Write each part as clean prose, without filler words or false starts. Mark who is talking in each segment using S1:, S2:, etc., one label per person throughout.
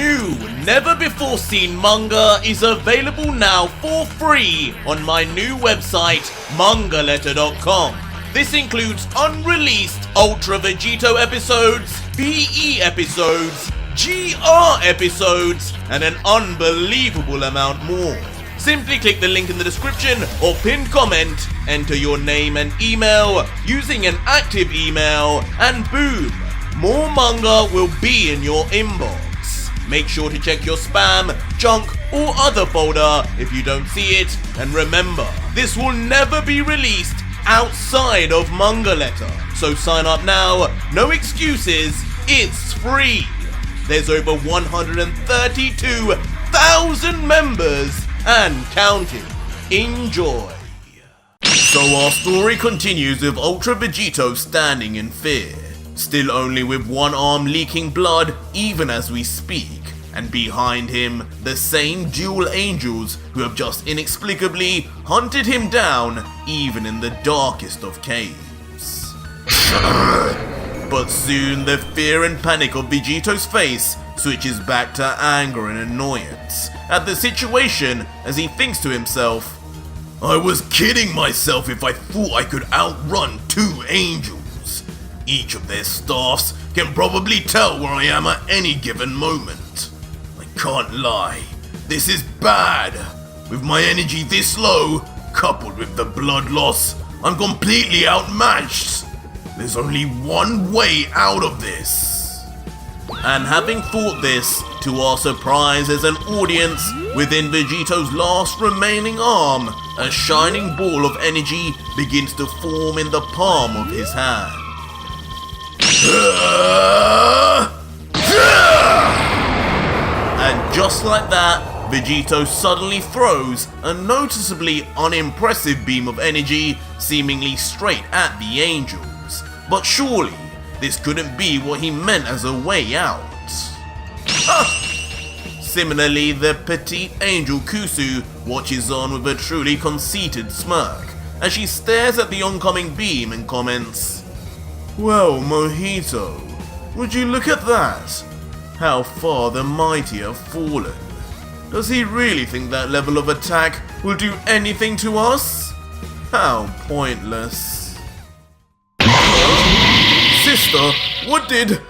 S1: new, never-before-seen manga is available now for free on my new website, mangaletter.com. This includes unreleased Ultra Vegito episodes, VE episodes, GR episodes, and an unbelievable amount more. Simply click the link in the description or pinned comment, enter your name and email using an active email, and boom, more manga will be in your inbox. Make sure to check your spam, junk, or other folder if you don't see it, and remember, this will never be released outside of Manga Letter. So sign up now, no excuses, it's free. There's over 132,000 members and counting. Enjoy. So our story continues with Ultra Vegito standing in fear, still only with one arm leaking blood even as we speak, and behind him the same dual angels who have just inexplicably hunted him down even in the darkest of caves. But soon the fear and panic of Vegito's face switches back to anger and annoyance at the situation as he thinks to himself, I was kidding myself if I thought I could outrun two angels. Each of their staffs can probably tell where I am at any given moment. I can't lie, this is bad. With my energy this low, coupled with the blood loss, I'm completely outmatched. There's only one way out of this. And having thought this, to our surprise as an audience, within Vegito's last remaining arm, a shining ball of energy begins to form in the palm of his hand. And just like that, Vegito suddenly throws a noticeably unimpressive beam of energy seemingly straight at the angels. But surely, this couldn't be what he meant as a way out. Similarly, the petite angel Kusu watches on with a truly conceited smirk as she stares at the oncoming beam and comments, Well, Mojito, would you look at that? How far the mighty have fallen. Does he really think that level of attack will do anything to us? How pointless. Sister, what did...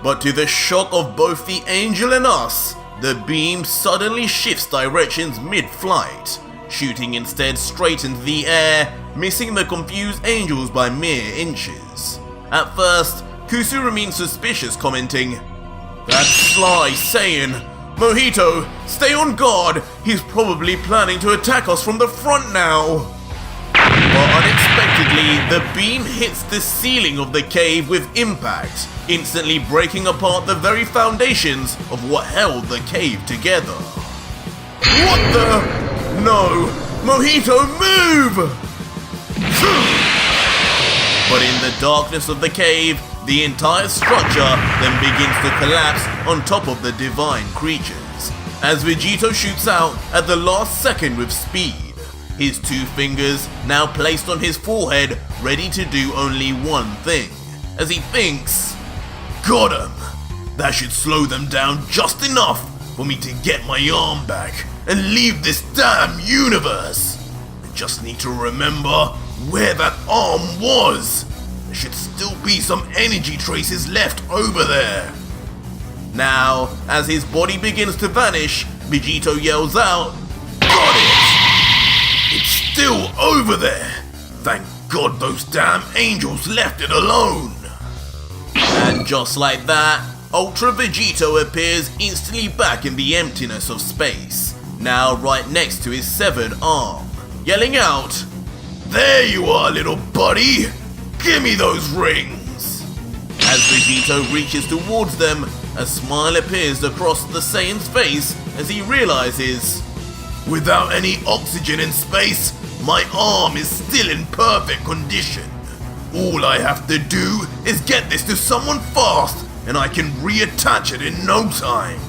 S1: But to the shock of both the angel and us, the beam suddenly shifts directions mid-flight, shooting instead straight into the air, missing the confused angels by mere inches. At first, Kusu remains suspicious, commenting, That's sly Saiyan. Mojito, stay on guard, he's probably planning to attack us from the front now. But unexpectedly, the beam hits the ceiling of the cave with impact, instantly breaking apart the very foundations of what held the cave together. What the? No! Mojito, move! But in the darkness of the cave, the entire structure then begins to collapse on top of the divine creatures, as Vegito shoots out at the last second with speed. His two fingers now placed on his forehead, ready to do only one thing, as he thinks, Got him! That should slow them down just enough for me to get my arm back and leave this damn universe. I just need to remember where that arm was. There should still be some energy traces left over there. Now, as his body begins to vanish, Vegito yells out, Got it! It's still over there! Thank God those damn angels left it alone! And just like that, Ultra Vegito appears instantly back in the emptiness of space, now right next to his severed arm, yelling out, There you are, little buddy! Give me those rings! As Vegito reaches towards them, a smile appears across the Saiyan's face as he realizes, Without any oxygen in space, my arm is still in perfect condition. All I have to do is get this to someone fast, and I can reattach it in no time.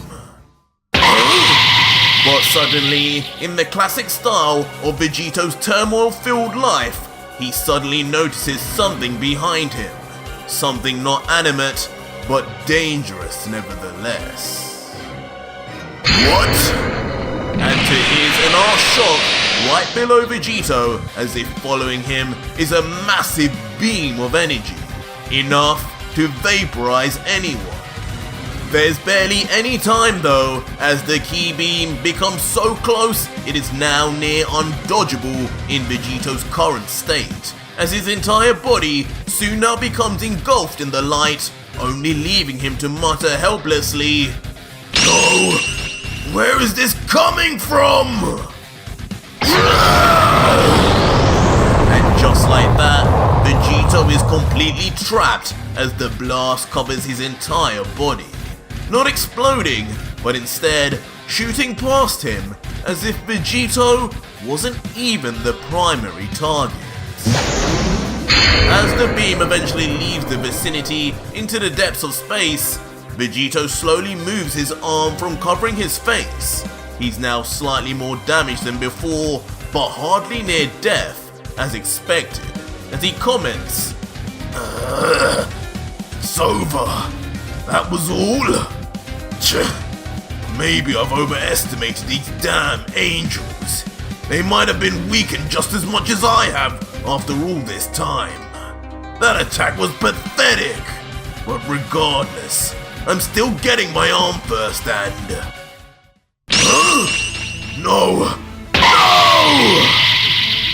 S1: But suddenly, in the classic style of Vegito's turmoil-filled life, he suddenly notices something behind him. Something not animate, but dangerous nevertheless. What? And to his and our shock, right below Vegito, as if following him, is a massive beam of energy, enough to vaporize anyone. There's barely any time though, as the key beam becomes so close it is now near undodgeable in Vegito's current state, as his entire body soon now becomes engulfed in the light, only leaving him to mutter helplessly, "No! Where is this coming from?" And just like that, Vegito is completely trapped as the blast covers his entire body. Not exploding, but instead shooting past him as if Vegito wasn't even the primary target. As the beam eventually leaves the vicinity into the depths of space, Vegito slowly moves his arm from covering his face. He's now slightly more damaged than before, but hardly near death, as expected, as he comments, "It's over. That was all? Maybe I've overestimated these damn angels. They might have been weakened just as much as I have after all this time. That attack was pathetic, but regardless, I'm still getting my arm first and..." No! No!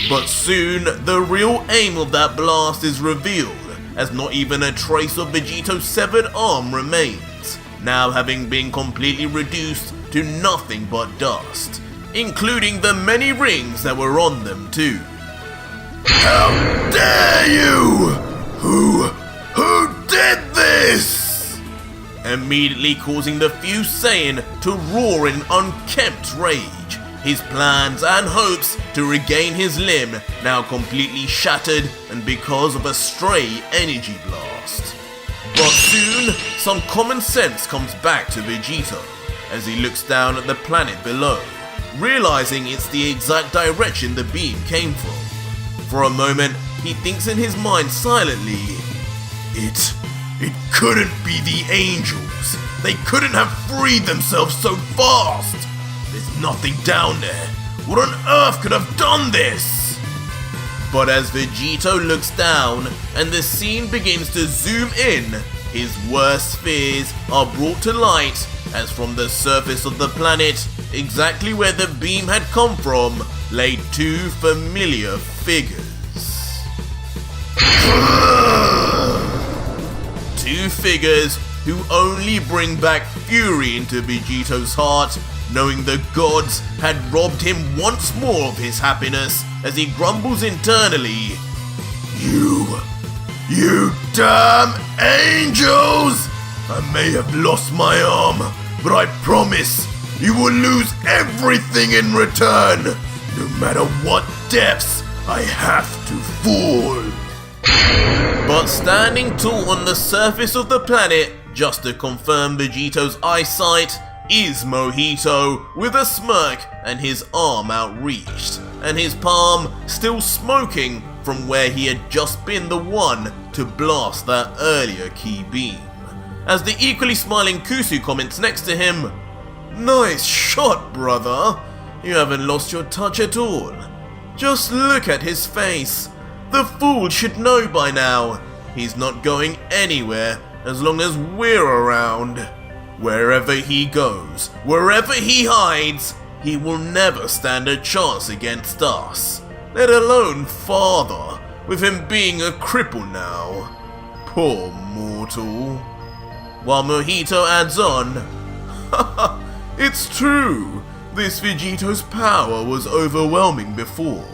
S1: But soon, the real aim of that blast is revealed, as not even a trace of Vegito's severed arm remains, now having been completely reduced to nothing but dust, including the many rings that were on them too. How dare you! Who did this? Immediately causing the few Saiyan to roar in unkempt rage, his plans and hopes to regain his limb now completely shattered and because of a stray energy blast. But soon, some common sense comes back to Vegito as he looks down at the planet below, realizing it's the exact direction the beam came from. For a moment, he thinks in his mind silently, It couldn't be the angels. They couldn't have freed themselves so fast. There's nothing down there. What on earth could have done this? But as Vegito looks down and the scene begins to zoom in, his worst fears are brought to light as from the surface of the planet, exactly where the beam had come from, lay two familiar figures. Two figures who only bring back fury into Vegito's heart, knowing the gods had robbed him once more of his happiness as he grumbles internally, You damn angels! I may have lost my arm, but I promise you will lose everything in return, no matter what depths I have to fall. But standing tall on the surface of the planet, just to confirm Vegito's eyesight, is Mojito with a smirk and his arm outreached, and his palm still smoking from where he had just been the one to blast that earlier key beam. As the equally smiling Kusu comments next to him, "Nice shot, brother. You haven't lost your touch at all. Just look at his face. The fool should know by now. He's not going anywhere as long as we're around. Wherever he goes, wherever he hides, he will never stand a chance against us. Let alone father, with him being a cripple now. Poor mortal." While Mojito adds on, "Haha, it's true. This Vegito's power was overwhelming before.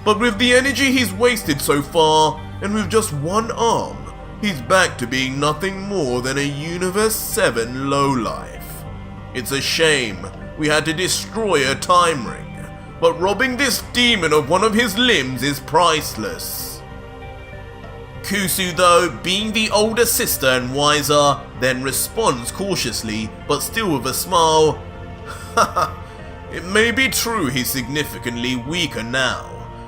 S1: But with the energy he's wasted so far, and with just one arm, he's back to being nothing more than a Universe 7 lowlife. It's a shame we had to destroy a time ring, but robbing this demon of one of his limbs is priceless." Kusu, though, being the older sister and wiser, then responds cautiously, but still with a smile, "Haha, it may be true he's significantly weaker now.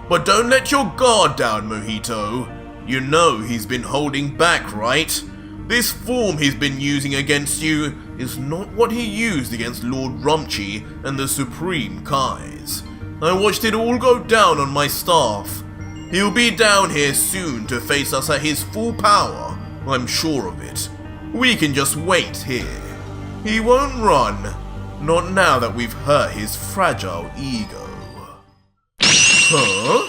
S1: But don't let your guard down, Mojito. You know he's been holding back, right? This form he's been using against you is not what he used against Lord Rumchi and the Supreme Kais. I watched it all go down on my staff. He'll be down here soon to face us at his full power, I'm sure of it. We can just wait here. He won't run, not now that we've hurt his fragile ego. Huh?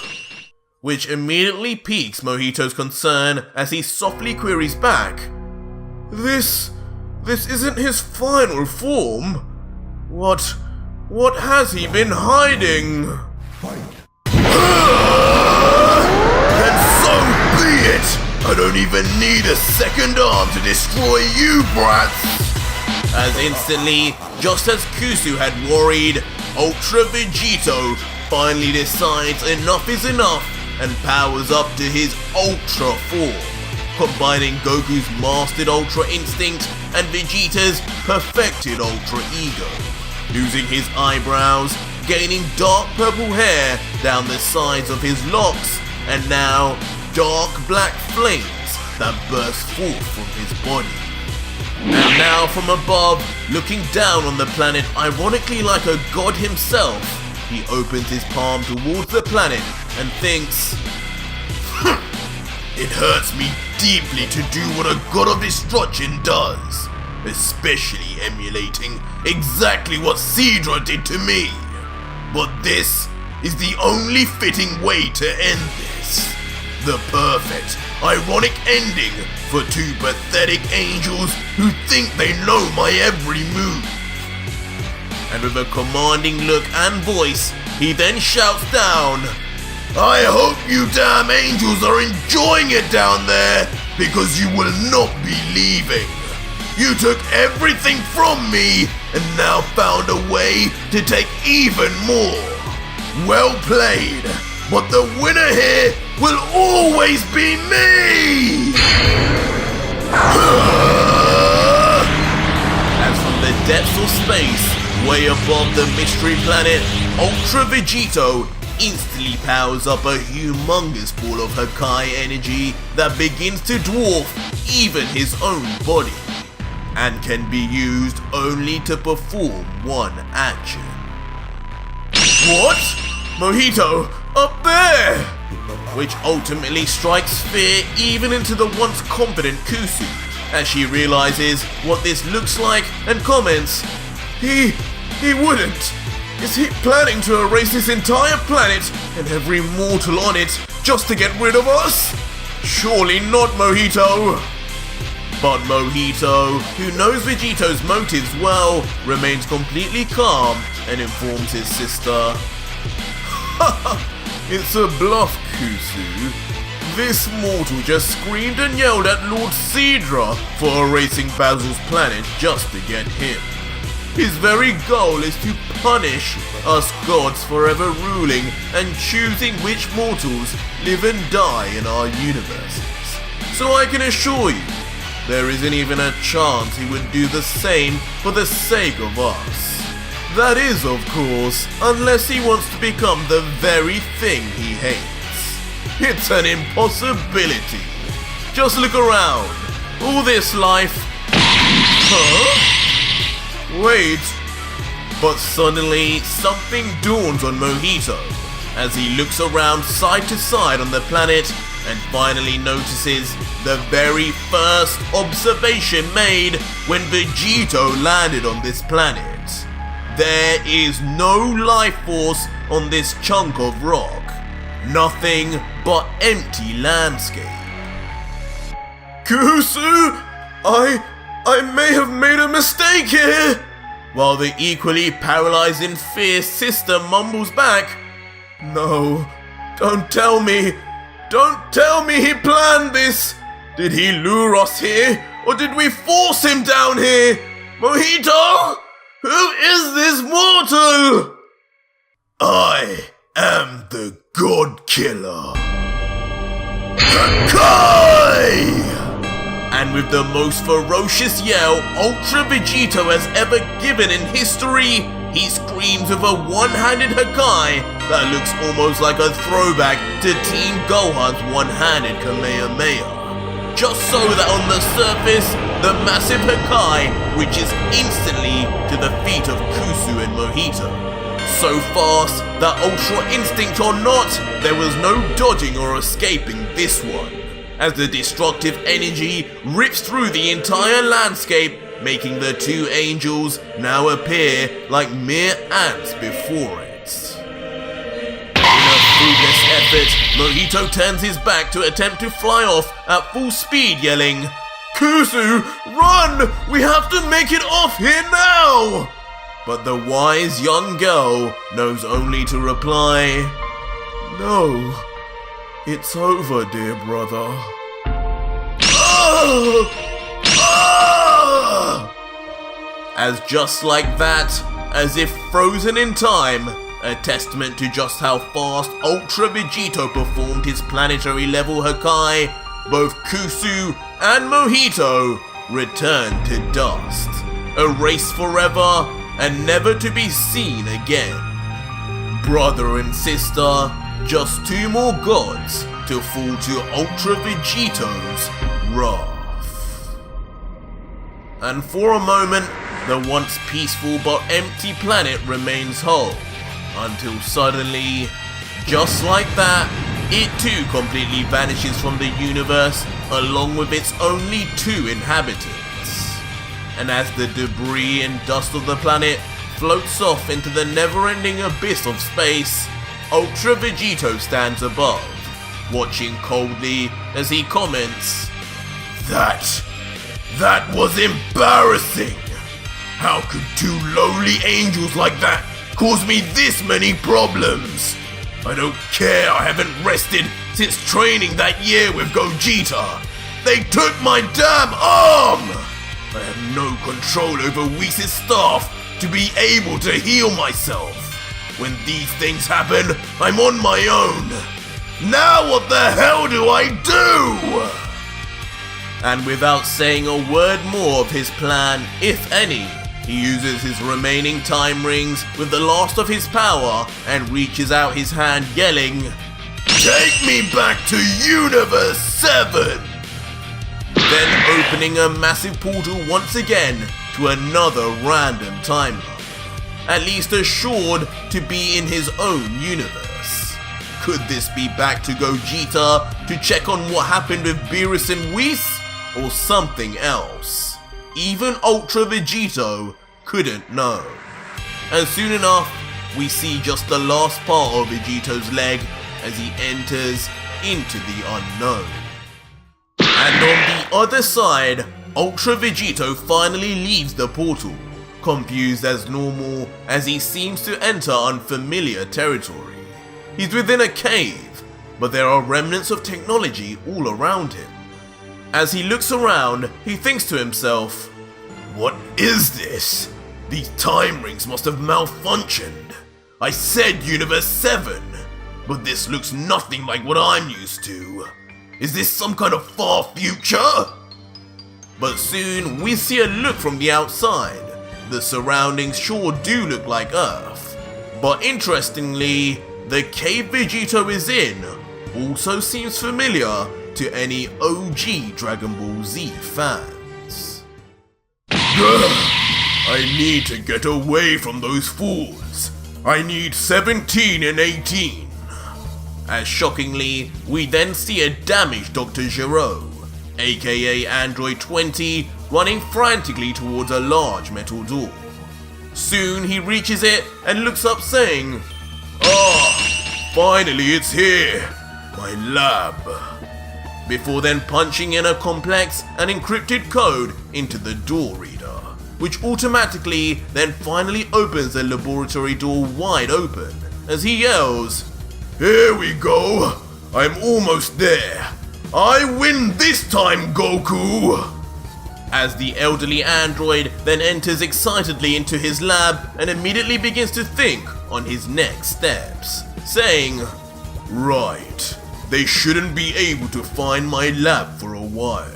S1: Which immediately piques Mojito's concern as he softly queries back. This isn't his final form. What has he been hiding?
S2: And so be it! I don't even need a second arm to destroy you, brats!
S1: As instantly, just as Kusu had worried, Ultra Vegito finally decides enough is enough and powers up to his Ultra form, combining Goku's mastered Ultra Instinct and Vegeta's perfected Ultra Ego, losing his eyebrows, gaining dark purple hair down the sides of his locks, and now dark black flames that burst forth from his body. And now from above, looking down on the planet ironically like a god himself, he opens his palm towards the planet and thinks,
S2: It hurts me deeply to do what a god of destruction does, especially emulating exactly what Sidra did to me. But this is the only fitting way to end this. The perfect, ironic ending for two pathetic angels who think they know my every move.
S1: And with a commanding look and voice, he then shouts down,
S2: I hope you damn angels are enjoying it down there, because you will not be leaving. You took everything from me and now found a way to take even more. Well played, but the winner here will always be me!
S1: As from the depths of space, way above the mystery planet, Ultra Vegito instantly powers up a humongous ball of Hakai energy that begins to dwarf even his own body, and can be used only to perform one action.
S2: What?
S1: Mojito, up there! Which ultimately strikes fear even into the once confident Kusu, as she realizes what this looks like and comments, He wouldn't! Is he planning to erase this entire planet and every mortal on it just to get rid of us? Surely not, Mojito! But Mojito, who knows Vegito's motives well, remains completely calm and informs his sister, It's a bluff, Kusu. This mortal just screamed and yelled at Lord Sidra for erasing Basil's planet just to get him. His very goal is to punish us gods forever ruling and choosing which mortals live and die in our universes. So I can assure you, there isn't even a chance he would do the same for the sake of us. That is, of course, unless he wants to become the very thing he hates. It's an impossibility. Just look around. All this life... Huh? Wait. But suddenly, something dawns on Mojito as he looks around side to side on the planet and finally notices the very first observation made when Vegito landed on this planet. There is no life force on this chunk of rock. Nothing but empty landscape. Kusu, I may have made a mistake here. While the equally paralyzed in fear sister mumbles back, No, don't tell me he planned this. Did he lure us here, or did we force him down here? Mojito, who is this mortal?
S2: I am the God Killer. Hakai!
S1: And with the most ferocious yell Ultra Vegito has ever given in history, he screams with a one-handed Hakai that looks almost like a throwback to Team Gohan's one-handed Kamehameha. just so that on the surface, the massive Hakai reaches instantly to the feet of Kusu and Mojito. So fast that Ultra Instinct or not, there was no dodging or escaping this one, as the destructive energy rips through the entire landscape, making the two angels now appear like mere ants before it. In a fruitless effort, Mojito turns his back to attempt to fly off at full speed, yelling, "Kusu, run! We have to make it off here now!" But the wise young girl knows only to reply, "No, it's over, dear brother." As just like that, as if frozen in time, a testament to just how fast Ultra Vegito performed his planetary level Hakai, both Kusu and Mojito returned to dust, erased forever and never to be seen again. Brother and sister, just two more gods to fall to Ultra Vegito's wrath. And for a moment, the once peaceful but empty planet remains whole, until suddenly, just like that, it too completely vanishes from the universe along with its only two inhabitants. And as the debris and dust of the planet floats off into the never-ending abyss of space, Ultra Vegito stands above, watching coldly as he comments,
S2: That was embarrassing! How could two lowly angels like that cause me this many problems? I don't care I haven't rested since training that year with Gogeta. They took my damn arm! I have no control over Whis' staff to be able to heal myself. When these things happen, I'm on my own. Now what the hell do I do?
S1: And without saying a word more of his plan, if any, he uses his remaining time rings with the last of his power and reaches out his hand yelling,
S2: "Take me back to Universe 7!
S1: Then opening a massive portal once again to another random timeline, at least assured to be in his own universe. Could this be back to Gogeta to check on what happened with Beerus and Whis, or something else? Even Ultra Vegito couldn't know. And soon enough, we see just the last part of Vegito's leg as he enters into the unknown. And on the other side, Ultra Vegito finally leaves the portal, confused as normal as he seems to enter unfamiliar territory. He's within a cave, but there are remnants of technology all around him. As he looks around, he thinks to himself,
S2: What is this? These time rings must have malfunctioned. I said Universe 7, but this looks nothing like what I'm used to. Is this some kind of far future?
S1: But soon we see a look from the outside. The surroundings sure do look like Earth. But interestingly, the cave Vegito is in also seems familiar to any OG Dragon Ball Z fans.
S2: I need to get away from those fools. I need 17 and 18.
S1: As shockingly, we then see a damaged Dr. Gero, aka Android 20, running frantically towards a large metal door. Soon he reaches it and looks up saying,
S2: Finally it's here! My lab.
S1: Before then punching in a complex and encrypted code into the door reader, which automatically then finally opens the laboratory door wide open as he yells,
S2: Here we go! I'm almost there! I win this time, Goku!
S1: As the elderly android then enters excitedly into his lab and immediately begins to think on his next steps, saying,
S2: Right, they shouldn't be able to find my lab for a while.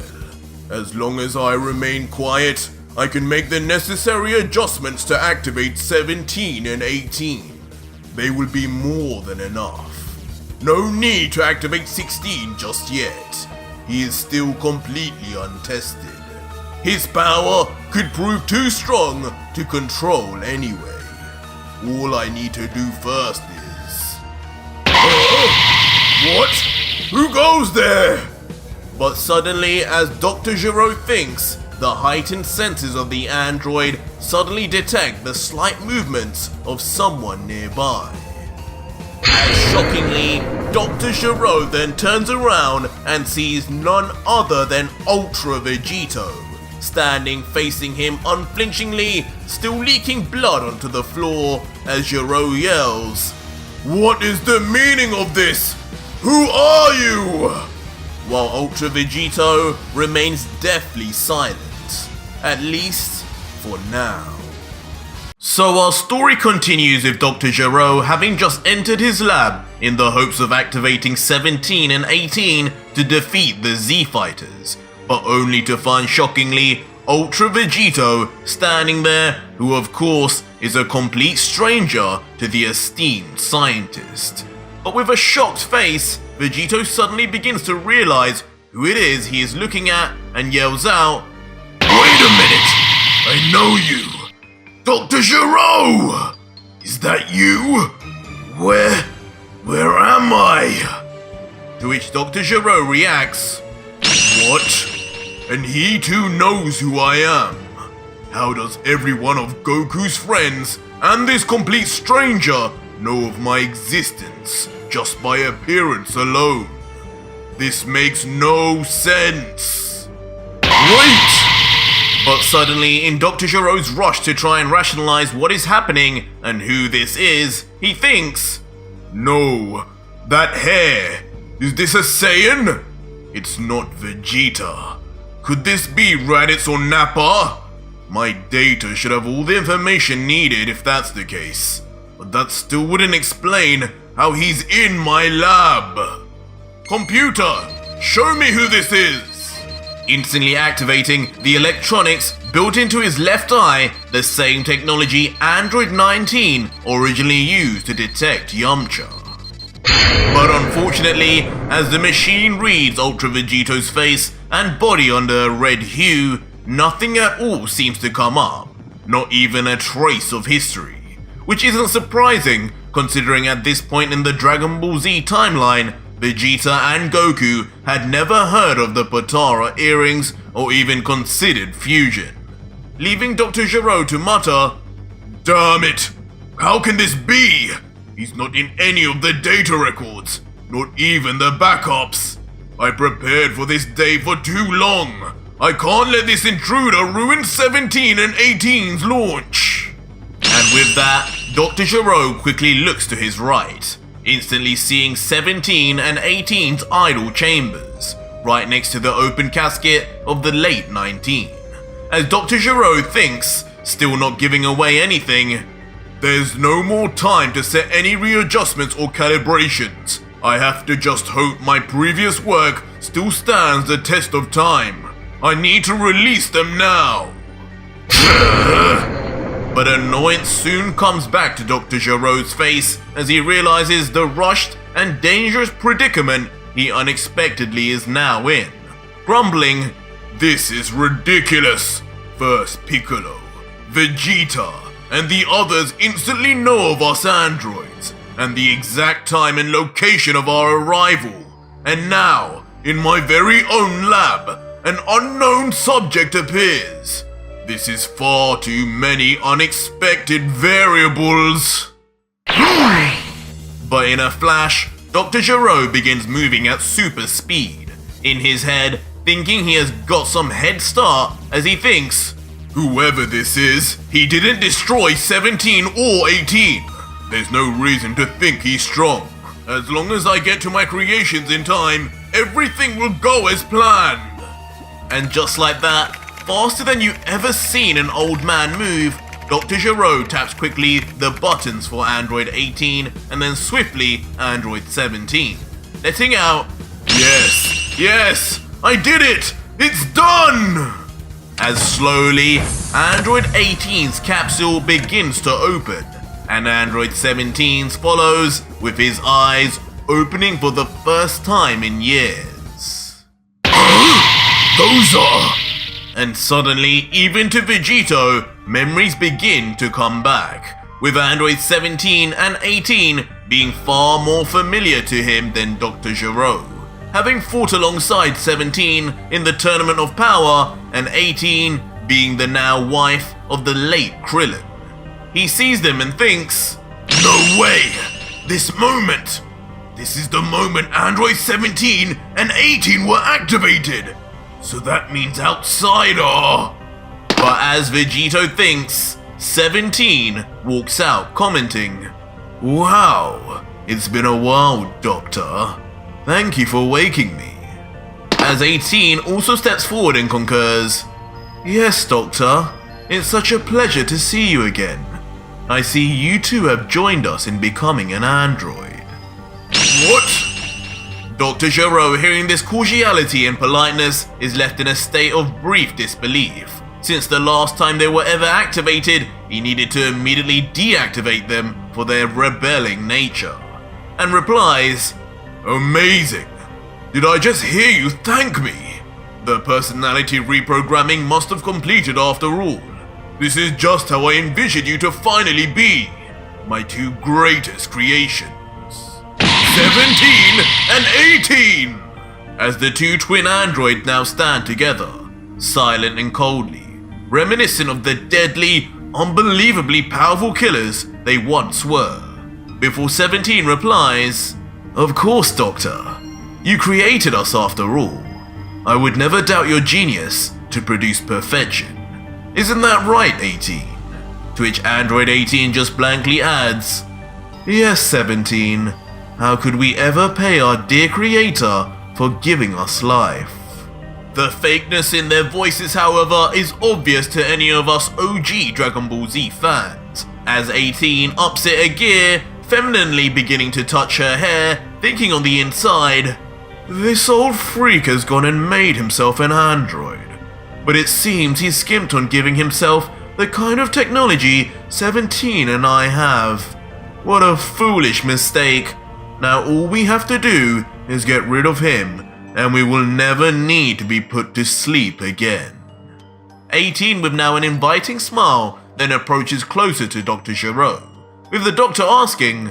S2: As long as I remain quiet, I can make the necessary adjustments to activate 17 and 18. They will be more than enough. No need to activate 16 just yet.
S1: he is still completely untested. His power could prove too strong to control anyway. All I need to do first is...
S2: What? Who goes there?
S1: But suddenly, as Dr. Gero thinks, the heightened senses of the android suddenly detect the slight movements of someone nearby. As shockingly, Dr. Gero then turns around and sees none other than Ultra Vegito, standing facing him unflinchingly, still leaking blood onto the floor as Gero yells,
S2: "What is the meaning of this? Who are you?"
S1: While Ultra Vegito remains deathly silent, at least for now. So our story continues with Dr. Gero having just entered his lab in the hopes of activating 17 and 18 to defeat the Z Fighters, but only to find shockingly Ultra Vegito standing there, who of course is a complete stranger to the esteemed scientist. But with a shocked face, Vegito suddenly begins to realize who it is he is looking at and yells out,
S2: "Wait a minute! I know you! Dr. Gero! Is that you? Where am I?"
S1: To which Dr. Gero reacts,
S2: "What? And he too knows who I am? How does every one of Goku's friends and this complete stranger know of my existence just by appearance alone? This makes no sense."
S1: Wait! But suddenly, in Dr. Gero's rush to try and rationalize what is happening and who this is, he thinks,
S2: "No, that hair. Is this a Saiyan? It's not Vegeta. Could this be Raditz or Nappa? My data should have all the information needed if that's the case. But that still wouldn't explain how he's in my lab. Computer, show me who this is."
S1: Instantly activating the electronics built into his left eye, the same technology Android 19 originally used to detect Yamcha. But unfortunately, as the machine reads Ultra Vegito's face and body under a red hue, nothing at all seems to come up, not even a trace of history. Which isn't surprising, considering at this point in the Dragon Ball Z timeline, Vegeta and Goku had never heard of the Potara earrings or even considered fusion. Leaving Dr. Gero to mutter,
S2: "Damn it! How can this be? He's not in any of the data records, not even the backups. I prepared for this day for too long. I can't let this intruder ruin 17 and 18's launch."
S1: And with that, Dr. Gero quickly looks to his right, instantly seeing 17 and 18's idle chambers, right next to the open casket of the late 19. As Dr. Gero thinks, still not giving away anything,
S2: "There's no more time to set any readjustments or calibrations. I have to just hope my previous work still stands the test of time. I need to release them now."
S1: But annoyance soon comes back to Dr. Gero's face as he realizes the rushed and dangerous predicament he unexpectedly is now in, grumbling,
S2: "This is ridiculous. First Piccolo, Vegeta, and the others instantly know of us androids, and the exact time and location of our arrival. And now, in my very own lab, an unknown subject appears. This is far too many unexpected variables."
S1: But in a flash, Dr. Gero begins moving at super speed, in his head thinking he has got some head start as he thinks,
S2: "Whoever this is, he didn't destroy 17 or 18. There's no reason to think he's strong. As long as I get to my creations in time, everything will go as planned."
S1: And just like that, faster than you've ever seen an old man move, Dr. Gero taps quickly the buttons for Android 18 and then swiftly Android 17, letting out,
S2: Yes, I did it! It's done!"
S1: As slowly, Android 18's capsule begins to open, and Android 17's follows with his eyes opening for the first time in years.
S2: Those are...
S1: And suddenly, even to Vegito, memories begin to come back, with androids 17 and 18 being far more familiar to him than Dr. Gero, having fought alongside 17 in the Tournament of Power and 18 being the now wife of the late Krillin. He sees them and thinks,
S2: No way! This moment! This is the moment Android 17 and 18 were activated! So that means outside are...
S1: But as Vegito thinks, 17 walks out commenting, Wow, it's been a while, Doctor. Thank you for waking me. As 18 also steps forward and concurs, Yes, Doctor, it's such a pleasure to see you again. I see you two have joined us in becoming an android.
S2: What?
S1: Dr. Gero, hearing this cordiality and politeness, is left in a state of brief disbelief. Since the last time they were ever activated, he needed to immediately deactivate them for their rebelling nature. And replies, Amazing! Did I just hear you thank me? The personality reprogramming must have completed after all. This is just how I envisioned you to finally be. My two greatest creations. 17 and 18! As the two twin androids now stand together, silent and coldly, reminiscent of the deadly, unbelievably powerful killers they once were. Before 17 replies, Of course, Doctor. You created us after all. I would never doubt your genius to produce perfection. Isn't that right, 18? To which Android 18 just blankly adds, Yes, 17. How could we ever pay our dear creator for giving us life? The fakeness in their voices, however, is obvious to any of us OG Dragon Ball Z fans, as 18 ups it a gear, femininely beginning to touch her hair, thinking on the inside, This old freak has gone and made himself an android. But it seems he skimped on giving himself the kind of technology 17 and I have. What a foolish mistake. Now all we have to do is get rid of him, and we will never need to be put to sleep again. 18 with now an inviting smile then approaches closer to Dr. Gero, with the doctor asking,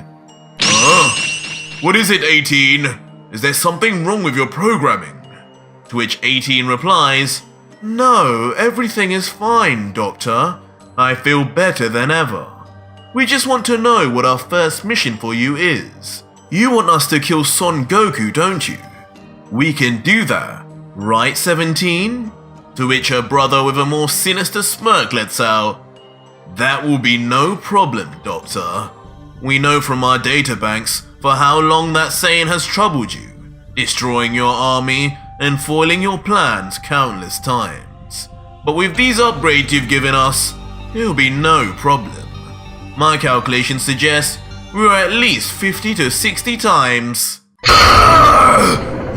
S1: What is it, 18? Is there something wrong with your programming? To which 18 replies, No, everything is fine, Doctor. I feel better than ever. We just want to know what our first mission for you is. You want us to kill Son Goku, don't you? We can do that, right, 17? To which her brother with a more sinister smirk lets out, That will be no problem, Doctor. We know from our databanks for how long that Saiyan has troubled you, destroying your army and foiling your plans countless times. But with these upgrades you've given us, it'll be no problem. My calculations suggest we're at least 50 to 60 times.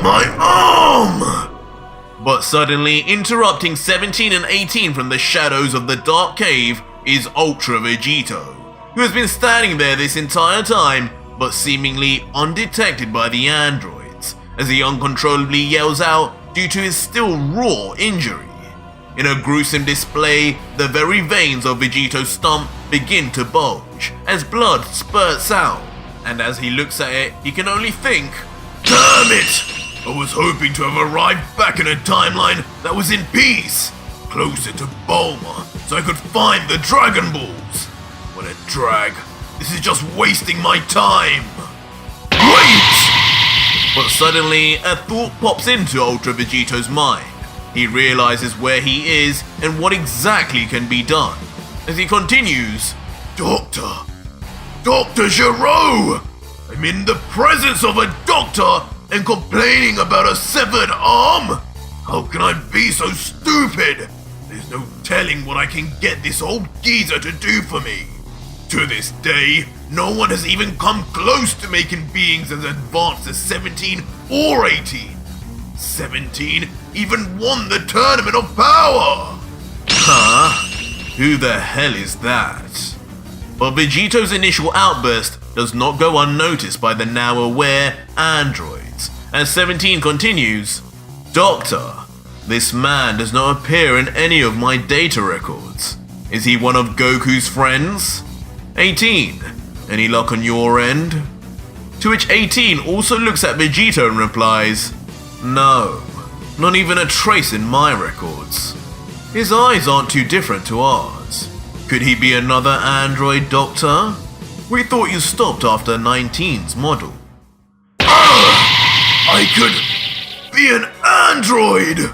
S2: My arm!
S1: But suddenly, interrupting 17 and 18 from the shadows of the dark cave is Ultra Vegito, who has been standing there this entire time, but seemingly undetected by the androids, as he uncontrollably yells out due to his still raw injury. In a gruesome display, the very veins of Vegito's stump begin to bulge, as blood spurts out, and as he looks at it, he can only think,
S2: Damn it! I was hoping to have arrived back in a timeline that was in peace, closer to Bulma, so I could find the Dragon Balls. What a drag. This is just wasting my time. Wait!
S1: But suddenly, a thought pops into Ultra Vegito's mind. He realizes where he is and what exactly can be done. As he continues,
S2: Doctor Gero! I'm in the presence of a doctor and complaining about a severed arm? How can I be so stupid? There's no telling what I can get this old geezer to do for me. To this day, no one has even come close to making beings as advanced as 17 or 18. 17 even won the Tournament of Power!
S1: Huh? Who the hell is that? But Vegito's initial outburst does not go unnoticed by the now aware androids, as 17 continues, Doctor, This man does not appear in any of my data records. Is he one of Goku's friends? 18. Any luck on your end? To which 18 also looks at Vegito and replies, no, not even a trace in my records. His eyes aren't too different to ours. Could he be another android, Doctor? We thought you stopped after 19's model.
S2: I could be an android!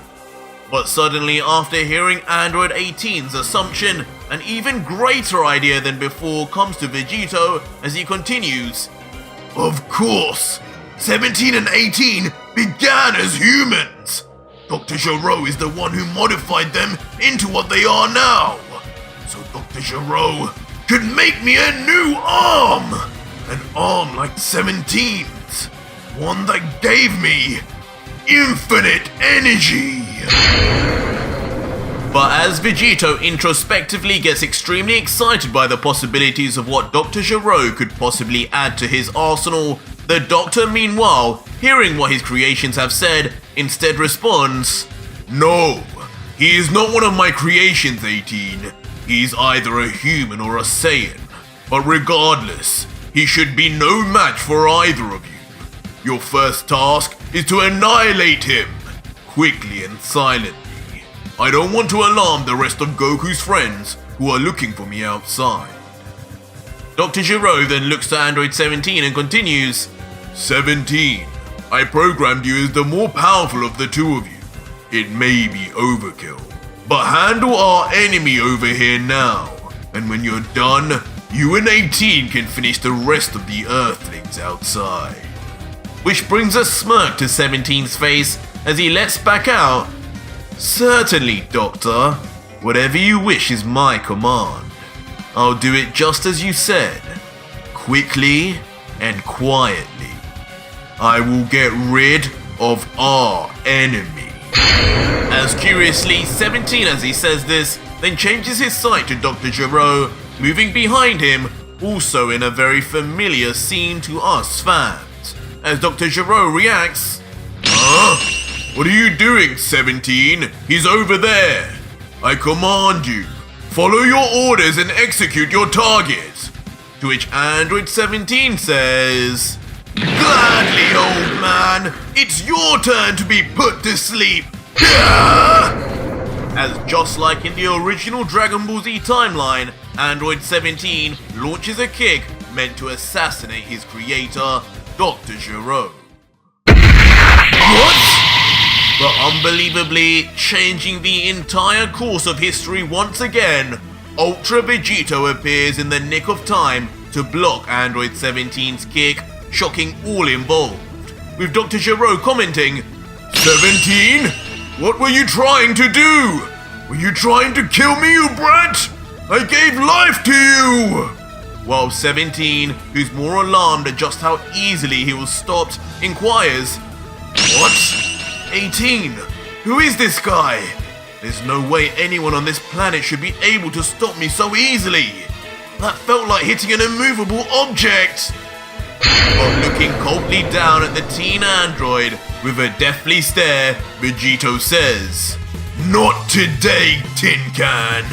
S1: But suddenly, after hearing Android 18's assumption, an even greater idea than before comes to Vegito as he continues.
S2: Of course! 17 and 18 began as humans! Dr. Gero is the one who modified them into what they are now! So Dr. Gero could make me a new arm! An arm like 17's! One that gave me infinite energy!
S1: But as Vegito introspectively gets extremely excited by the possibilities of what Dr. Gero could possibly add to his arsenal, the Doctor, meanwhile, hearing what his creations have said, instead responds,
S2: no, he is not one of my creations, 18. He's either a human or a Saiyan. But regardless, he should be no match for either of you. Your first task is to annihilate him, quickly and silently. I don't want to alarm the rest of Goku's friends who are looking for me outside.
S1: Dr. Gero then looks to Android 17 and continues,
S2: 17, I programmed you as the more powerful of the two of you. It may be overkill, but handle our enemy over here now, and when you're done, you and 18 can finish the rest of the Earthlings outside.
S1: Which brings a smirk to 17's face as he lets back out, certainly, Doctor. Whatever you wish is my command. I'll do it just as you said, quickly and quietly. I will get rid of our enemy. As curiously, 17 as he says this, then changes his sight to Dr. Gero, moving behind him, also in a very familiar scene to us fans. As Dr. Gero reacts,
S2: huh? What are you doing, 17? He's over there. I command you, follow your orders and execute your target.
S1: To which Android 17 says,
S2: gladly, old man. It's your turn to be put to sleep.
S1: As just like in the original Dragon Ball Z timeline, Android 17 launches a kick meant to assassinate his creator, Dr. Gero.
S2: What?
S1: But unbelievably, changing the entire course of history once again, Ultra Vegito appears in the nick of time to block Android 17's kick, shocking all involved, with Dr. Gero commenting,
S2: 17? What were you trying to do? Were you trying to kill me, you brat? I gave life to you!
S1: While 17, who's more alarmed at just how easily he was stopped, inquires,
S2: what?
S1: 18, who is this guy? There's no way anyone on this planet should be able to stop me so easily. That felt like hitting an immovable object. While looking coldly down at the teen android with a deathly stare, Vegito says,
S2: not today, Tin Can.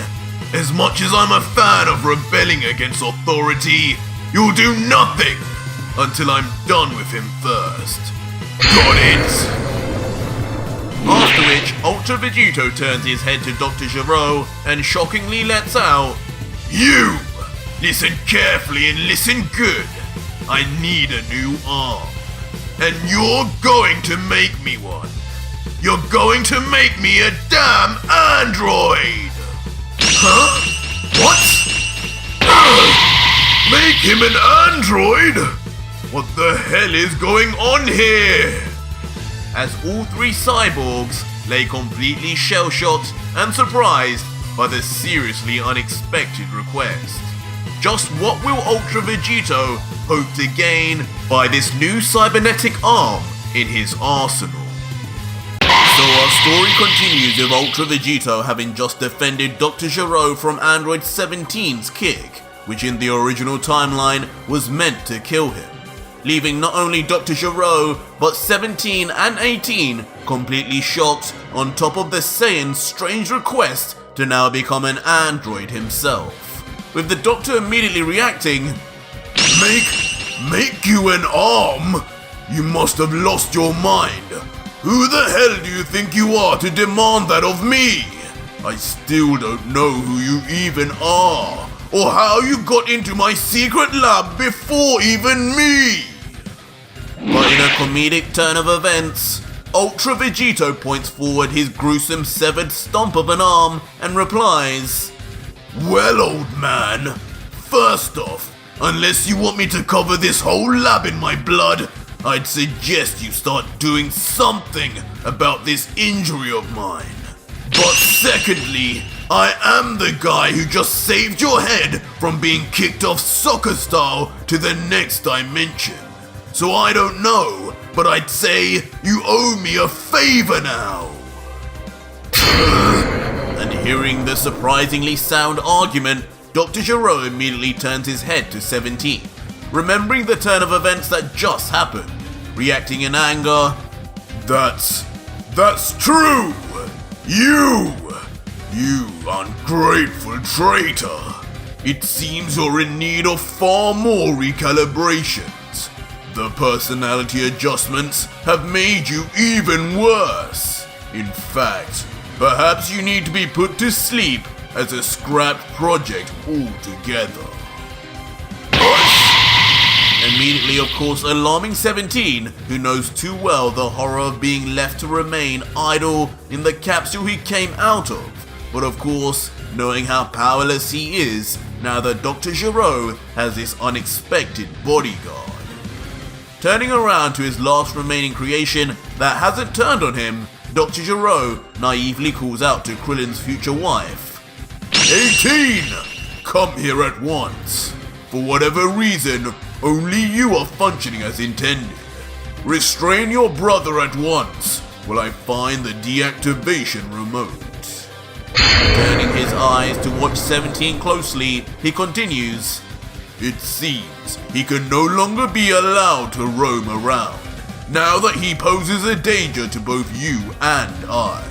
S2: As much as I'm a fan of rebelling against authority, you'll do nothing until I'm done with him first. Got it?
S1: After which, Ultra Vegito turns his head to Dr. Gero and shockingly lets out,
S2: you! Listen carefully and listen good. I need a new arm. And you're going to make me one. You're going to make me a damn android! Huh? What? Make him an android? What the hell is going on here?
S1: As all three cyborgs lay completely shell-shocked and surprised by the seriously unexpected request. Just what will Ultra Vegito hope to gain by this new cybernetic arm in his arsenal? So our story continues with Ultra Vegito having just defended Dr. Gero from Android 17's kick, which in the original timeline was meant to kill him, leaving not only Dr. Gero, but 17 and 18 completely shocked, on top of the Saiyan's strange request to now become an android himself. With the Doctor immediately reacting,
S2: Make you an arm? You must have lost your mind. Who the hell do you think you are to demand that of me? I still don't know who you even are, or how you got into my secret lab before even me.
S1: But in a comedic turn of events, Ultra Vegito points forward his gruesome severed stump of an arm and replies,
S2: Well, old man, first off, unless you want me to cover this whole lab in my blood, I'd suggest you start doing something about this injury of mine. But secondly, I am the guy who just saved your head from being kicked off soccer style to the next dimension. So I don't know, but I'd say you owe me a favor now.
S1: And hearing the surprisingly sound argument, Dr. Gero immediately turns his head to 17, remembering the turn of events that just happened, reacting in anger.
S2: That's true! You ungrateful traitor! It seems you're in need of far more recalibrations. The personality adjustments have made you even worse. In fact, perhaps you need to be put to sleep as a scrapped project altogether.
S1: Immediately, of course, alarming 17, who knows too well the horror of being left to remain idle in the capsule he came out of, but of course, knowing how powerless he is now that Dr. Gero has this unexpected bodyguard. Turning around to his last remaining creation that hasn't turned on him, Dr. Gero naively calls out to Krillin's future wife,
S2: 18! Come here at once. For whatever reason, only you are functioning as intended. Restrain your brother at once while I find the deactivation remote.
S1: Turning his eyes to watch 17 closely, he continues,
S2: It seems he can no longer be allowed to roam around, now that he poses a danger to both you and I.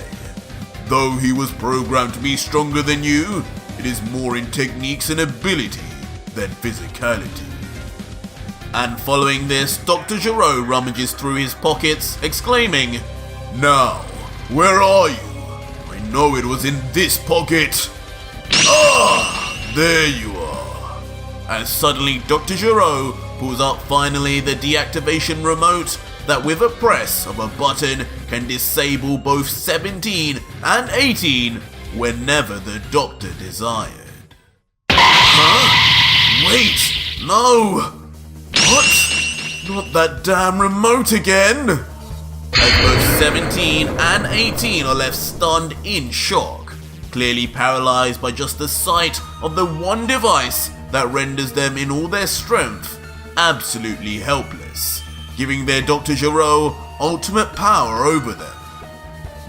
S2: Though he was programmed to be stronger than you, it is more in techniques and ability than physicality.
S1: And following this, Dr. Gero rummages through his pockets, exclaiming,
S2: Now, where are you? I know it was in this pocket. Ah, there you are.
S1: As suddenly Dr. Gero pulls out finally the deactivation remote that with a press of a button can disable both 17 and 18 whenever the Doctor desired.
S2: Huh? Wait, no! What? Not that damn remote again!
S1: As both 17 and 18 are left stunned in shock, clearly paralyzed by just the sight of the one device that renders them in all their strength absolutely helpless, giving their Dr. Gero ultimate power over them.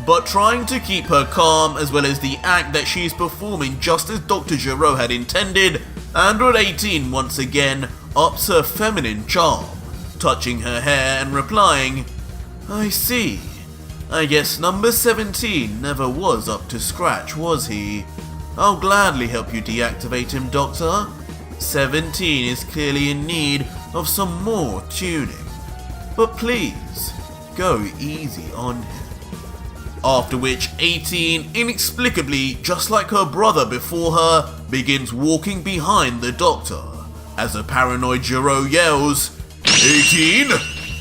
S1: But trying to keep her calm as well as the act that she's performing just as Dr. Gero had intended, Android 18 once again ups her feminine charm, touching her hair and replying, I see. I guess number 17 never was up to scratch, was he? I'll gladly help you deactivate him, Doctor. 17 is clearly in need of some more tuning. But please, go easy on him. After which 18, inexplicably, just like her brother before her, begins walking behind the Doctor, as a paranoid Gero yells, 18?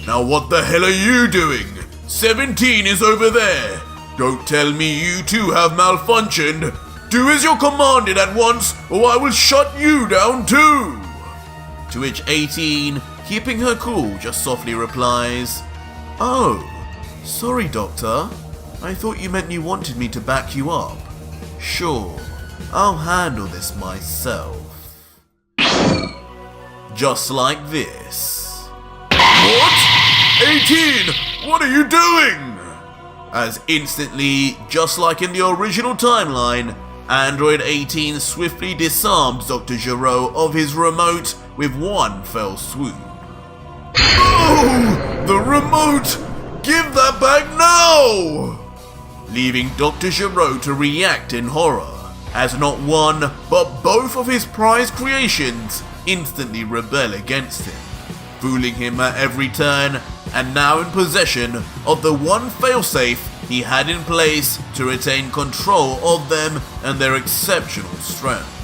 S1: Now what the hell are you doing? 17 is over there. Don't tell me you two have malfunctioned. Do as you're commanded at once, or I will shut you down too. To which 18, keeping her cool, just softly replies, Oh, sorry, Doctor. I thought you meant you wanted me to back you up. Sure, I'll handle this myself. Just like this.
S2: What? 18! What are you doing?
S1: As instantly, just like in the original timeline, Android 18 swiftly disarms Dr. Gero of his remote with one fell swoop. No! The remote! Give that back now! Leaving Dr. Gero to react in horror, as not one, but both of his prized creations instantly rebel against him, fooling him at every turn, and now in possession of the one failsafe he had in place to retain control of them and their exceptional strength.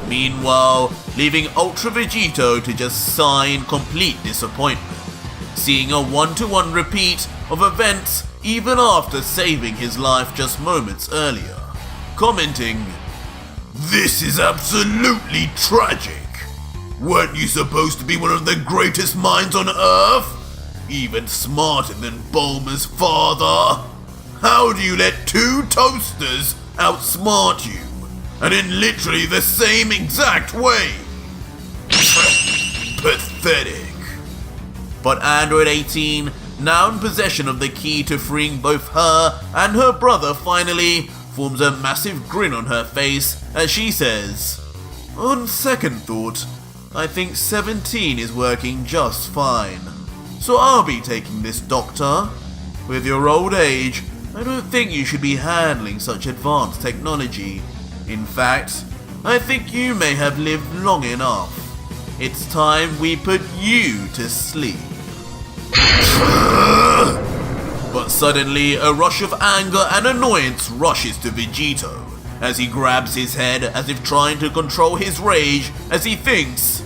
S1: Meanwhile, leaving Ultra Vegito to just sigh in complete disappointment, seeing a one-to-one repeat of events even after saving his life just moments earlier, commenting,
S2: "This is absolutely tragic. Weren't you supposed to be one of the greatest minds on Earth? Even smarter than Bulma's father? How do you let two toasters outsmart you? And in literally the same exact way? Pathetic."
S1: But Android 18, now in possession of the key to freeing both her and her brother finally, forms a massive grin on her face as she says, "On second thought, I think 17 is working just fine. So I'll be taking this, Doctor. With your old age, I don't think you should be handling such advanced technology. In fact, I think you may have lived long enough. It's time we put you to sleep." But suddenly, a rush of anger and annoyance rushes to Vegito as he grabs his head as if trying to control his rage as he thinks,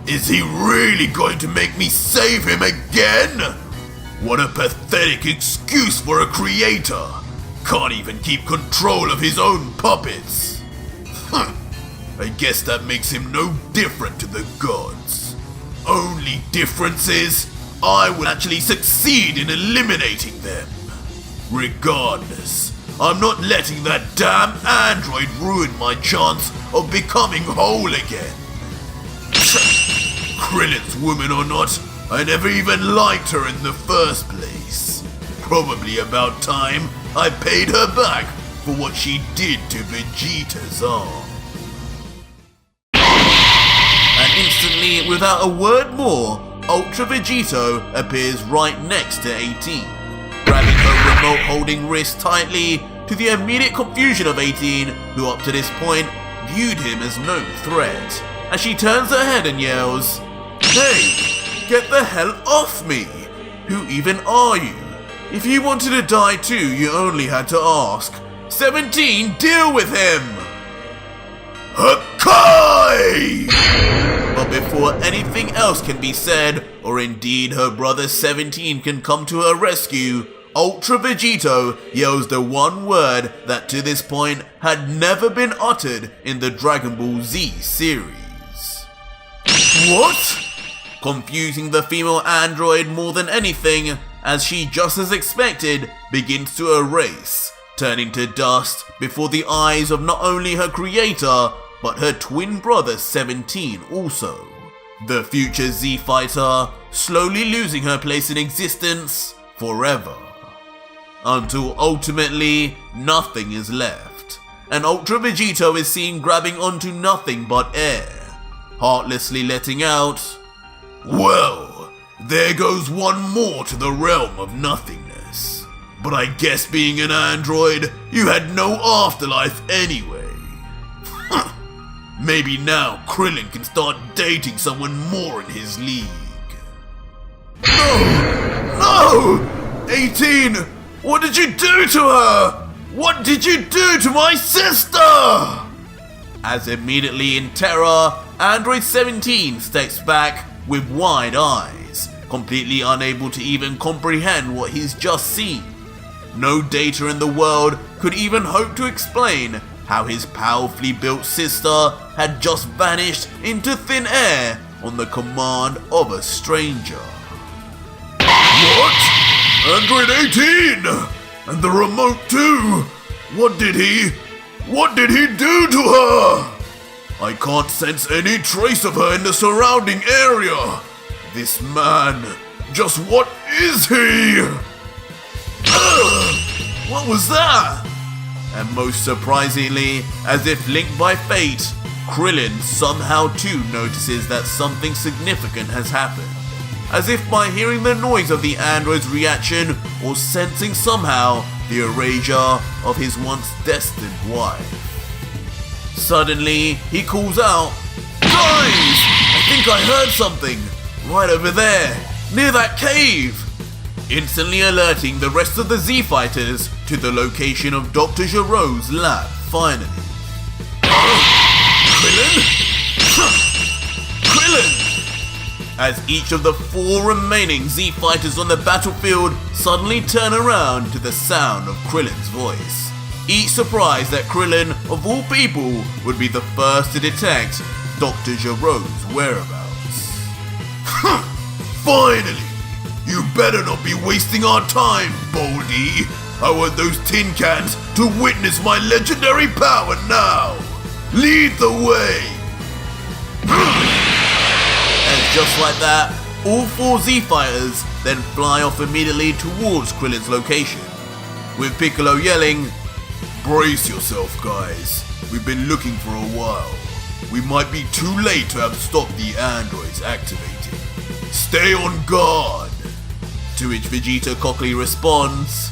S2: "Is he really going to make me save him again? What a pathetic excuse for a creator. Can't even keep control of his own puppets. I guess that makes him no different to the gods. Only difference is, I will actually succeed in eliminating them. Regardless, I'm not letting that damn android ruin my chance of becoming whole again. Krillin's woman or not, I never even liked her in the first place. Probably about time I paid her back for what she did to Vegeta's arm."
S1: and instantly, without a word more, Ultra Vegito appears right next to 18, grabbing her remote-holding wrist tightly, to the immediate confusion of 18, who up to this point viewed him as no threat, as she turns her head and yells, "Hey, get the hell off me! Who even are you? If you wanted to die too, you only had to ask. 17, deal with him!"
S2: Hakai!
S1: But before anything else can be said, or indeed her brother 17 can come to her rescue, Ultra Vegito yells the one word that to this point had never been uttered in the Dragon Ball Z series. "What?" Confusing the female android more than anything, as she, just as expected, begins to erase, turning to dust before the eyes of not only her creator, but her twin brother 17 also. The future Z Fighter slowly losing her place in existence forever. Until ultimately, nothing is left, and Ultra Vegito is seen grabbing onto nothing but air, heartlessly letting out,
S2: "Well, there goes one more to the realm of nothingness. But I guess being an android, you had no afterlife anyway. Maybe now Krillin can start dating someone more in his league."
S1: No! 18! What did you do to her? What did you do to my sister? As immediately in terror, Android 17 steps back with wide eyes, completely unable to even comprehend what he's just seen. No data in the world could even hope to explain how his powerfully built sister had just vanished into thin air on the command of a stranger.
S2: What? Android 18! And the remote too! What did he do to her? I can't sense any trace of her in the surrounding area. This man, just what is he?
S1: What was that? And most surprisingly, as if linked by fate, Krillin somehow too notices that something significant has happened, as if by hearing the noise of the android's reaction or sensing somehow the erasure of his once destined wife. Suddenly, he calls out, "Guys! I think I heard something! Right over there, near that cave!" Instantly alerting the rest of the Z Fighters to the location of Dr. Gero's lab, finally. Krillin? Krillin! As each of the 4 remaining Z Fighters on the battlefield suddenly turn around to the sound of Krillin's voice, each surprised that Krillin, of all people, would be the first to detect Dr. Gero's whereabouts.
S2: Finally! You better not be wasting our time, Baldy! I want those tin cans to witness my legendary power now! Lead the way!
S1: And just like that, all 4 Z Fighters then fly off immediately towards Krillin's location, with Piccolo yelling,
S2: "Brace yourself, guys. We've been looking for a while. We might be too late to have stopped the androids activating. Stay on guard!"
S1: To which Vegito cockily responds,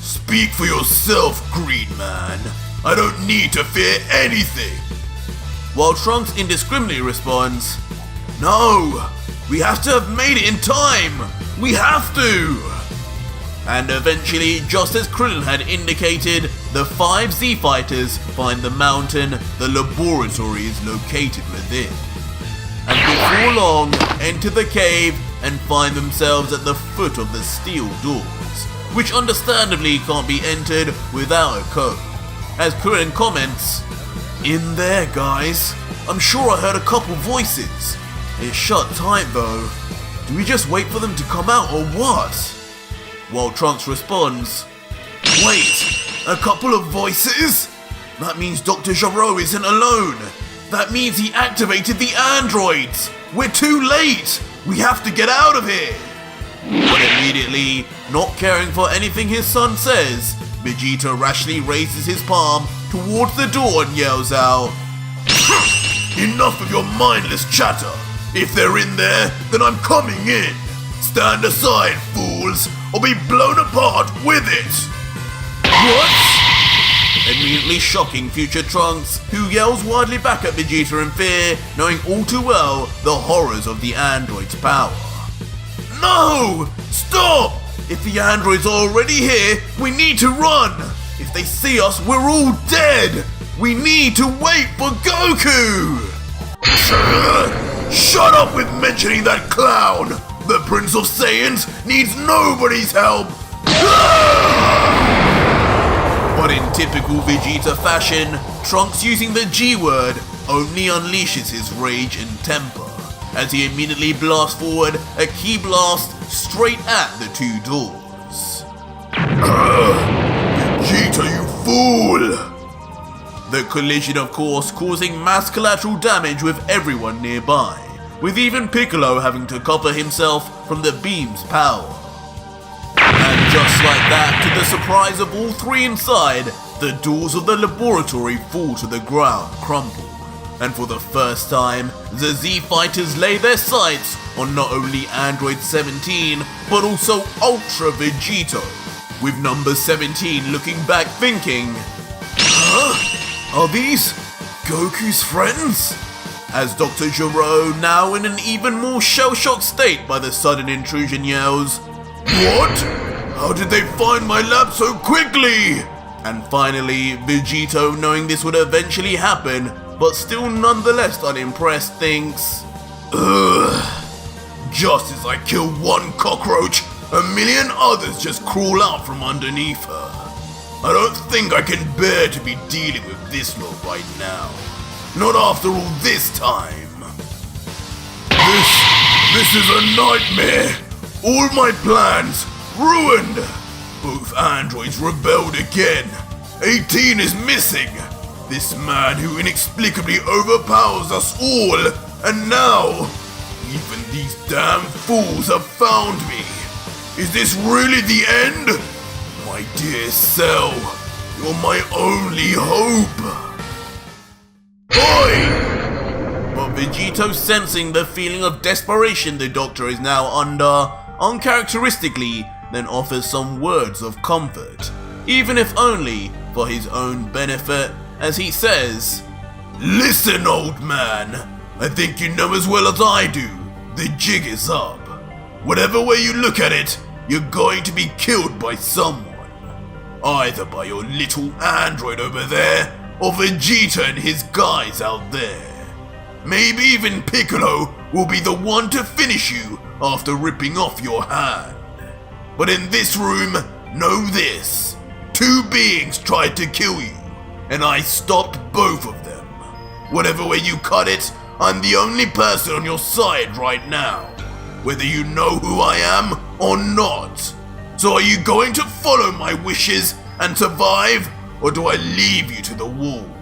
S2: "Speak for yourself, Green Man. I don't need to fear anything."
S1: While Trunks indiscriminately responds, "No! We have to have made it in time! We have to!" And eventually, just as Krillin had indicated, the 5 Z Fighters find the mountain the laboratory is located within, and before long enter the cave and find themselves at the foot of the steel doors, which understandably can't be entered without a code. As Krillin comments, "In there, guys. I'm sure I heard a couple voices. It's shut tight though. Do we just wait for them to come out or what?" While Trunks responds, "Wait, a couple of voices? That means Dr. Gero isn't alone. That means he activated the androids. We're too late. We have to get out of here." But immediately, not caring for anything his son says, Vegito rashly raises his palm towards the door and yells out,
S2: "Enough of your mindless chatter! If they're in there, then I'm coming in! Stand aside, fools, or be blown apart with it!"
S1: "What?" Immediately shocking future Trunks, who yells wildly back at Vegeta in fear, knowing all too well the horrors of the android's power. "No! Stop! If the androids are already here, we need to run! If they see us, we're all dead! We need to wait for Goku!"
S2: Shut up with mentioning that clown! The Prince of Saiyans needs nobody's help!
S1: But in typical Vegeta fashion, Trunks using the G word only unleashes his rage and temper, as he immediately blasts forward a key blast straight at the 2 doors.
S2: Vegeta, you fool!
S1: The collision, of course, causing mass collateral damage with everyone nearby, with even Piccolo having to cover himself from the beam's power. And just like that, to the surprise of all 3 inside, the doors of the laboratory fall to the ground, crumple. And for the first time, the Z Fighters lay their sights on not only Android 17, but also Ultra Vegito, with number 17 looking back thinking, "Huh? Are these Goku's friends?" As Dr. Gero, now in an even more shell-shocked state by the sudden intrusion, yells,
S2: "What? How did they find my lab so quickly?"
S1: And finally, Vegito, knowing this would eventually happen, but still nonetheless unimpressed, thinks,
S2: "Ugh. Just as I kill one cockroach, a million others just crawl out from underneath her. I don't think I can bear to be dealing with this lot right now. Not after all this time. This is a nightmare. All my plans ruined. Both androids rebelled again. 18 is missing. This man who inexplicably overpowers us all. And now, even these damn fools have found me. Is this really the end? My dear Cell, you're my only hope."
S1: Vegito, sensing the feeling of desperation the Doctor is now under, uncharacteristically then offers some words of comfort, even if only for his own benefit, as he says,
S2: "Listen, old man, I think you know as well as I do, the jig is up. Whatever way you look at it, you're going to be killed by someone. Either by your little android over there, or Vegeta and his guys out there. Maybe even Piccolo will be the one to finish you after ripping off your hand. But in this room, know this. 2 beings tried to kill you, and I stopped both of them. Whatever way you cut it, I'm the only person on your side right now, whether you know who I am or not. So are you going to follow my wishes and survive, or do I leave you to the wolves?"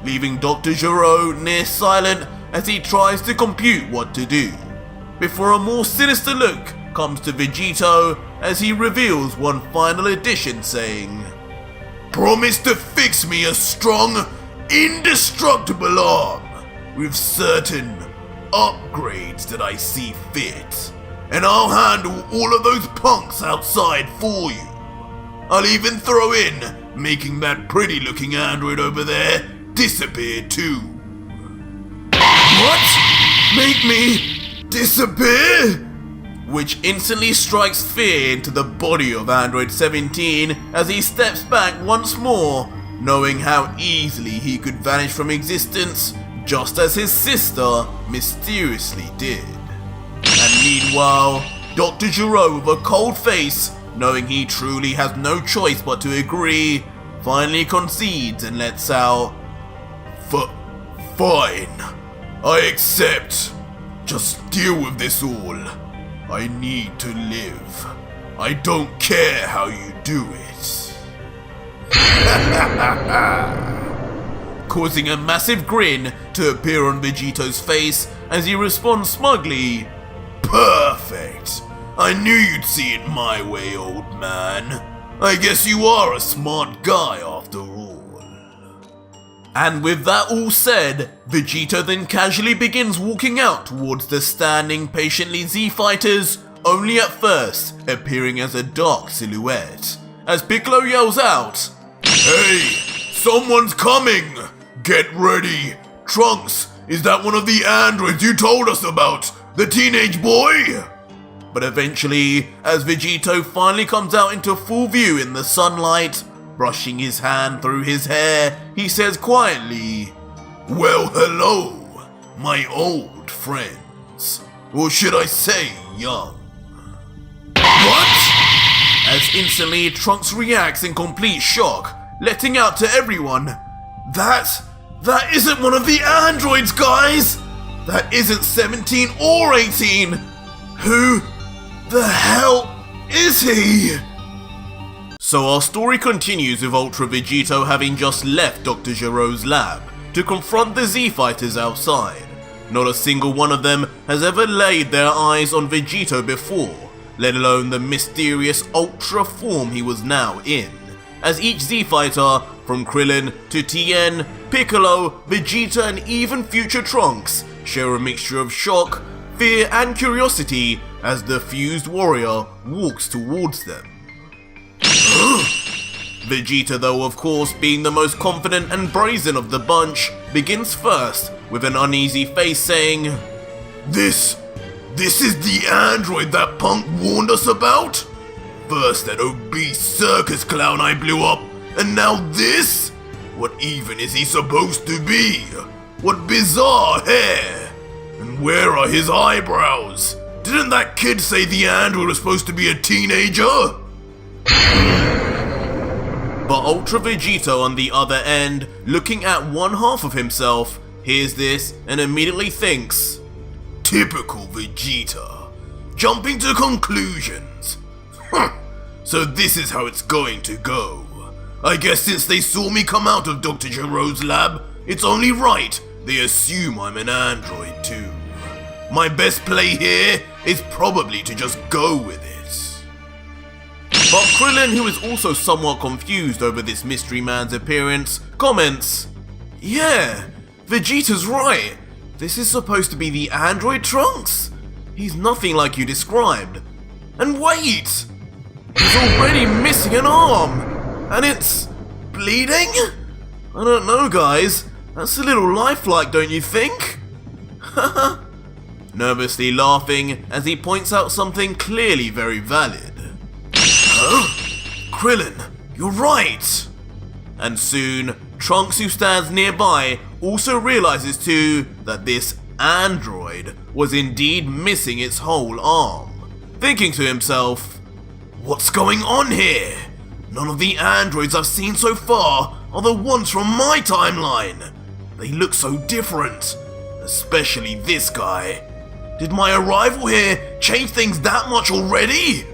S1: leaving Dr. Gero near silent as he tries to compute what to do, before a more sinister look comes to Vegito as he reveals one final addition saying,
S2: "Promise to fix me a strong, indestructible arm with certain upgrades that I see fit, and I'll handle all of those punks outside for you. I'll even throw in making that pretty looking android over there disappear too." "What? Make me disappear?"
S1: which instantly strikes fear into the body of Android 17 as he steps back once more, knowing how easily he could vanish from existence just as his sister mysteriously did. And meanwhile, Dr. Gero, with a cold face, knowing he truly has no choice but to agree, finally concedes and lets out,
S2: Fine. I accept. Just deal with this all. I need to live. I don't care how you do it."
S1: Causing a massive grin to appear on Vegito's face as he responds smugly,
S2: "Perfect. I knew you'd see it my way, old man. I guess you are a smart guy after all."
S1: And with that all said, Vegito then casually begins walking out towards the standing patiently Z Fighters, only at first appearing as a dark silhouette, as Piccolo yells out,
S2: "Hey, someone's coming! Get ready! Trunks, is that one of the androids you told us about? The teenage boy?"
S1: But eventually, as Vegito finally comes out into full view in the sunlight, brushing his hand through his hair, he says quietly,
S2: "Well, hello, my old friends. Or should I say, young?"
S1: "What?" As instantly Trunks reacts in complete shock, letting out to everyone, That isn't one of the androids, guys! That isn't 17 or 18! Who the hell is he?" So our story continues with Ultra Vegito having just left Dr. Gero's lab to confront the Z Fighters outside. Not a single one of them has ever laid their eyes on Vegito before, let alone the mysterious Ultra form he was now in, as each Z Fighter, from Krillin to Tien, Piccolo, Vegeta and even future Trunks, share a mixture of shock, fear and curiosity as the fused warrior walks towards them. Vegeta, though of course being the most confident and brazen of the bunch, begins first with an uneasy face saying,
S2: This is the android that punk warned us about? First that obese circus clown I blew up, and now this? What even is he supposed to be? What bizarre hair? And where are his eyebrows? Didn't that kid say the android was supposed to be a teenager?
S1: But Ultra Vegito on the other end, looking at one half of himself, hears this and immediately thinks,
S2: Typical Vegeta. Jumping to conclusions. So this is how it's going to go. I guess since they saw me come out of Dr. Gero's lab, it's only right they assume I'm an android too. My best play here is probably to just go with it.
S1: But Krillin, who is also somewhat confused over this mystery man's appearance, comments, Yeah, Vegeta's right. This is supposed to be the android Trunks? He's nothing like you described. And wait! He's already missing an arm! And it's bleeding? I don't know, guys. That's a little lifelike, don't you think? Haha. Nervously laughing as he points out something clearly very valid. Huh? Krillin, you're right! And soon, Trunks, who stands nearby, also realizes too that this android was indeed missing its whole arm. Thinking to himself, what's going on here? None of the androids I've seen so far are the ones from my timeline. They look so different, especially this guy. Did my arrival here change things that much already?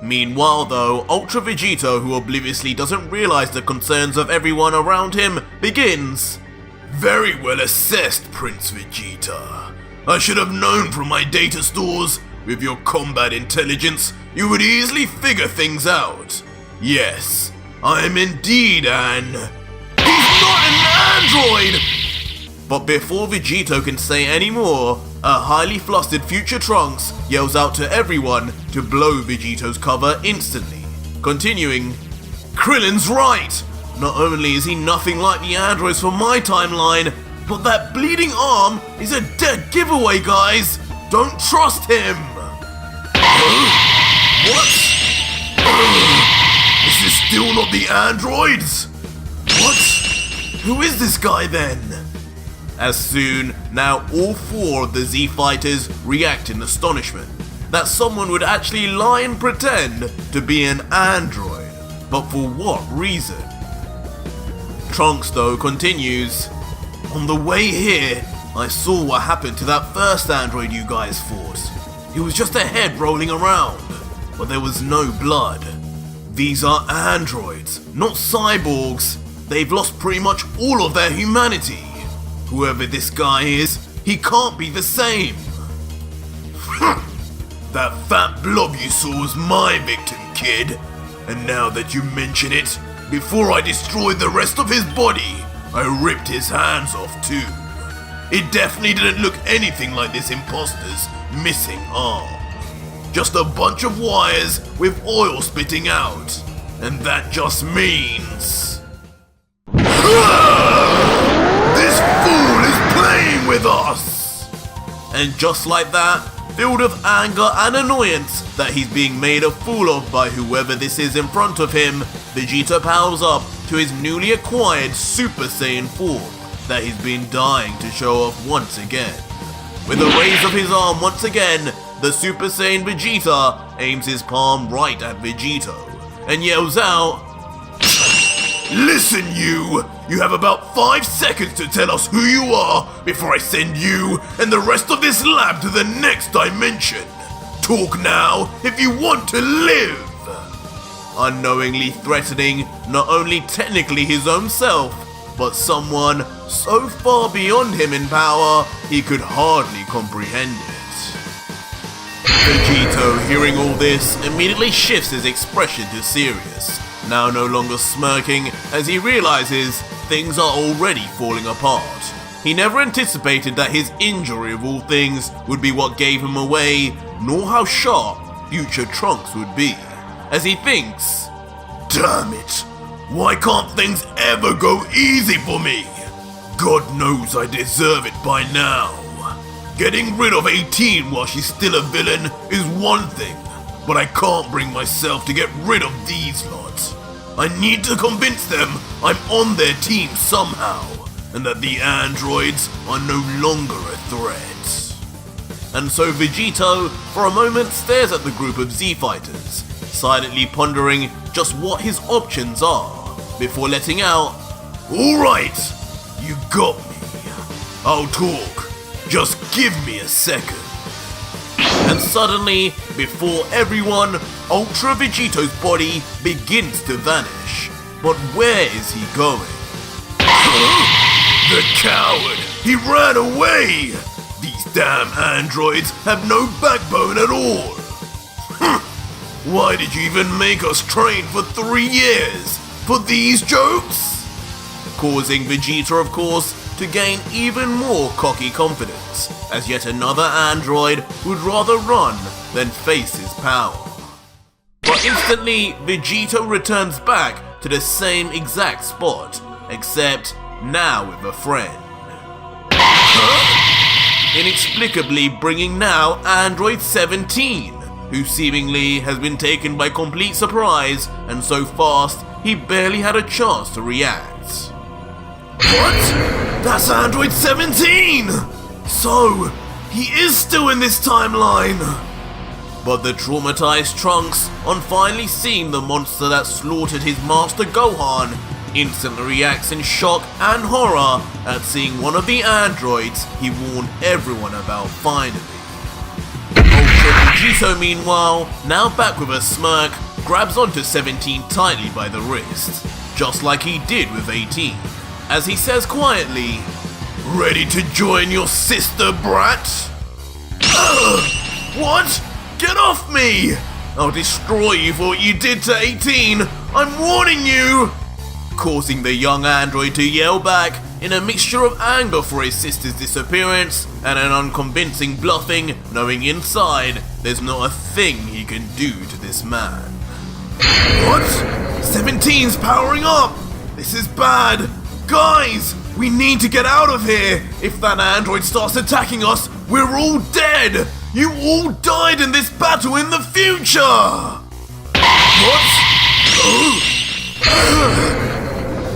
S1: Meanwhile though, Ultra Vegito, who obliviously doesn't realize the concerns of everyone around him, begins. Very well assessed, Prince Vegeta. I should have known from my data stores, with your combat intelligence, you would easily figure things out. Yes, I am indeed an... He's not an android! But before Vegito can say any more, a highly flustered future Trunks yells out to everyone to blow Vegito's cover instantly. Continuing, Krillin's right! Not only is he nothing like the androids from my timeline, but that bleeding arm is a dead giveaway, guys! Don't trust him! What? This is still not the androids? What? Who is this guy then? As soon, now all 4 of the Z Fighters react in astonishment that someone would actually lie and pretend to be an android. But for what reason? Trunks though continues, on the way here, I saw what happened to that first android you guys fought. It was just a head rolling around, but there was no blood. These are androids, not cyborgs. They've lost pretty much all of their humanity. Whoever this guy is, he can't be the same. That fat blob you saw was my victim, kid. And now that you mention it, before I destroyed the rest of his body, I ripped his hands off too. It definitely didn't look anything like this imposter's missing arm. Just a bunch of wires with oil spitting out. And that just means... This fool is playing with us! And just like that, filled with anger and annoyance that he's being made a fool of by whoever this is in front of him, Vegeta powers up to his newly acquired Super Saiyan form that he's been dying to show off once again. With a raise of his arm once again, the Super Saiyan Vegeta aims his palm right at Vegito and yells out, Listen you! You have about 5 seconds to tell us who you are before I send you and the rest of this lab to the next dimension. Talk now if you want to live! Unknowingly threatening not only technically his own self, but someone so far beyond him in power he could hardly comprehend it. Vegito, hearing all this, immediately shifts his expression to serious, now no longer smirking as he realizes things are already falling apart. He never anticipated that his injury of all things would be what gave him away, nor how sharp future Trunks would be, as he thinks, Damn it! Why can't things ever go easy for me? God knows I deserve it by now. Getting rid of 18 while she's still a villain is one thing, but I can't bring myself to get rid of these lots. I need to convince them I'm on their team somehow, and that the androids are no longer a threat. And so Vegito, for a moment, stares at the group of Z Fighters, silently pondering just what his options are, before letting out, Alright, you got me. I'll talk. Just give me a second. And suddenly, before everyone, Ultra Vegito's body begins to vanish. But where is he going? The coward! He ran away! These damn androids have no backbone at all! Why did you even make us train for 3 years? For these jokes? causing Vegito, of course, to gain even more cocky confidence, as yet another android would rather run than face his power. But instantly, Vegito returns back to the same exact spot, except now with a friend. Inexplicably bringing now Android 17, who seemingly has been taken by complete surprise and so fast he barely had a chance to react. What? That's Android 17! So, he is still in this timeline! But the traumatized Trunks, on finally seeing the monster that slaughtered his master Gohan, instantly reacts in shock and horror at seeing one of the androids he warned everyone about finally. Ultra Vegito, meanwhile, now back with a smirk, grabs onto 17 tightly by the wrist, just like he did with 18, as he says quietly, "Ready to join your sister, brat?" What? Get off me! I'll destroy you for what you did to 18! I'm warning you! Causing the young android to yell back in a mixture of anger for his sister's disappearance and an unconvincing bluffing, knowing inside there's not a thing he can do to this man. What? 17's powering up! This is bad! Guys! We need to get out of here! If that android starts attacking us, we're all dead! You all died in this battle in the future! What?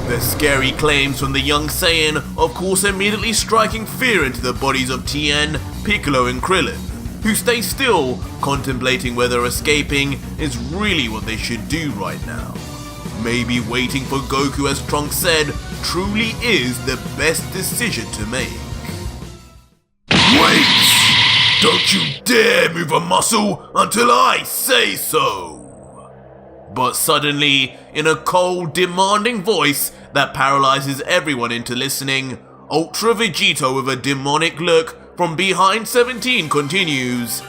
S1: The scary claims from the young Saiyan, of course, immediately striking fear into the bodies of Tien, Piccolo and Krillin, who stay still, contemplating whether escaping is really what they should do right now. Maybe waiting for Goku, as Trunks said, truly is the best decision to make. Wait! Don't you dare move a muscle until I say so! But suddenly, in a cold, demanding voice that paralyzes everyone into listening, Ultra Vegito with a demonic look from behind 17 continues,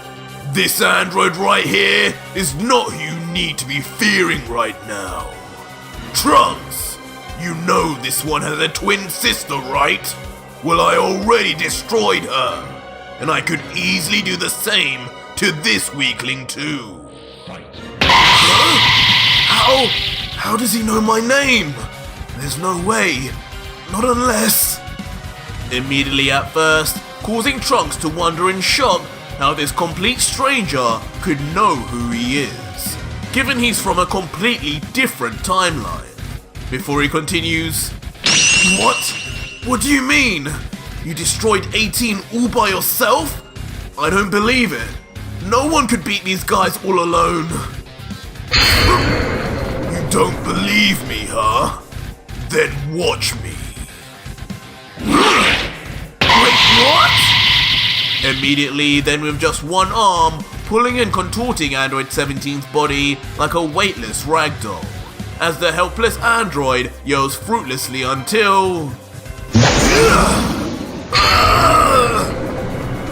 S1: "This android right here is not who you need to be fearing right now. Trunks, you know this one has a twin sister, right? Well, I already destroyed her, and I could easily do the same to this weakling too." Huh? How does he know my name? There's no way. Not unless... Immediately at first, causing Trunks to wonder in shock how this complete stranger could know who he is, given he's from a completely different timeline. Before he continues, "What? What do you mean? You destroyed 18 all by yourself? I don't believe it. No one could beat these guys all alone." "You don't believe me, huh? Then watch me." Wait, what? Immediately, then with just one arm, pulling and contorting Android 17's body like a weightless ragdoll, as the helpless android yells fruitlessly until...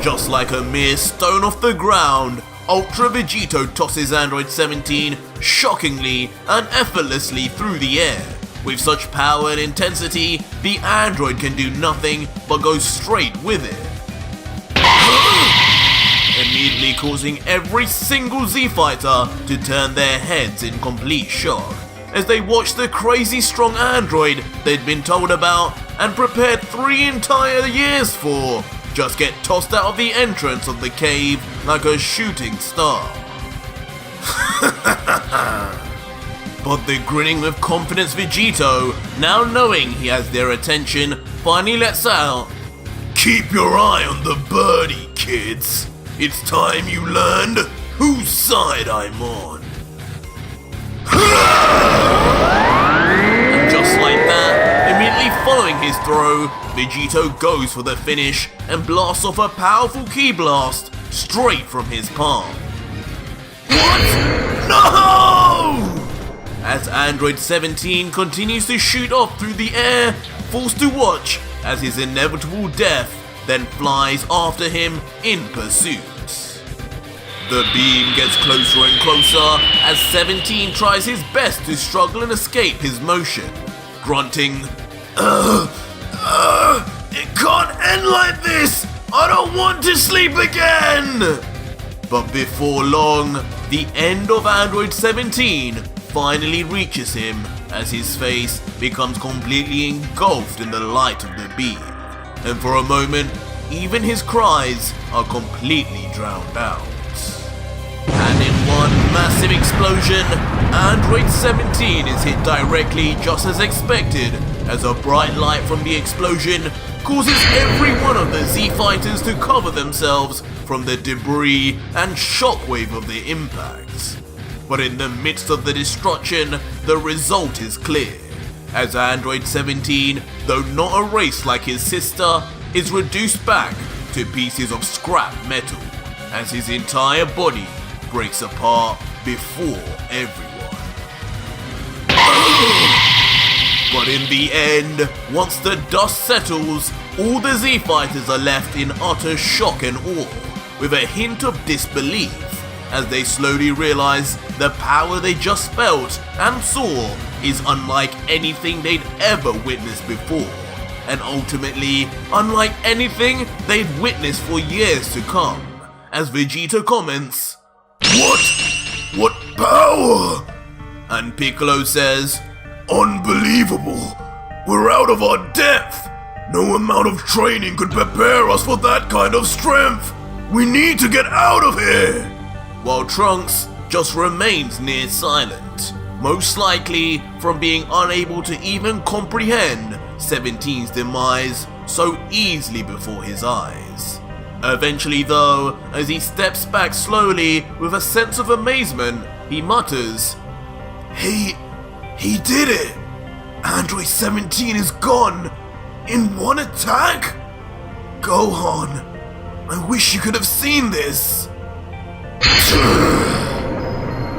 S1: Just like a mere stone off the ground, Ultra Vegito tosses Android 17 shockingly and effortlessly through the air. With such power and intensity, the android can do nothing but go straight with it. Immediately causing every single Z Fighter to turn their heads in complete shock, as they watch the crazy strong android they'd been told about and prepared 3 entire years for just get tossed out of the entrance of the cave like a shooting star. But the grinning with confidence Vegito, now knowing he has their attention, finally lets out, "Keep your eye on the birdie, kids. It's time you learned whose side I'm on." And just like that, immediately following his throw, Vegito goes for the finish and blasts off a powerful ki blast straight from his palm. What? No! As Android 17 continues to shoot off through the air, forced to watch as his inevitable death then flies after him in pursuit. The beam gets closer and closer as 17 tries his best to struggle and escape his motion, grunting,
S2: It can't end like this! I don't want to sleep again!
S1: But before long, the end of Android 17 finally reaches him as his face becomes completely engulfed in the light of the beam. And for a moment, even his cries are completely drowned out. And in one massive explosion, Android 17 is hit directly just as expected, as a bright light from the explosion causes every one of the Z Fighters to cover themselves from the debris and shockwave of the impact. But in the midst of the destruction, the result is clear, as Android 17, though not erased like his sister, is reduced back to pieces of scrap metal, as his entire body breaks apart before everyone. But in the end, once the dust settles, all the Z Fighters are left in utter shock and awe, with a hint of disbelief, as they slowly realize the power they just felt and saw is unlike anything they'd ever witnessed before, and ultimately unlike anything they'd witnessed for years to come, as Vegito comments,
S2: What power?
S1: and Piccolo says,
S2: Unbelievable! We're out of our depth! No amount of training could prepare us for that kind of strength! We need to get out of here!
S1: while Trunks just remains near silent, most likely from being unable to even comprehend 17's demise so easily before his eyes. Eventually though, as he steps back slowly with a sense of amazement, he mutters,
S2: He did it! Android 17 is gone! In one attack? Gohan, I wish you could have seen this!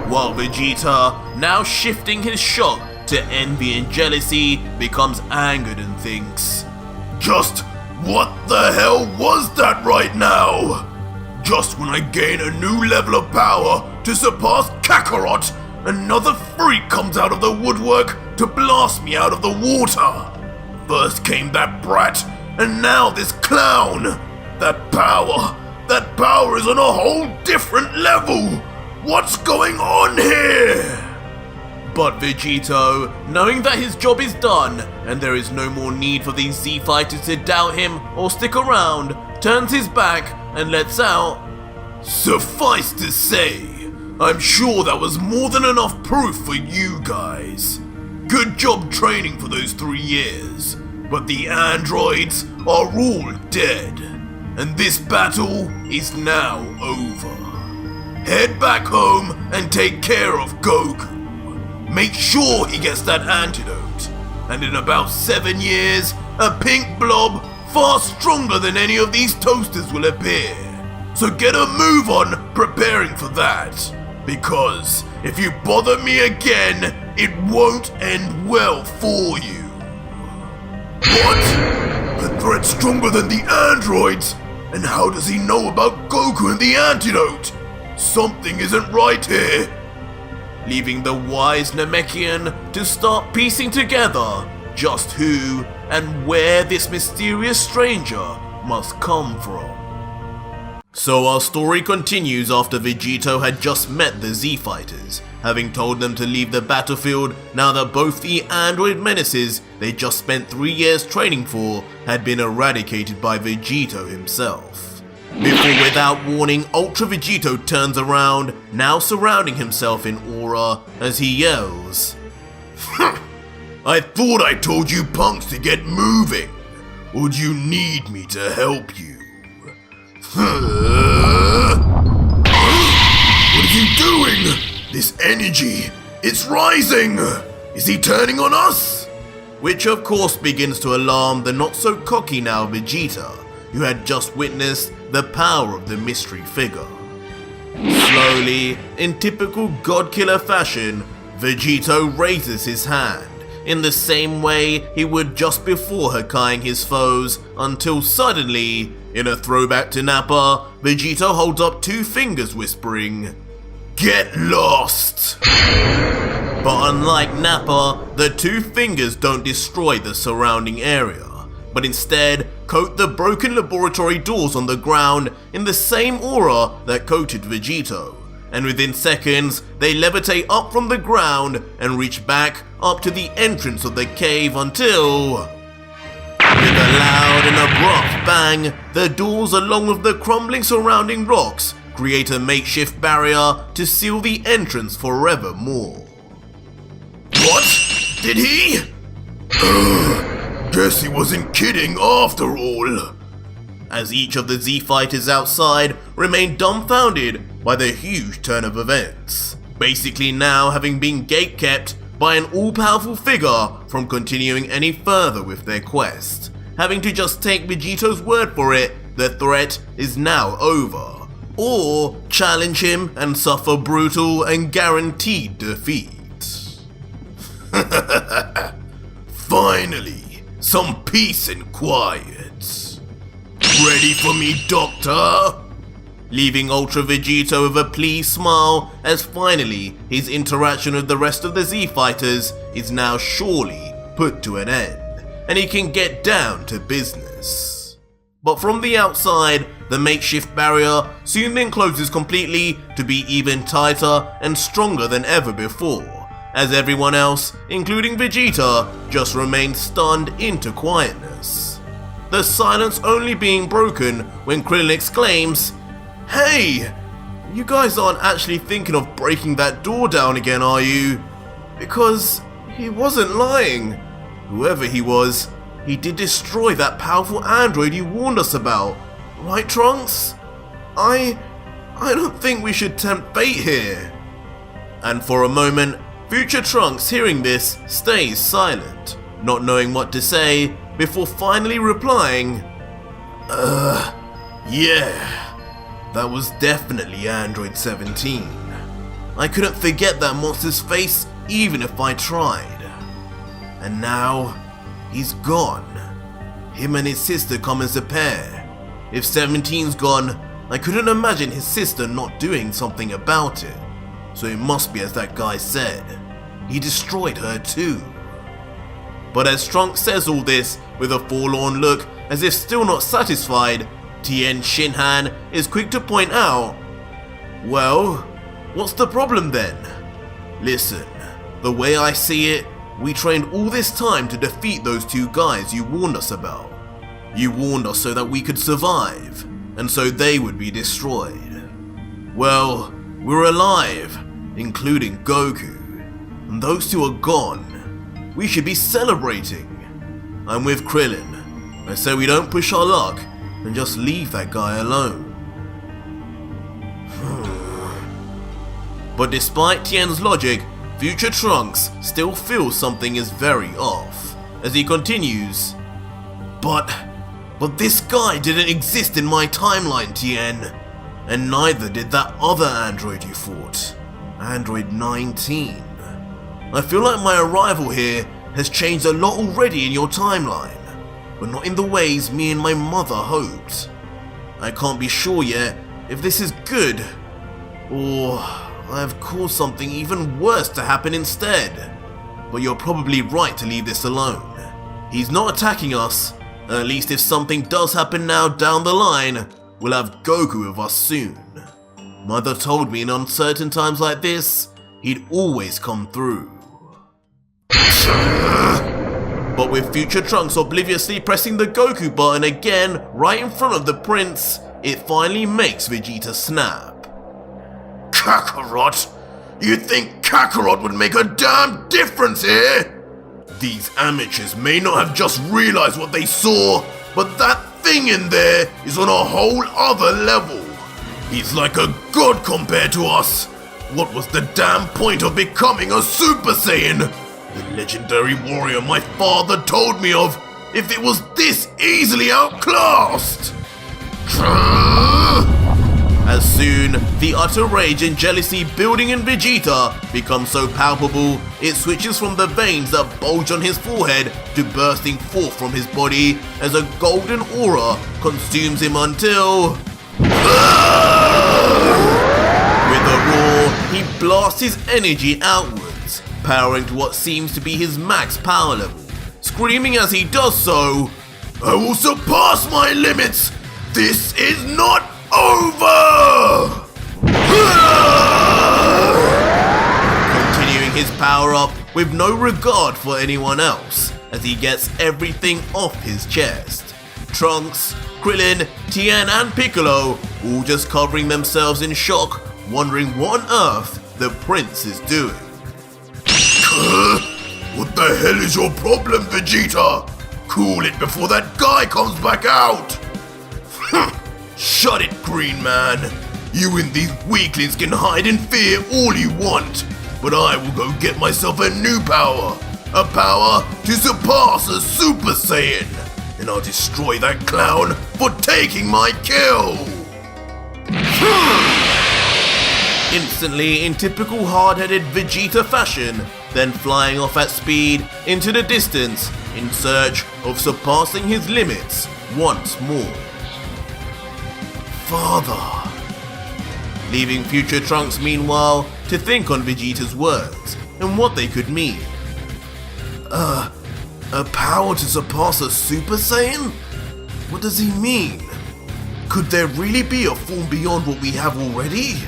S1: while Vegeta, now shifting his shock to envy and jealousy, becomes angered and thinks,
S2: Just what the hell was that right now? Just when I gain a new level of power to surpass Kakarot, another freak comes out of the woodwork to blast me out of the water. First came that brat, and now this clown. That power is on a whole different level. What's going on here?
S1: But Vegito, knowing that his job is done and there is no more need for these Z Fighters to doubt him or stick around, turns his back and lets out,
S2: Suffice to say, I'm sure that was more than enough proof for you guys. Good job training for those 3 years, but the androids are all dead, and this battle is now over. Head back home and take care of Goku. Make sure he gets that antidote, and in about 7 years, a pink blob far stronger than any of these toasters will appear. So get a move on preparing for that, because if you bother me again, it won't end well for you. What? A threat stronger than the androids? And how does he know about Goku and the antidote? Something isn't right here.
S1: leaving the wise Namekian to start piecing together just who and where this mysterious stranger must come from. So our story continues after Vegito had just met the Z Fighters, having told them to leave the battlefield now that both the android menaces they just spent 3 years training for had been eradicated by Vegito himself. Before without warning, Ultra Vegito turns around, now surrounding himself in aura as he yells,
S2: I thought I told you punks to get moving. Or do you need me to help you? What are you doing? This energy, it's rising! Is he turning on us?
S1: Which of course begins to alarm the not so cocky now Vegeta, who had just witnessed the power of the mystery figure. Slowly, in typical God-killer fashion, Vegito raises his hand, in the same way he would just before Hakkaiing his foes, until suddenly, in a throwback to Nappa, Vegito holds up 2 fingers whispering,
S2: Get lost!
S1: But unlike Nappa, the two fingers don't destroy the surrounding area, but instead coat the broken laboratory doors on the ground in the same aura that coated Vegito, and within seconds they levitate up from the ground and reach back up to the entrance of the cave until, with a loud and abrupt bang, the doors along with the crumbling surrounding rocks create a makeshift barrier to seal the entrance forevermore.
S2: What? Did he? Guess he wasn't kidding after all.
S1: As each of the Z Fighters outside remain dumbfounded by the huge turn of events, basically now having been gatekept by an all-powerful figure from continuing any further with their quest, having to just take Vegito's word for it, the threat is now over, or challenge him and suffer brutal and guaranteed defeat.
S2: Finally, some peace and quiet. Ready for me, Doctor?
S1: Leaving Ultra Vegito with a pleased smile as finally his interaction with the rest of the Z Fighters is now surely put to an end, and he can get down to business. But from the outside, the makeshift barrier soon then closes completely to be even tighter and stronger than ever before, as everyone else, including Vegeta, just remains stunned into quietness. The silence only being broken when Krillin exclaims, "Hey! You guys aren't actually thinking of breaking that door down again, are you? Because he wasn't lying. Whoever he was, he did destroy that powerful android you warned us about. Right, Trunks? I don't think we should tempt fate here." And for a moment, future Trunks, hearing this, stays silent, not knowing what to say, before finally replying,
S2: Yeah.
S1: "That was definitely Android 17. I couldn't forget that monster's face even if I tried. And now, he's gone. Him and his sister come as a pair. If 17's gone, I couldn't imagine his sister not doing something about it. So it must be as that guy said. He destroyed her too." But as Trunks says all this with a forlorn look as if still not satisfied, Tien Shinhan is quick to point out, "Well, what's the problem then? Listen, the way I see it, we trained all this time to defeat those two guys you warned us about. You warned us so that we could survive, and so they would be destroyed. Well, we're alive, including Goku, and those two are gone. We should be celebrating. I'm with Krillin. I say we don't push our luck and just leave that guy alone." But despite Tien's logic, future Trunks still feels something is very off, as he continues, But this guy didn't exist in my timeline, Tien. And neither did that other android you fought, Android 19. I feel like my arrival here has changed a lot already in your timeline, but not in the ways me and my mother hoped. I can't be sure yet if this is good, or I have caused something even worse to happen instead. But you're probably right to leave this alone. He's not attacking us. At least if something does happen now down the line, we'll have Goku with us soon. Mother told me in uncertain times like this, he'd always come through. But with future Trunks obliviously pressing the Goku button again right in front of the prince, it finally makes Vegeta snap.
S2: Kakarot? You think Kakarot would make a damn difference here? These amateurs may not have just realized what they saw, but that thing in there is on a whole other level. He's like a god compared to us. What was the damn point of becoming a Super Saiyan? The legendary warrior my father told me of, if it was this easily outclassed.
S1: As soon, the utter rage and jealousy building in Vegeta becomes so palpable, it switches from the veins that bulge on his forehead to bursting forth from his body as a golden aura consumes him until... With a roar, he blasts his energy outwards, powering to what seems to be his max power level, screaming as he does so,
S2: "I will surpass my limits! This is not over!"
S1: Continuing his power up with no regard for anyone else as he gets everything off his chest. Trunks, Krillin, Tien and Piccolo all just covering themselves in shock, wondering what on earth the prince is doing.
S2: What the hell is your problem, Vegeta? Cool it before that guy comes back out! Shut it, Green Man. You and these weaklings can hide in fear all you want, but I will go get myself a new power. A power to surpass a Super Saiyan. And I'll destroy that clown for taking my kill!
S1: Instantly in typical hard-headed Vegeta fashion, then flying off at speed into the distance in search of surpassing his limits once more. Father. Leaving future Trunks meanwhile to think on Vegeta's words and what they could mean. A power to surpass a Super Saiyan? What does he mean? Could there really be a form beyond what we have already?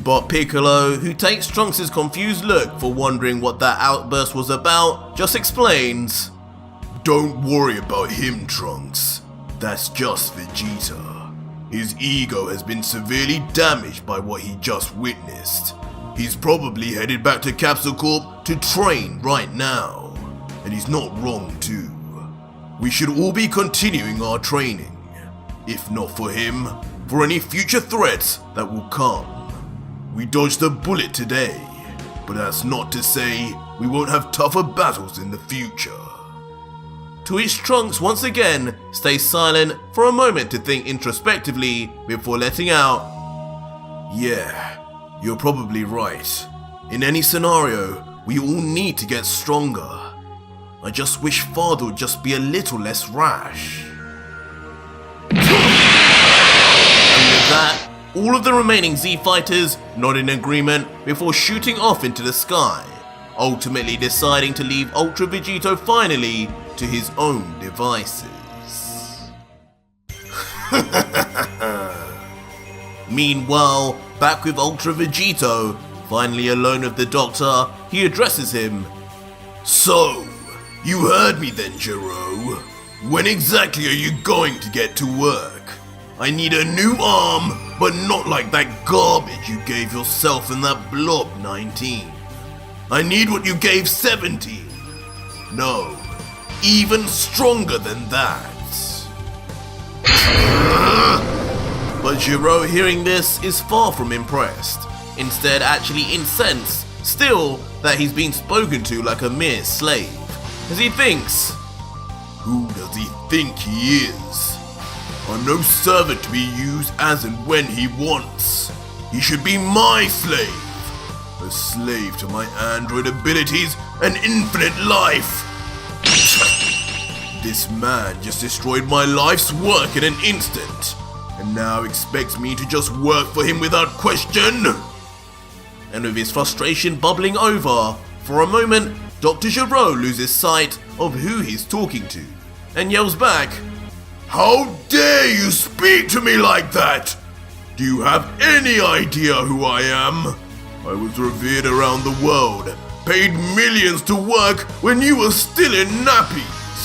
S1: But Piccolo, who takes Trunks' confused look for wondering what that outburst was about, just explains,
S2: "Don't worry about him, Trunks. That's just Vegeta. His ego has been severely damaged by what he just witnessed. He's probably headed back to Capsule Corp to train right now. And he's not wrong too. We should all be continuing our training. If not for him, for any future threats that will come. We dodged a bullet today, but that's not to say we won't have tougher battles in the future."
S1: To which Trunks once again stays silent for a moment to think introspectively before letting out,
S2: "Yeah, you're probably right. In any scenario, we all need to get stronger. I just wish Father would just be a little less rash."
S1: And with that, all of the remaining Z Fighters nod in agreement before shooting off into the sky, ultimately deciding to leave Ultra Vegito finally to his own devices. Meanwhile, back with Ultra Vegito, finally alone with the Doctor, he addresses him.
S2: "So, you heard me then, Gero. When exactly are you going to get to work? I need a new arm, but not like that garbage you gave yourself in that Blob 19. I need what you gave 17. No, even stronger than that."
S1: But Gero, hearing this, is far from impressed, instead actually incensed, still that he's being spoken to like a mere slave, as he thinks,
S2: "Who does he think he is? I'm no servant to be used as and when he wants. He should be my slave. A slave to my android abilities and infinite life. This man just destroyed my life's work in an instant, and now expects me to just work for him without question."
S1: And with his frustration bubbling over, for a moment, Dr. Gero loses sight of who he's talking to, and yells back,
S2: "How dare you speak to me like that? Do you have any idea who I am? I was revered around the world, paid millions to work when you were still in nappies.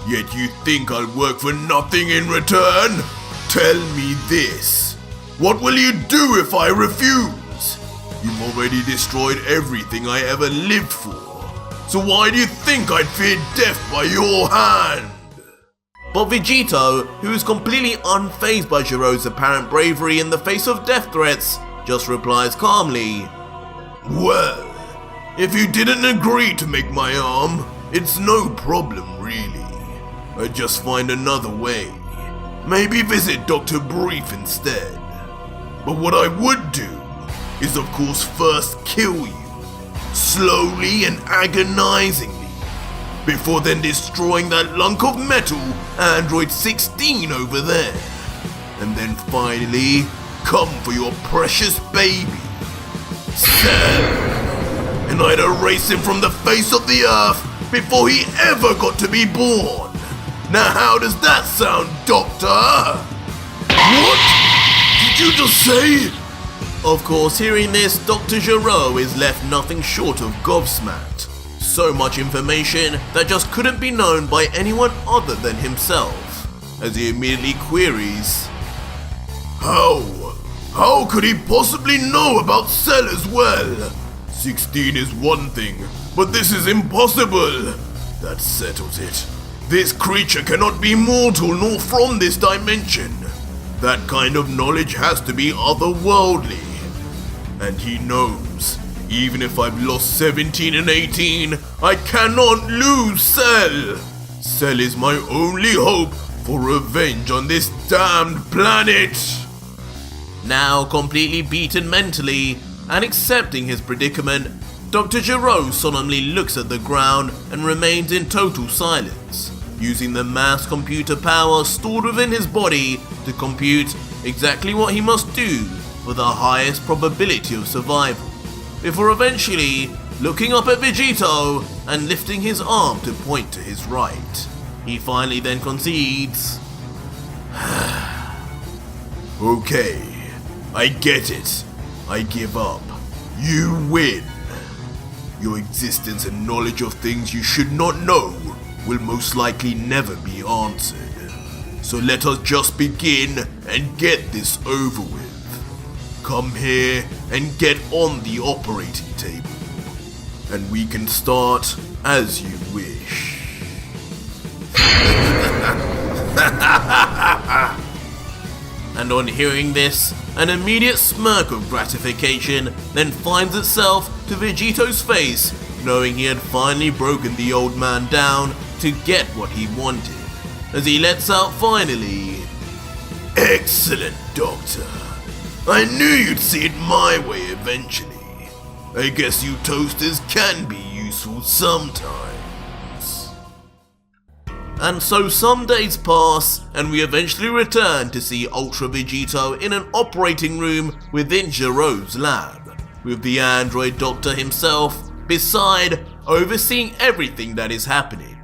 S2: Yet you think I'll work for nothing in return? Tell me this. What will you do if I refuse? You've already destroyed everything I ever lived for. So why do you think I'd fear death by your hand?"
S1: But Vegito, who is completely unfazed by Gero's apparent bravery in the face of death threats, just replies calmly,
S2: "Well, if you didn't agree to make my arm, it's no problem really. I'd just find another way. Maybe visit Dr. Brief instead. But what I would do is of course first kill you, slowly and agonizingly, before then destroying that lunk of metal, Android 16 over there. And then finally, come for your precious baby. Sam." and I'd erase him from the face of the earth before he ever got to be born. Now how does that sound, Doctor? What? Did you just say?
S1: Of course, hearing this, Dr. Gero is left nothing short of gobsmacked. So much information that just couldn't be known by anyone other than himself, as he immediately queries,
S2: How could he possibly know about Cell as well? 16 is one thing, but this is impossible. That settles it. This creature cannot be mortal nor from this dimension. That kind of knowledge has to be otherworldly. And he knows, even if I've lost 17 and 18, I cannot lose Cell. Cell is my only hope for revenge on this damned planet.
S1: Now completely beaten mentally and accepting his predicament, Dr. Gero solemnly looks at the ground and remains in total silence, using the mass computer power stored within his body to compute exactly what he must do for the highest probability of survival, before eventually looking up at Vegito and lifting his arm to point to his right. He finally then concedes,
S2: Okay, I get it. I give up. You win. Your existence and knowledge of things you should not know will most likely never be answered. So let us just begin and get this over with. Come here and get on the operating table, and we can start as you wish.
S1: And on hearing this, an immediate smirk of gratification then finds itself to Vegito's face, knowing he had finally broken the old man down to get what he wanted, as he lets out finally,
S2: Excellent, Doctor. I knew you'd see it my way eventually. I guess you toasters can be useful sometimes.
S1: And so some days pass, and we eventually return to see Ultra Vegito in an operating room within Gero's lab, with the android doctor himself beside, overseeing everything that is happening.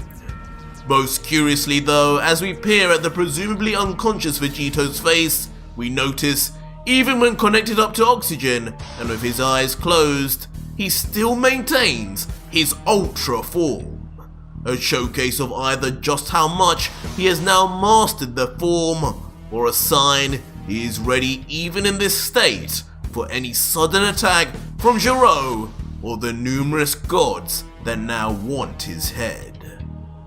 S1: Most curiously though, as we peer at the presumably unconscious Vegito's face, we notice, even when connected up to oxygen and with his eyes closed, he still maintains his Ultra form. A showcase of either just how much he has now mastered the form, or a sign he is ready even in this state for any sudden attack from Gero or the numerous gods that now want his head.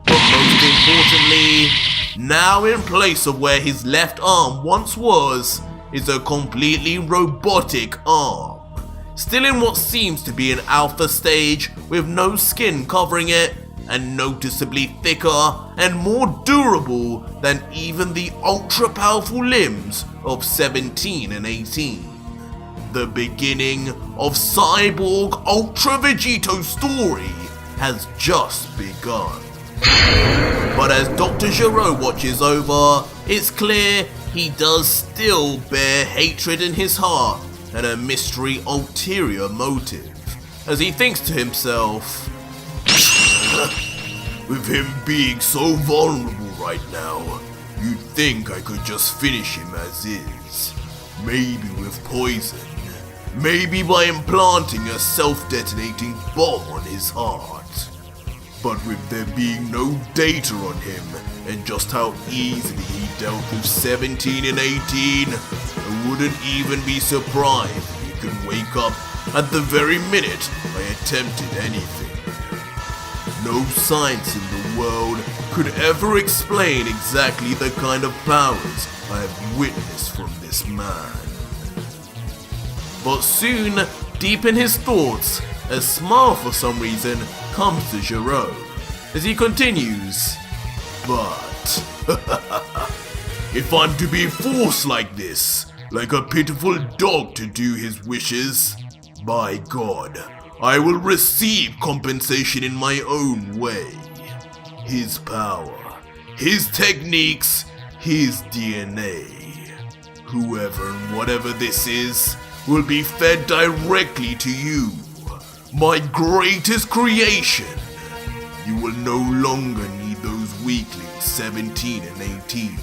S1: But most importantly, now in place of where his left arm once was, is a completely robotic arm, still in what seems to be an alpha stage with no skin covering it, and noticeably thicker and more durable than even the ultra-powerful limbs of 17 and 18. The beginning of Cyborg Ultra Vegito's story has just begun. But as Dr. Gero watches over, it's clear he does still bear hatred in his heart and a mystery ulterior motive, as he thinks to himself,
S2: With him being so vulnerable right now, you'd think I could just finish him as is. Maybe with poison. Maybe by implanting a self-detonating bomb on his heart. But with there being no data on him, and just how easily he dealt with 17 and 18, I wouldn't even be surprised if he could wake up at the very minute I attempted anything. No science in the world could ever explain exactly the kind of powers I have witnessed from this man. But soon, deep in his thoughts, a smile for some reason comes to Gero, as he continues, But if I'm to be forced like this, like a pitiful dog to do his wishes, by God, I will receive compensation in my own way. His power, his techniques, his DNA. Whoever and whatever this is will be fed directly to you. my greatest creation. You will no longer need those weaklings 17 and 18.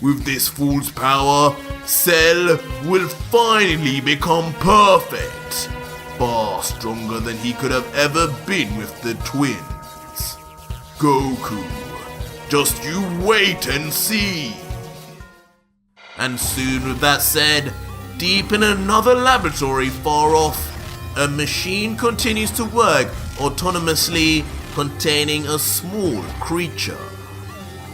S2: With this fool's power, Cell will finally become perfect. Far stronger than he could have ever been with the twins. Goku, just you wait and see.
S1: And soon with that said, deep in another laboratory far off, a machine continues to work autonomously, containing a small creature.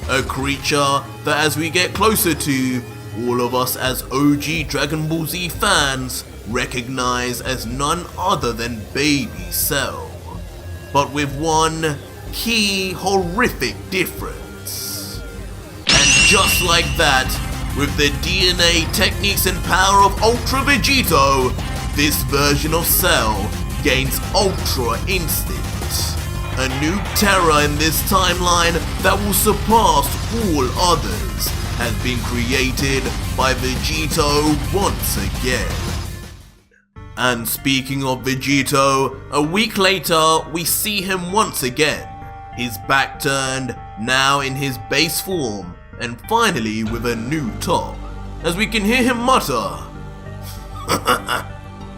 S1: A creature that, as we get closer to, all of us as OG Dragon Ball Z fans recognize as none other than Baby Cell. But with one key horrific difference. And just like that, with the DNA, techniques and power of Ultra Vegito, this version of Cell gains Ultra Instinct. A new terror in this timeline that will surpass all others has been created by Vegito once again. And speaking of Vegito, a week later we see him once again, his back turned, now in his base form, and finally with a new top, as we can hear him mutter,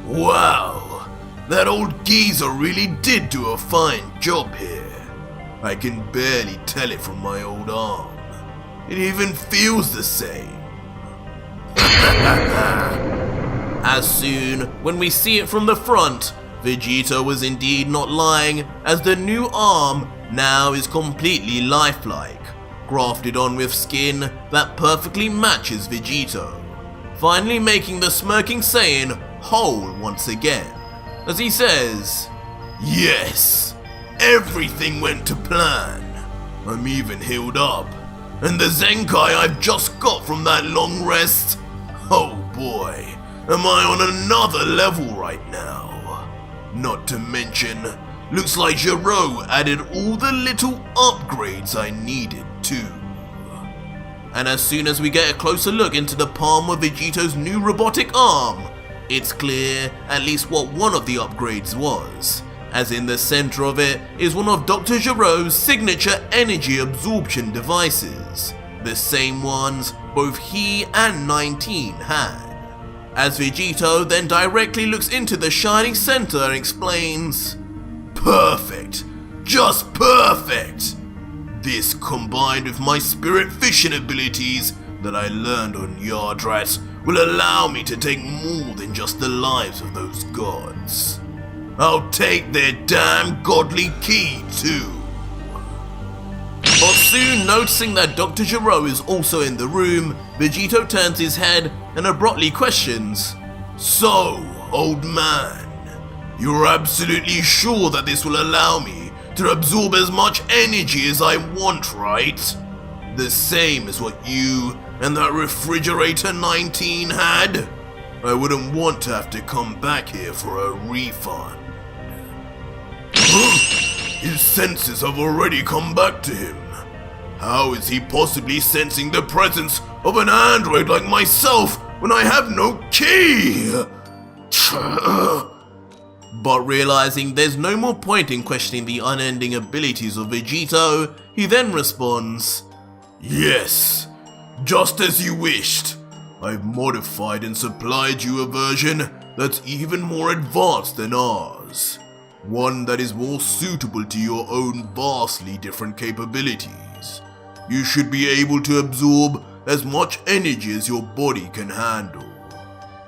S2: "Wow, that old geezer really did do a fine job here. I can barely tell it from my old arm. It even feels the same."
S1: As soon when we see it from the front, Vegito was indeed not lying, as the new arm now is completely lifelike, grafted on with skin that perfectly matches Vegito, finally making the smirking Saiyan whole once again, as he says,
S2: "Yes, everything went to plan. I'm even healed up, and the Zenkai I've just got from that long rest, oh boy, am I on another level right now. Not to mention, looks like Gero added all the little upgrades I needed too."
S1: And as soon as we get a closer look into the palm of Vegito's new robotic arm, it's clear at least what one of the upgrades was, as in the center of it is one of Dr. Gero's signature energy absorption devices, the same ones both he and 19 had. As Vegito then directly looks into the shining center and explains,
S2: "Perfect, just perfect. This combined with my spirit fission abilities that I learned on Yardrat will allow me to take more than just the lives of those gods. I'll take their damn godly key too."
S1: But soon noticing that Dr. Gero is also in the room, Vegito turns his head and abruptly questions,
S2: "So, old man, you're absolutely sure that this will allow me to absorb as much energy as I want, right? The same as what you and that refrigerator 19 had? I wouldn't want to have to come back here for a refund." His senses have already come back to him. How is he possibly sensing the presence of an android like myself when I have no key?
S1: But realizing there's no more point in questioning the unending abilities of Vegito, he then responds,
S2: "Yes, just as you wished. I've modified and supplied you a version that's even more advanced than ours. One that is more suitable to your own vastly different capabilities. You should be able to absorb as much energy as your body can handle.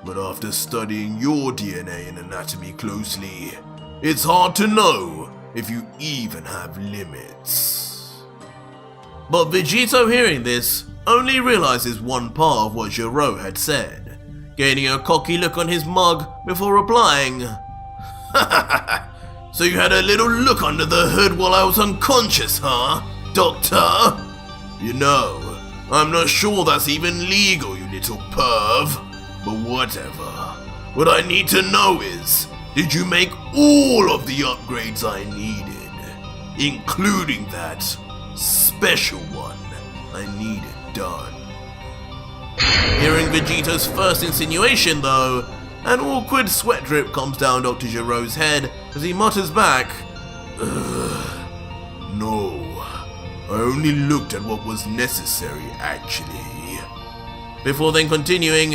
S2: But after studying your DNA and anatomy closely, it's hard to know if you even have limits."
S1: But Vegito, hearing this, only realizes one part of what Gero had said, gaining a cocky look on his mug before replying,
S2: "So you had a little look under the hood while I was unconscious, huh, Doctor? You know, I'm not sure that's even legal, you little perv. But whatever. What I need to know is, did you make all of the upgrades I needed? Including that special one I needed done?"
S1: Hearing Vegito's first insinuation though, An awkward sweat drip comes down Dr. Gero's head as he mutters back,
S2: No, I only looked at what was necessary actually.
S1: Before then continuing,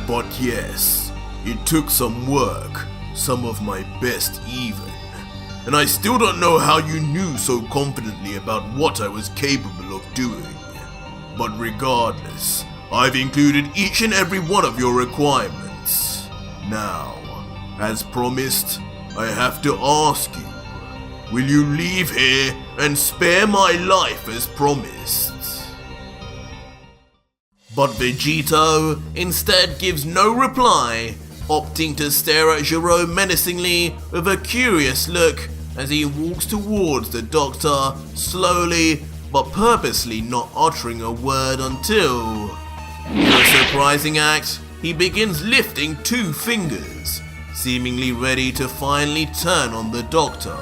S2: But yes, it took some work, some of my best even. And I still don't know how you knew so confidently about what I was capable of doing. But regardless, I've included each and every one of your requirements. Now, as promised, I have to ask you, will you leave here and spare my life as promised?
S1: But Vegito instead gives no reply, opting to stare at Gero menacingly with a curious look as he walks towards the doctor, slowly but purposely not uttering a word until, in a surprising act, he begins lifting 2 fingers, seemingly ready to finally turn on the doctor.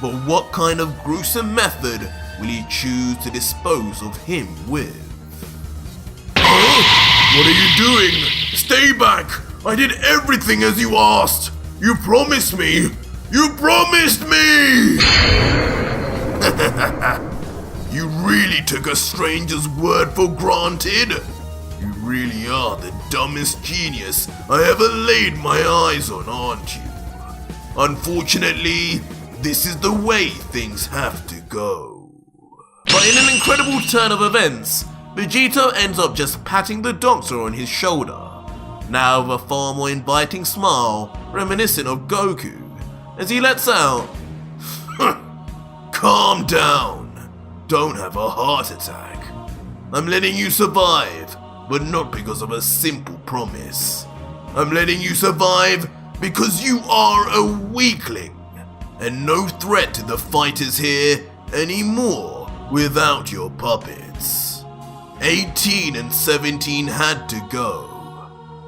S1: But what kind of gruesome method will he choose to dispose of him with?
S2: What are you doing? Stay back! I did everything as you asked! You promised me! You promised me! You really took a stranger's word for granted? You really are the dumbest genius I ever laid my eyes on, aren't you? Unfortunately, this is the way things have to go.
S1: But in an incredible turn of events, Vegito ends up just patting the doctor on his shoulder, now with a far more inviting smile reminiscent of Goku, as he lets out,
S2: Calm down. Don't have a heart attack. I'm letting you survive, but not because of a simple promise. I'm letting you survive because you are a weakling, and no threat to the fighters here anymore without your puppets. 18 and 17 had to go.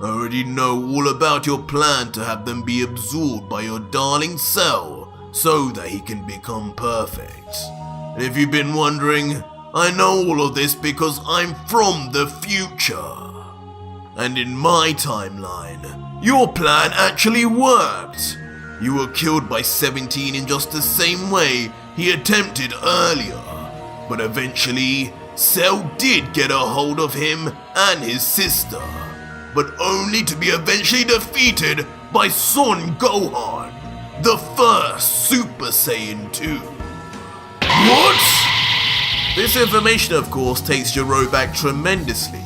S2: I already know all about your plan to have them be absorbed by your darling Cell so that he can become perfect. And if you've been wondering, I know all of this because I'm from the future. And in my timeline, your plan actually worked. You were killed by 17 in just the same way he attempted earlier. But eventually, Cell did get a hold of him and his sister, but only to be eventually defeated by Son Gohan, the first Super Saiyan 2. What?
S1: This information of course takes Gero back tremendously.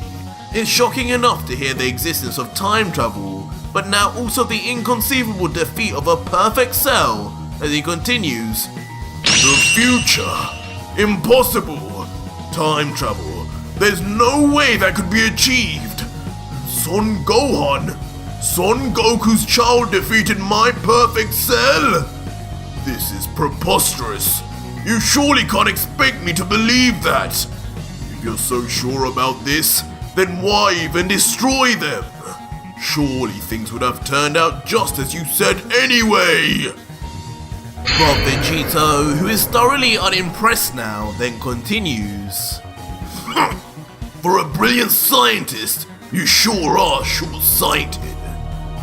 S1: It's shocking enough to hear the existence of time travel, but now also the inconceivable defeat of a perfect Cell as he continues,
S2: The future? Impossible! Time travel? There's no way that could be achieved! Son Gohan? Son Goku's child defeated my perfect Cell? This is preposterous. You surely can't expect me to believe that. If you're so sure about this, then why even destroy them? Surely things would have turned out just as you said anyway.
S1: But Vegito, who is thoroughly unimpressed now, then continues,
S2: For a brilliant scientist, you sure are short-sighted.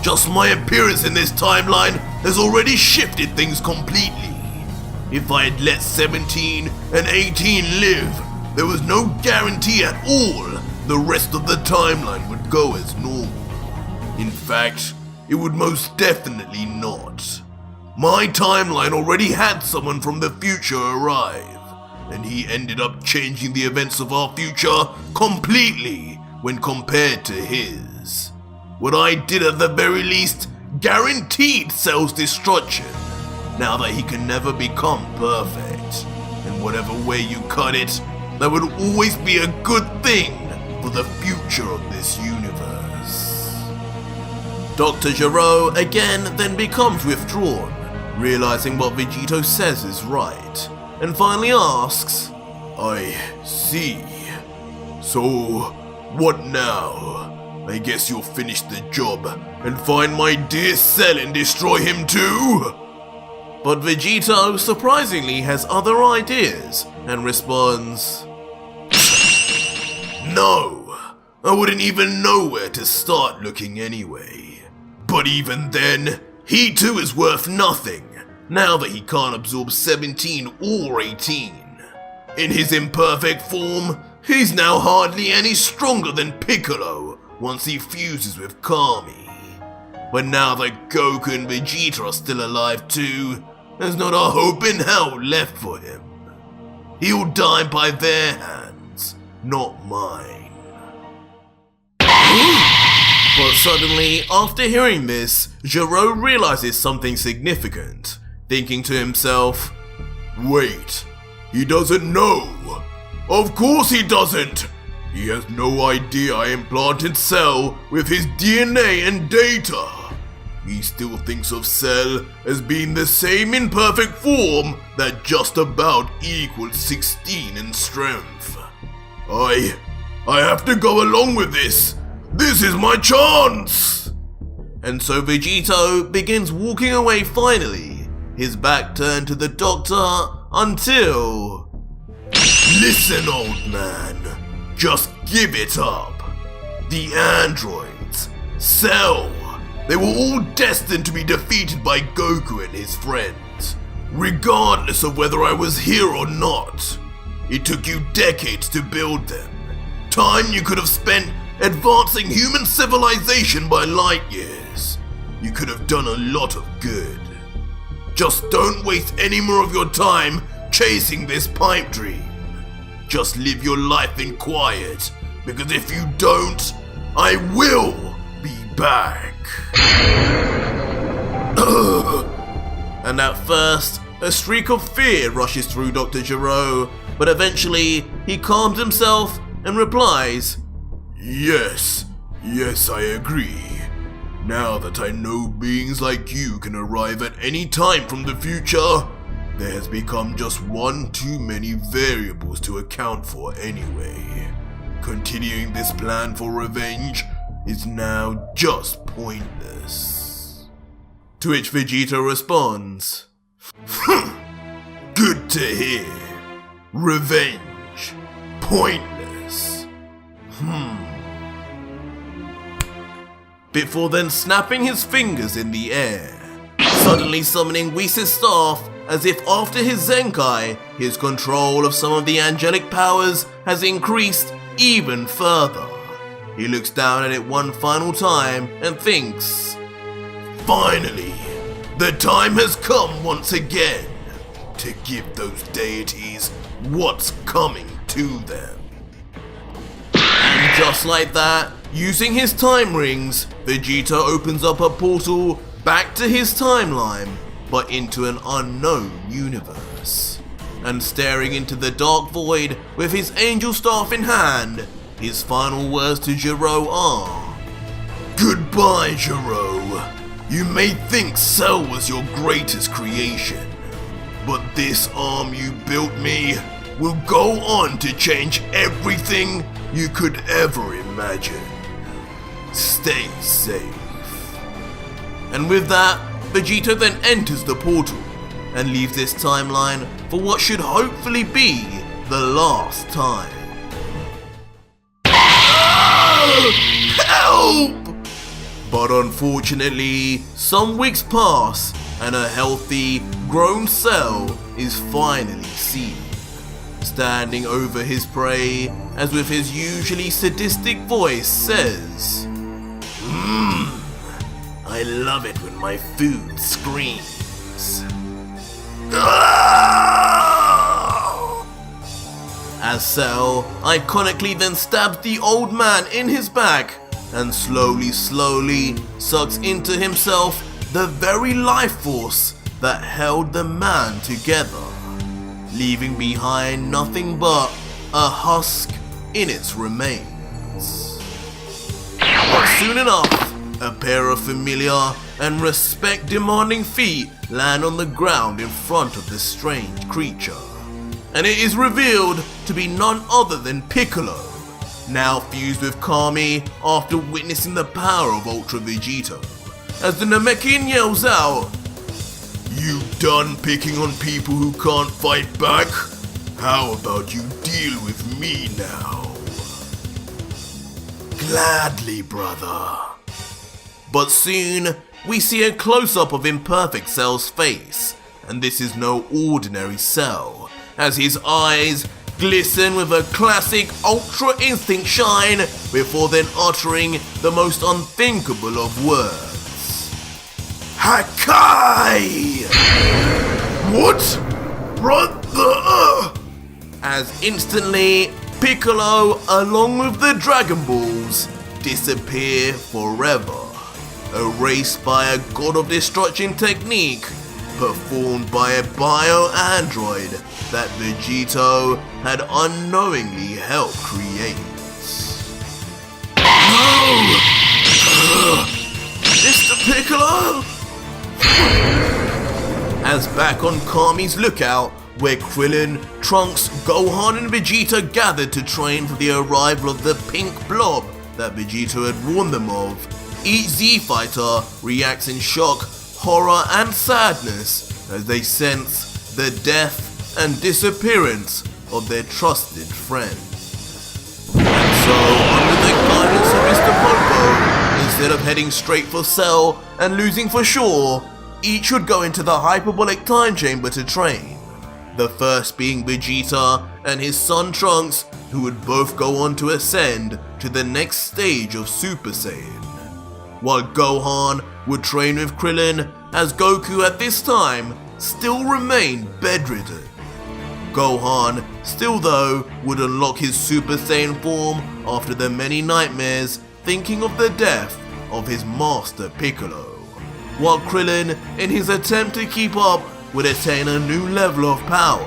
S2: Just my appearance in this timeline has already shifted things completely. If I had let 17 and 18 live, there was no guarantee at all the rest of the timeline would go as normal. In fact, it would most definitely not. My timeline already had someone from the future arrive, and he ended up changing the events of our future completely when compared to his. What I did at the very least guaranteed Cell's destruction, now that he can never become perfect. And whatever way you cut it, that would always be a good thing for the future of this universe.
S1: Dr. Gero again then becomes withdrawn, realizing what Vegito says is right, and finally asks,
S2: I see. So, what now? I guess you'll finish the job and find my dear Cell and destroy him too?
S1: But Vegito surprisingly has other ideas and responds,
S2: No, I wouldn't even know where to start looking anyway. But even then, he too is worth nothing, now that he can't absorb 17 or 18. In his imperfect form, he's now hardly any stronger than Piccolo once he fuses with Kami. But now that Goku and Vegeta are still alive too, there's not a hope in hell left for him. He'll die by their hands, not mine.
S1: But suddenly, after hearing this, Gero realizes something significant, thinking to himself,
S2: Wait, he doesn't know. Of course he doesn't. He has no idea I implanted Cell with his DNA and data. He still thinks of Cell as being the same imperfect form that just about equals 16 in strength. I have to go along with this. This is my chance!
S1: And so Vegito begins walking away finally, his back turned to the doctor until...
S2: Listen, old man. Just give it up. The androids, Cell, they were all destined to be defeated by Goku and his friends, regardless of whether I was here or not. It took you decades to build them. Time you could have spent advancing human civilization by light years. You could have done a lot of good. Just don't waste any more of your time chasing this pipe dream. Just live your life in quiet, because if you don't, I will be back.
S1: And at first, a streak of fear rushes through Dr. Gero, but eventually he calms himself and replies,
S2: Yes, I agree. Now that I know beings like you can arrive at any time from the future, there has become just one too many variables to account for anyway. Continuing this plan for revenge is now just pointless.
S1: To which Vegito responds,
S2: Good to hear. Revenge. Pointless.
S1: Before then snapping his fingers in the air, suddenly summoning Whis' staff as if after his Zenkai, his control of some of the angelic powers has increased even further. He looks down at it one final time and thinks,
S2: Finally, the time has come once again to give those deities what's coming to them.
S1: And just like that, using his time rings, Vegeta opens up a portal back to his timeline, but into an unknown universe. And staring into the dark void with his angel staff in hand, his final words to Gero are,
S2: Goodbye, Gero. You may think Cell was your greatest creation, but this arm you built me will go on to change everything you could ever imagine. Stay safe.
S1: And with that, Vegito then enters the portal and leaves this timeline for what should hopefully be the last time.
S2: Help!
S1: But unfortunately, some weeks pass and a healthy, grown Cell is finally seen, standing over his prey as with his usually sadistic voice says,
S2: I love it when my food screams.
S1: As Cell iconically then stabs the old man in his back and slowly sucks into himself the very life force that held the man together, leaving behind nothing but a husk in its remains. But soon enough, a pair of familiar and respect-demanding feet land on the ground in front of this strange creature, and it is revealed to be none other than Piccolo, now fused with Kami after witnessing the power of Ultra Vegito, as the Namekian yells out,
S2: You done picking on people who can't fight back? How about you deal with me now? Gladly, brother.
S1: But soon, we see a close-up of Imperfect Cell's face, and this is no ordinary Cell, as his eyes glisten with a classic Ultra Instinct shine before then uttering the most unthinkable of words.
S2: Hakai! What? Brother!
S1: As instantly, Piccolo, along with the Dragon Balls, disappear forever, erased by a God of Destruction technique performed by a bio-android that Vegito had unknowingly helped create.
S2: No!
S1: Mr. Piccolo! As back on Kami's lookout, where Krillin, Trunks, Gohan and Vegeta gathered to train for the arrival of the pink blob that Vegito had warned them of, each Z Fighter reacts in shock, horror and sadness as they sense the death and disappearance of their trusted friend. And so, under the guidance of Mr. Popo, instead of heading straight for Cell and losing for sure, each would go into the hyperbolic time chamber to train. The first being Vegeta and his son Trunks, who would both go on to ascend to the next stage of Super Saiyan. While Gohan would train with Krillin, as Goku at this time still remained bedridden. Gohan still though would unlock his Super Saiyan form after the many nightmares thinking of the death of his master Piccolo. While Krillin, in his attempt to keep up, would attain a new level of power,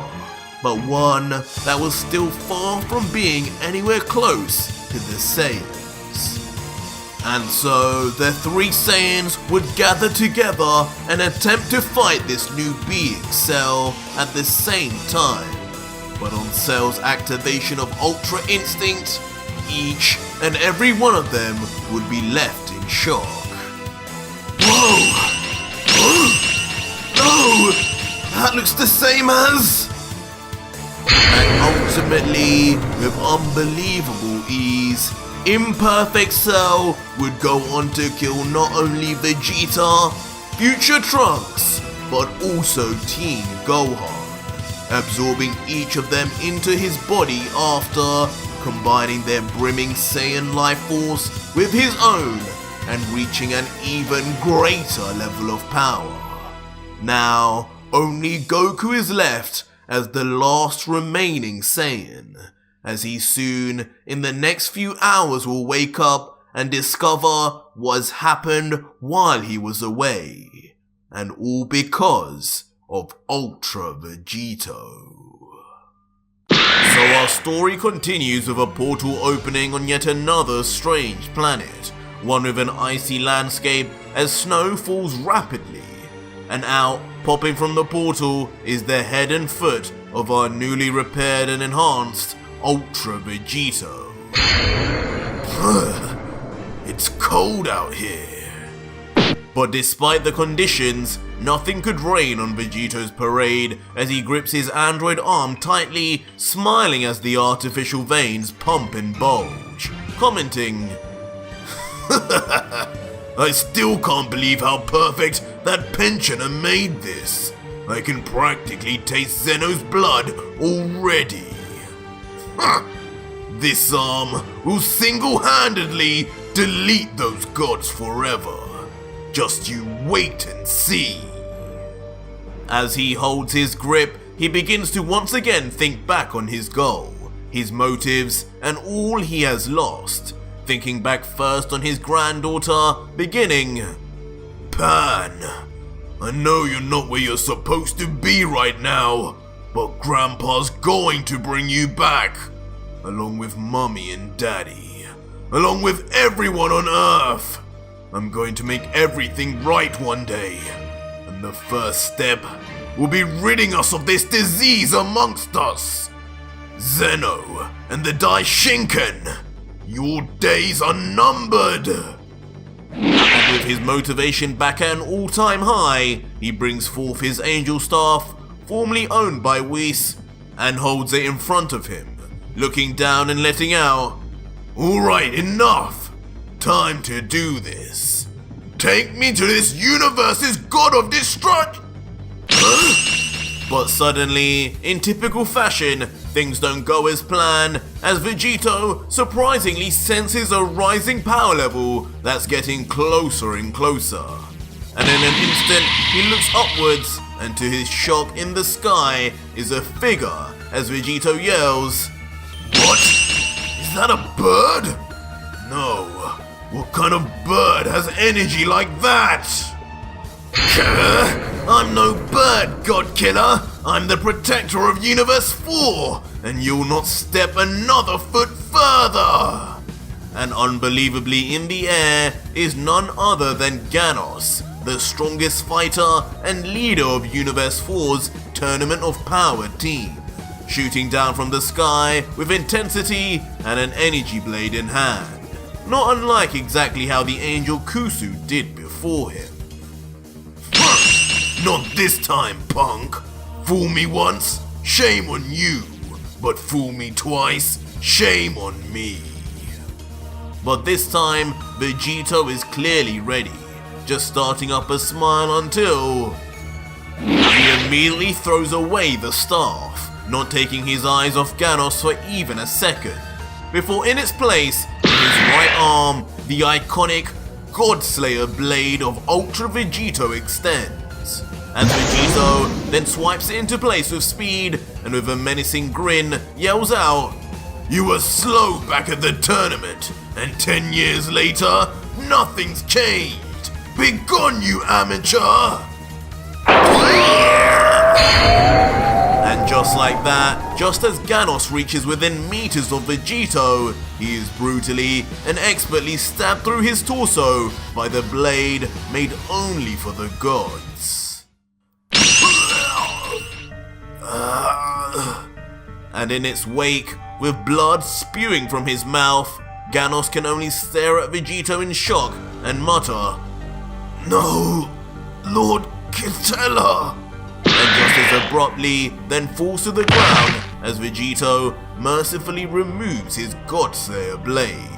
S1: but one that was still far from being anywhere close to the Saiyans. And so, the three Saiyans would gather together and attempt to fight this new being, Cell, at the same time. But on Cell's activation of Ultra Instinct, each and every one of them would be left in shock.
S2: Whoa! No! That looks the same as...
S1: And ultimately, with unbelievable ease, Imperfect Cell would go on to kill not only Vegeta, future Trunks, but also Team Gohan, absorbing each of them into his body after combining their brimming Saiyan life force with his own and reaching an even greater level of power. Now, only Goku is left as the last remaining Saiyan, as he soon, in the next few hours, will wake up and discover what's happened while he was away, and all because of Ultra Vegito. So our story continues with a portal opening on yet another strange planet, one with an icy landscape as snow falls rapidly, and out, popping from the portal, is the head and foot of our newly repaired and enhanced Ultra Vegito.
S2: It's cold out here.
S1: But despite the conditions, nothing could rain on Vegito's parade as he grips his android arm tightly, smiling as the artificial veins pump and bulge, commenting,
S2: I still can't believe how perfect that pensioner made this. I can practically taste Zeno's blood already. This arm will single-handedly delete those gods forever. Just you wait and see.
S1: As he holds his grip, he begins to once again think back on his goal, his motives, and all he has lost. Thinking back first on his granddaughter, beginning,
S2: Pan, I know you're not where you're supposed to be right now, but Grandpa's going to bring you back, along with Mommy and Daddy, along with everyone on Earth. I'm going to make everything right one day, and the first step will be ridding us of this disease amongst us. Zeno and the Daishinken, your days are numbered.
S1: And with his motivation back at an all-time high, he brings forth his angel staff, formerly owned by Whis, and holds it in front of him, looking down and letting out,
S2: Alright, enough! Time to do this. Take me to this universe's god of destruction!
S1: But suddenly, in typical fashion, things don't go as planned, as Vegito surprisingly senses a rising power level that's getting closer and closer. And in an instant, he looks upwards, and to his shock, in the sky is a figure as Vegito yells,
S2: What? Is that a bird? No. What kind of bird has energy like that? I'm no bird, God Killer. I'm the protector of Universe 4, and you'll not step another foot further.
S1: And unbelievably in the air is none other than Ganos, the strongest fighter and leader of Universe 4's Tournament of Power team, shooting down from the sky with intensity and an energy blade in hand, not unlike exactly how the angel Kusu did before him.
S2: Not this time, punk. Fool me once, shame on you. But fool me twice, shame on me.
S1: But this time, Vegito is clearly ready, just starting up a smile until he immediately throws away the staff, not taking his eyes off Ganos for even a second, before in its place, in his right arm, the iconic Godslayer blade of Ultra Vegito extends. As Vegito then swipes it into place with speed and with a menacing grin yells out,
S2: You were slow back at the tournament, and 10 years later, nothing's changed. Begone, you amateur!
S1: And just like that, just as Ganos reaches within meters of Vegito, he is brutally and expertly stabbed through his torso by the blade made only for the gods. And in its wake, with blood spewing from his mouth, Ganos can only stare at Vegito in shock and mutter,
S2: No, Lord Quitela!
S1: And just as abruptly then falls to the ground as Vegito mercifully removes his Godslayer blade.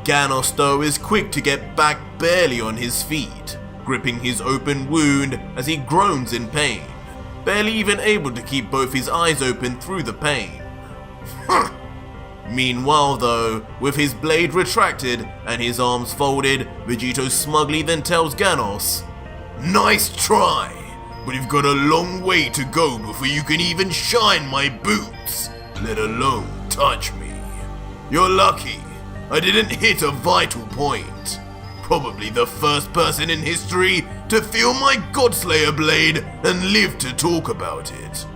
S1: Ganos though is quick to get back barely on his feet, gripping his open wound as he groans in pain, barely even able to keep both his eyes open through the pain. Meanwhile though, with his blade retracted and his arms folded, Vegito smugly then tells Ganos,
S2: Nice try, but you've got a long way to go before you can even shine my boots, let alone touch me. You're lucky, I didn't hit a vital point. Probably the first person in history to feel my Godslayer blade and live to talk about it.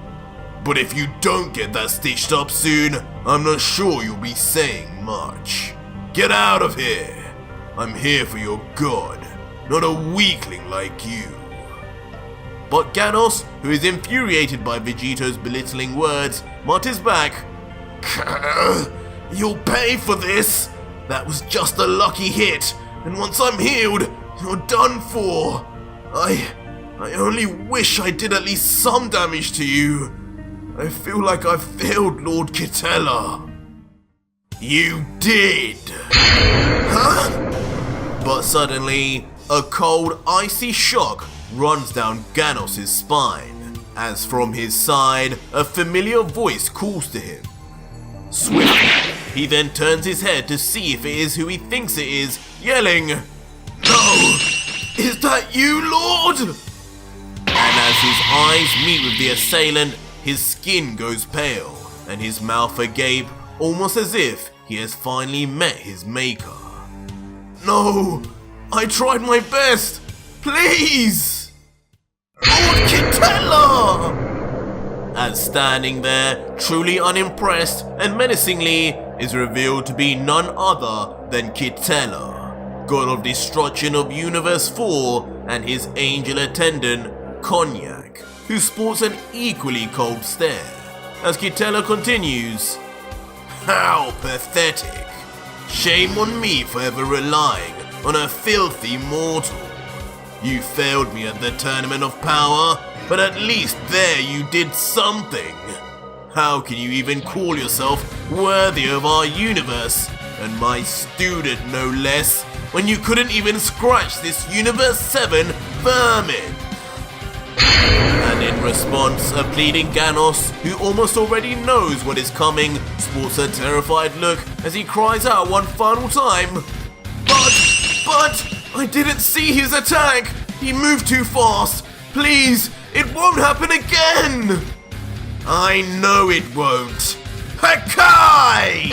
S2: But if you don't get that stitched up soon, I'm not sure you'll be saying much. Get out of here. I'm here for your god, not a weakling like you.
S1: But Ganos, who is infuriated by Vegito's belittling words, mutters back,
S2: You'll pay for this. That was just a lucky hit, and once I'm healed, you're done for. I only wish I did at least some damage to you. I feel like I failed Lord Quitela. You did! Huh?
S1: But suddenly, a cold, icy shock runs down Ganos' spine, as from his side, a familiar voice calls to him. Swiftly, he then turns his head to see if it is who he thinks it is, yelling,
S2: No! Is that you, Lord?
S1: And as his eyes meet with the assailant, his skin goes pale, and his mouth agape, almost as if he has finally met his maker.
S2: No! I tried my best! Please! Lord Quitela!
S1: As standing there, truly unimpressed and menacingly, is revealed to be none other than Quitela, god of destruction of Universe 4, and his angel attendant, Cognac, who sports an equally cold stare, as Quitela continues,
S2: How pathetic! Shame on me for ever relying on a filthy mortal. You failed me at the Tournament of Power, but at least there you did something. How can you even call yourself worthy of our universe, and my student no less,
S1: when you couldn't even scratch this Universe 7 vermin? And in response, a pleading Ganos, who almost already knows what is coming, sports a terrified look as he cries out one final time, But, I didn't see his attack! He moved too fast! Please, it won't happen again! I know it won't! Hakai!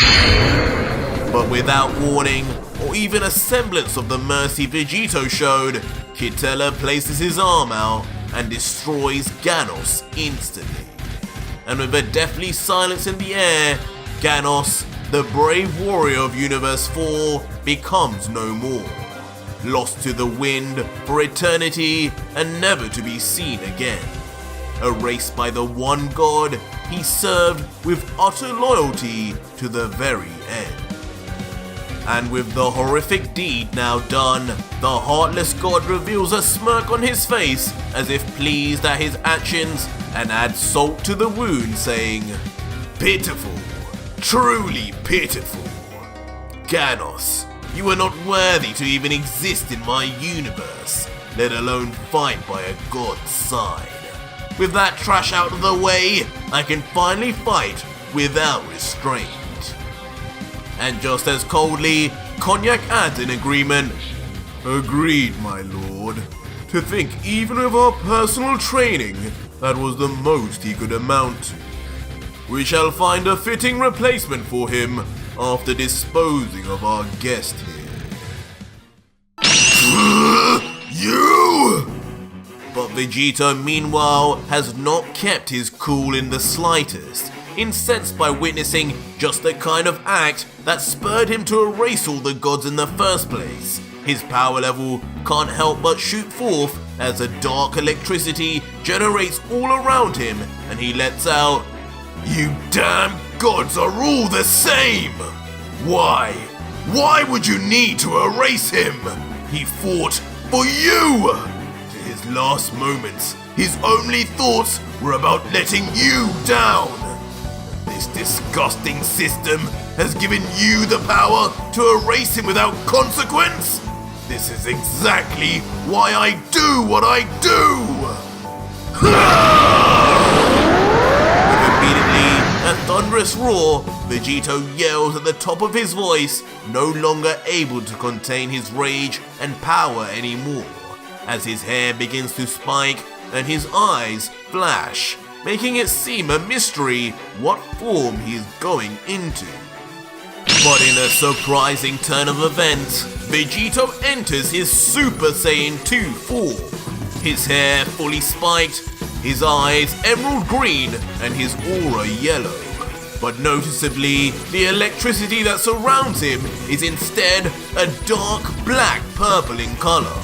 S1: But without warning, or even a semblance of the mercy Vegito showed, Quitela places his arm out and destroys Ganos instantly. And with a deathly silence in the air, Ganos, the brave warrior of Universe 4, becomes no more, lost to the wind for eternity and never to be seen again. Erased by the one god he served with utter loyalty to the very end. And with the horrific deed now done, the heartless god reveals a smirk on his face as if pleased at his actions and adds salt to the wound, saying, Pitiful, truly pitiful. Ganos, you are not worthy to even exist in my universe, let alone fight by a god's side. With that trash out of the way, I can finally fight without restraint. And just as coldly, Cognac adds in agreement, Agreed, my lord. To think even with our personal training, that was the most he could amount to. We shall find a fitting replacement for him after disposing of our guest here.
S2: You!
S1: But Vegito, meanwhile, has not kept his cool in the slightest, incensed by witnessing just the kind of act that spurred him to erase all the gods in the first place. His power level can't help but shoot forth as a dark electricity generates all around him, and he lets out,
S2: You damn gods are all the same! Why? Why would you need to erase him? He fought for you! To his last moments, his only thoughts were about letting you down. This disgusting system has given you the power to erase him without consequence? This is exactly why I do what I do!
S1: With immediately a thunderous roar, Vegito yells at the top of his voice, no longer able to contain his rage and power anymore, as his hair begins to spike and his eyes flash, making it seem a mystery what form he is going into. But in a surprising turn of events, Vegito enters his Super Saiyan 2 form. His hair fully spiked, his eyes emerald green, and his aura yellow. But noticeably, the electricity that surrounds him is instead a dark black purple in color.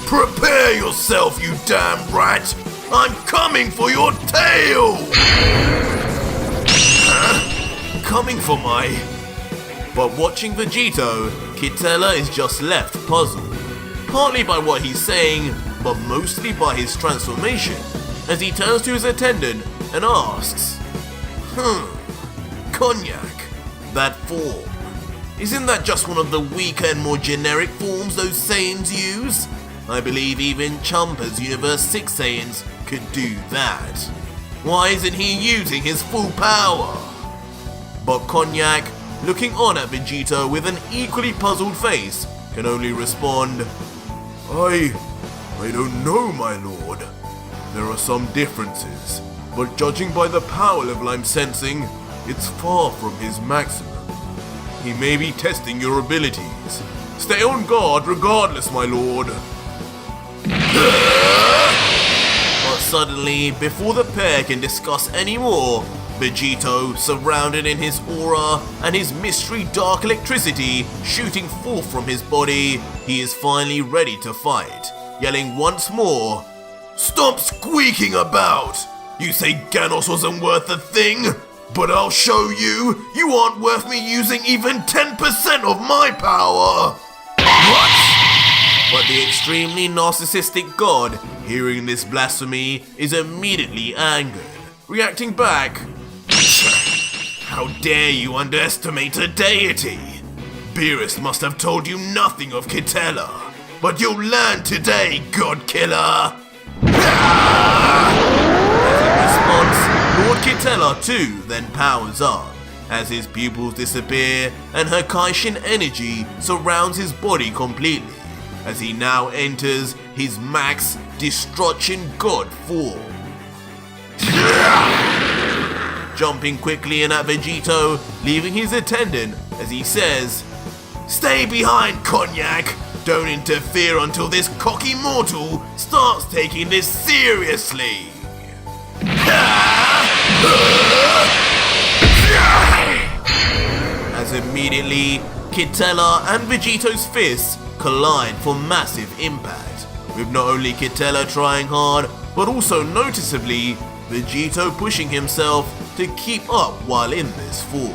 S2: Prepare yourself, you damn rat! I'm coming for your tail!
S1: Huh? Coming for my... But watching Vegito, Quitela is just left puzzled. Partly by what he's saying, but mostly by his transformation, as he turns to his attendant and asks, Cognac, that form, isn't that just one of the weaker and more generic forms those Saiyans use? I believe even Champa's Universe 6 Saiyans could do that. Why isn't he using his full power? But Cognac, looking on at Vegito with an equally puzzled face, can only respond, I don't know, my lord. There are some differences, but judging by the power level I'm sensing, it's far from his maximum. He may be testing your abilities. Stay on guard regardless, my lord. But suddenly, before the pair can discuss any more, Vegito, surrounded in his aura and his mystery dark electricity shooting forth from his body, he is finally ready to fight, yelling once more,
S2: Stop squeaking about! You say Ganos wasn't worth a thing? But I'll show you, you aren't worth me using even 10% of my power! What?
S1: But the extremely narcissistic god, hearing this blasphemy, is immediately angered, reacting back,
S2: How dare you underestimate a deity? Beerus must have told you nothing of Quitela, but you'll learn today, God Killer!
S1: As in response, Lord Quitela too then powers up, as his pupils disappear and her Kaishin energy surrounds his body completely, as he now enters his max destruction god form. Jumping quickly in at Vegito, leaving his attendant as he says,
S2: "Stay behind, Cognac! Don't interfere until this cocky mortal starts taking this seriously!"
S1: As immediately, Quitela and Vegito's fists collide for massive impact, with not only Quitela trying hard, but also noticeably Vegito pushing himself to keep up while in this form.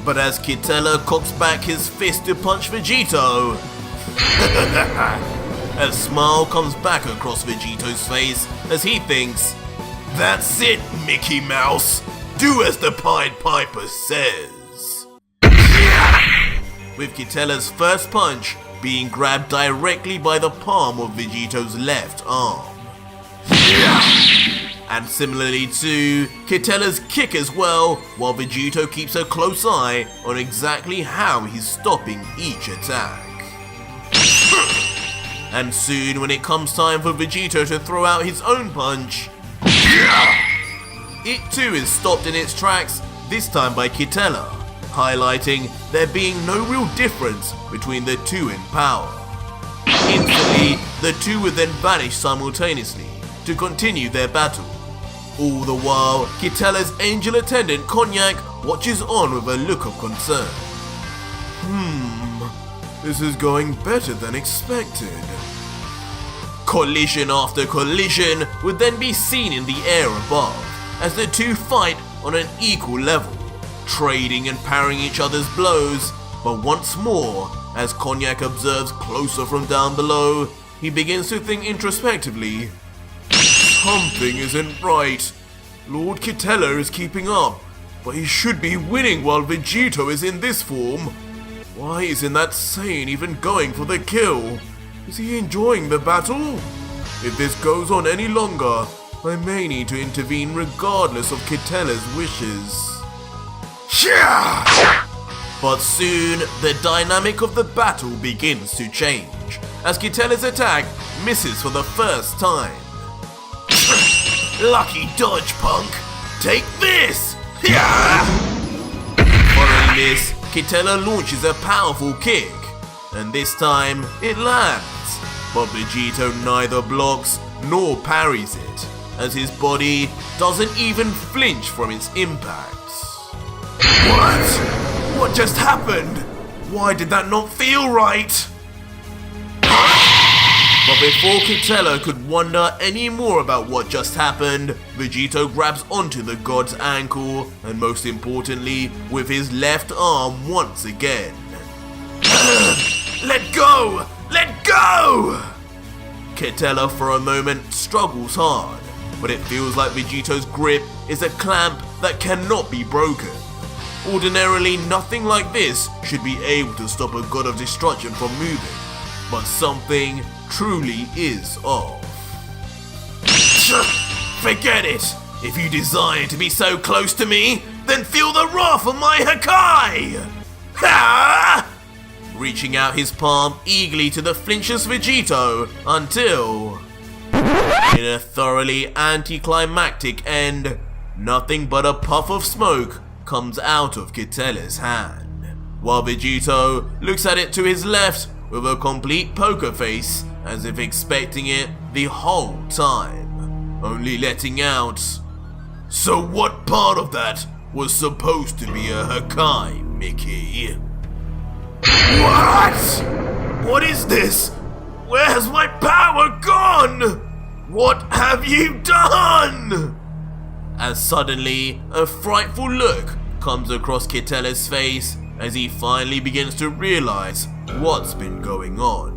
S1: But as Quitela cocks back his fist to punch Vegito, a smile comes back across Vegito's face as he thinks,
S2: "That's it, Mickey Mouse! Do as the Pied Piper says!"
S1: With Quitela's first punch being grabbed directly by the palm of Vegito's left arm. And similarly to Quitela's kick as well, while Vegito keeps a close eye on exactly how he's stopping each attack. And soon when it comes time for Vegito to throw out his own punch, it too is stopped in its tracks, this time by Quitela, highlighting there being no real difference between the two in power. Instantly, the two would then vanish simultaneously to continue their battle. All the while, Quitela's angel attendant Cognac watches on with a look of concern. This is going better than expected. Collision after collision would then be seen in the air above, as the two fight on an equal level, trading and parrying each other's blows, but once more, as Cognac observes closer from down below, he begins to think introspectively, something isn't right. Lord Quitela is keeping up, but he should be winning while Vegito is in this form. Why isn't that Saiyan even going for the kill? Is he enjoying the battle? If this goes on any longer, I may need to intervene regardless of Quitela's wishes. But soon, the dynamic of the battle begins to change, as Quitela's attack misses for the first time.
S2: Lucky dodge, punk! Take this!
S1: Following this, Quitela launches a powerful kick, and this time it lands, but Vegito neither blocks nor parries it, as his body doesn't even flinch from its impacts.
S2: What? What just happened? Why did that not feel right?
S1: But before Quitela could wonder any more about what just happened, Vegito grabs onto the god's ankle, and most importantly, with his left arm once again.
S2: Let go! Let go!
S1: Quitela for a moment struggles hard, but it feels like Vegito's grip is a clamp that cannot be broken. Ordinarily, nothing like this should be able to stop a god of destruction from moving, but something truly is off.
S2: Forget it! If you desire to be so close to me, then feel the wrath of my Hakai! Ha!
S1: Reaching out his palm eagerly to the flinchless Vegito until, in a thoroughly anticlimactic end, nothing but a puff of smoke comes out of Quitela's hand, while Vegito looks at it to his left with a complete poker face, as if expecting it the whole time, only letting out,
S2: "So what part of that was supposed to be a Hakai, Mickey?" What? What is this? Where has my power gone? What have you done?
S1: As suddenly, a frightful look comes across Quitela's face as he finally begins to realize what's been going on.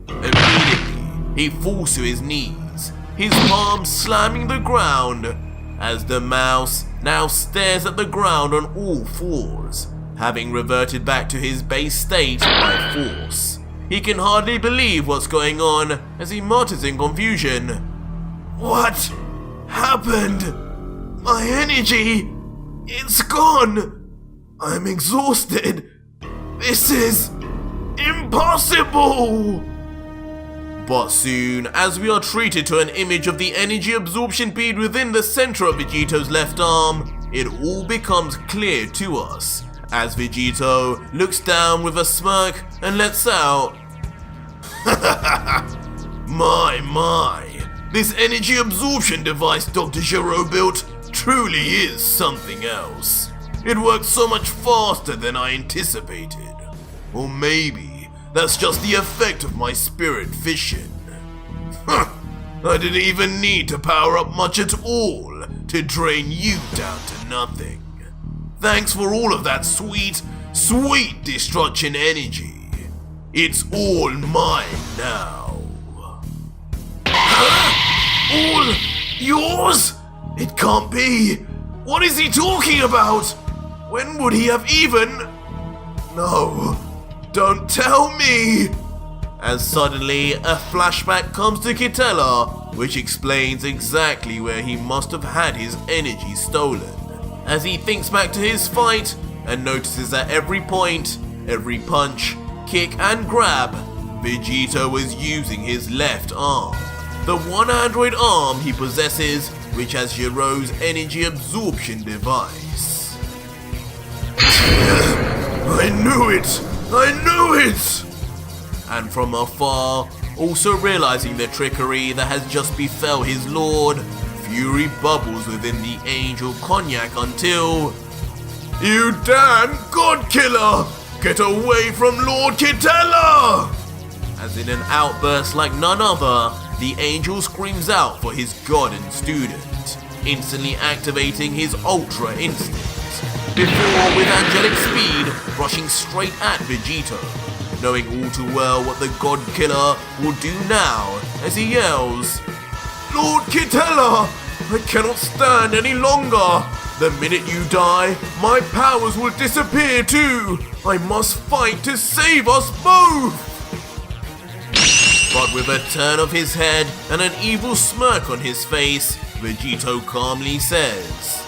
S1: Immediately, he falls to his knees, his palms slamming the ground, as the mouse now stares at the ground on all fours, having reverted back to his base state by force. He can hardly believe what's going on as he mutters in confusion. What happened? My energy, it's gone. I'm exhausted. This is impossible. But soon, as we are treated to an image of the energy absorption bead within the center of Vegito's left arm, it all becomes clear to us as Vegito looks down with a smirk and lets out, My, this energy absorption device Dr. Gero built truly is something else. It works so much faster than I anticipated. Or maybe that's just the effect of my spirit fission. I didn't even need to power up much at all to drain you down to nothing. Thanks for all of that sweet destruction energy. It's all mine now. All yours? It can't be. What is he talking about? When would he have even... No, don't tell me. As suddenly a flashback comes to Quitela, which explains exactly where he must have had his energy stolen. As he thinks back to his fight and notices that every point, every punch, kick and grab, Vegito was using his left arm. The one android arm he possesses, which has Gero's energy absorption device. I knew it! And from afar, also realizing the trickery that has just befell his lord, fury bubbles within the angel Cognac until... You damn god killer! Get away from Lord Quitela! As in an outburst like none other, the angel screams out for his god and student, instantly activating his ultra instinct, before with angelic speed rushing straight at Vegito, knowing all too well what the god killer will do now as he yells, Lord Quitela! I cannot stand any longer! The minute you die, my powers will disappear too! I must fight to save us both! But with a turn of his head and an evil smirk on his face, Vegito calmly says,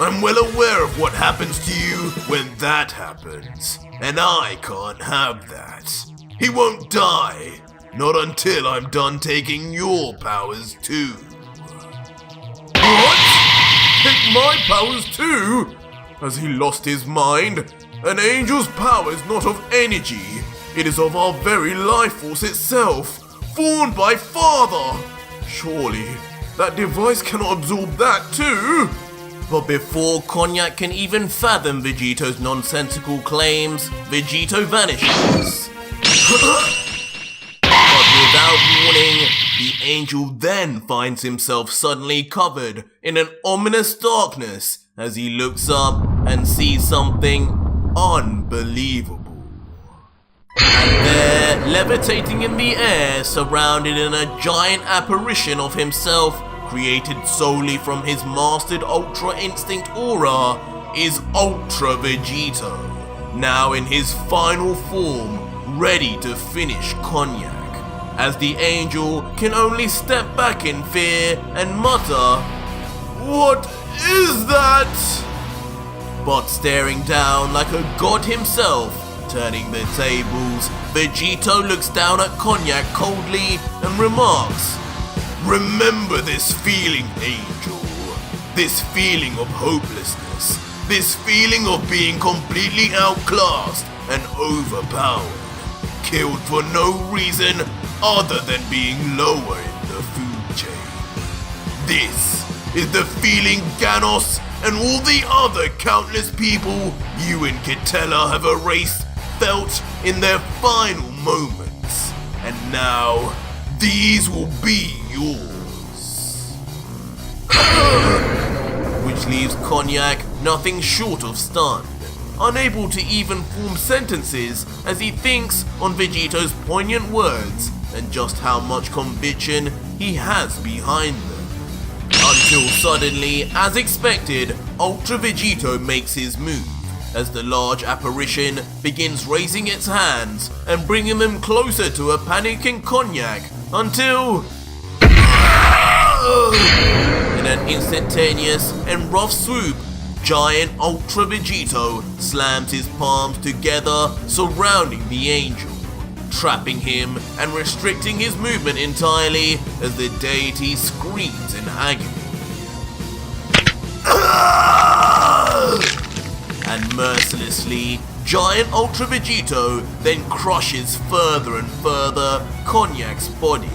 S1: I'm well aware of what happens to you when that happens, and I can't have that. He won't die, not until I'm done taking your powers too. What? Take my powers too? Has he lost his mind? An angel's power is not of energy. It is of our very life force itself, formed by Father. Surely, that device cannot absorb that too. But before Cognac can even fathom Vegito's nonsensical claims, Vegito vanishes. But without warning, the angel then finds himself suddenly covered in an ominous darkness as he looks up and sees something unbelievable. And there, levitating in the air, surrounded in a giant apparition of himself, created solely from his mastered Ultra Instinct aura, is Ultra Vegito, now in his final form, ready to finish Cognac, as the angel can only step back in fear and mutter, What is that? But staring down like a god himself, turning the tables, Vegito looks down at Cognac coldly and remarks, Remember this feeling, angel. This feeling of hopelessness. This feeling of being completely outclassed and overpowered. Killed for no reason other than being lower in the food chain. This is the feeling Ganos and all the other countless people you and Quitela have erased felt in their final moments. And now, these will be yours. Which leaves Cognac nothing short of stunned, unable to even form sentences as he thinks on Vegito's poignant words and just how much conviction he has behind them. Until suddenly, as expected, Ultra Vegito makes his move, as the large apparition begins raising its hands and bringing them closer to a panicking Konyak until... in an instantaneous and rough swoop, giant Ultra Vegito slams his palms together surrounding the angel, trapping him and restricting his movement entirely as the deity screams in agony. And mercilessly, giant Ultra Vegito then crushes further and further Konyak's body,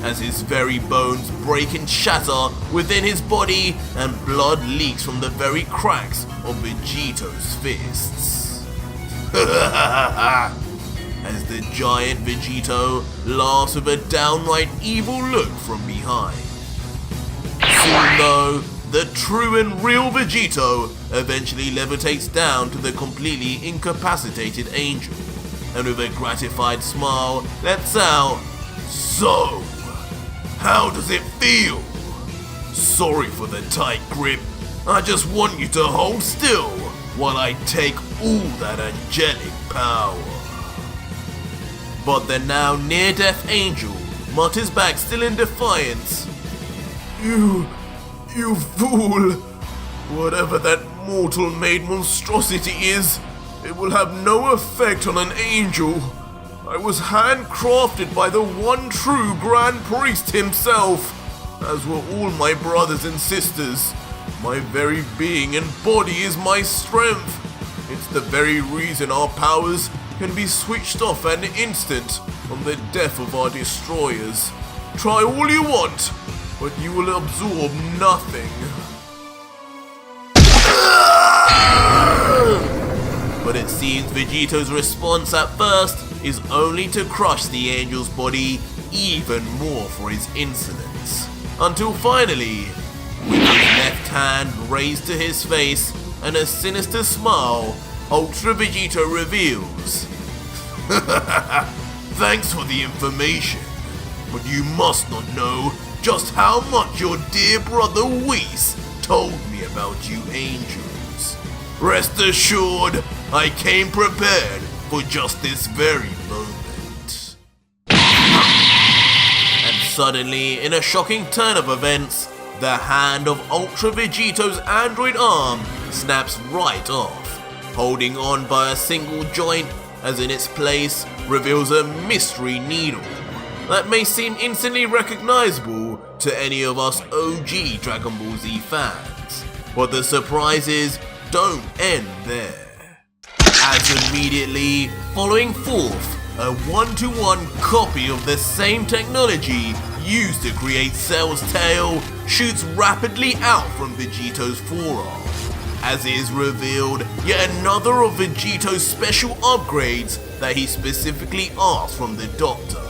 S1: as his very bones break and shatter within his body and blood leaks from the very cracks of Vegito's fists. As the giant Vegito laughs with a downright evil look from behind. Soon though, the true and real Vegito eventually levitates down to the completely incapacitated angel, and with a gratified smile lets out,
S2: So, how does it feel? Sorry for the tight grip. I just want you to hold still while I take all that angelic power.
S1: But the now near-death angel mutters back still in defiance, You fool! Whatever that mortal-made monstrosity is, it will have no effect on an angel. I was handcrafted by the one true Grand Priest himself, as were all my brothers and sisters. My very being and body is my strength. It's the very reason our powers can be switched off at an instant on the death of our destroyers. Try all you want, but you will absorb nothing. But it seems Vegito's response at first is only to crush the angel's body even more for his insolence. Until finally, with his left hand raised to his face and a sinister smile, Ultra Vegito reveals,
S2: Thanks for the information, but you must not know just how much your dear brother Whis told me about you angels. Rest assured, I came prepared for just this very moment.
S1: And suddenly, in a shocking turn of events, the hand of Ultra Vegito's android arm snaps right off, holding on by a single joint, as in its place reveals a mystery needle that may seem instantly recognizable to any of us OG Dragon Ball Z fans. But the surprises don't end there, as immediately following forth, a one-to-one copy of the same technology used to create Cell's tail shoots rapidly out from Vegito's forearm, as it is revealed yet another of Vegito's special upgrades that he specifically asked from the Doctor.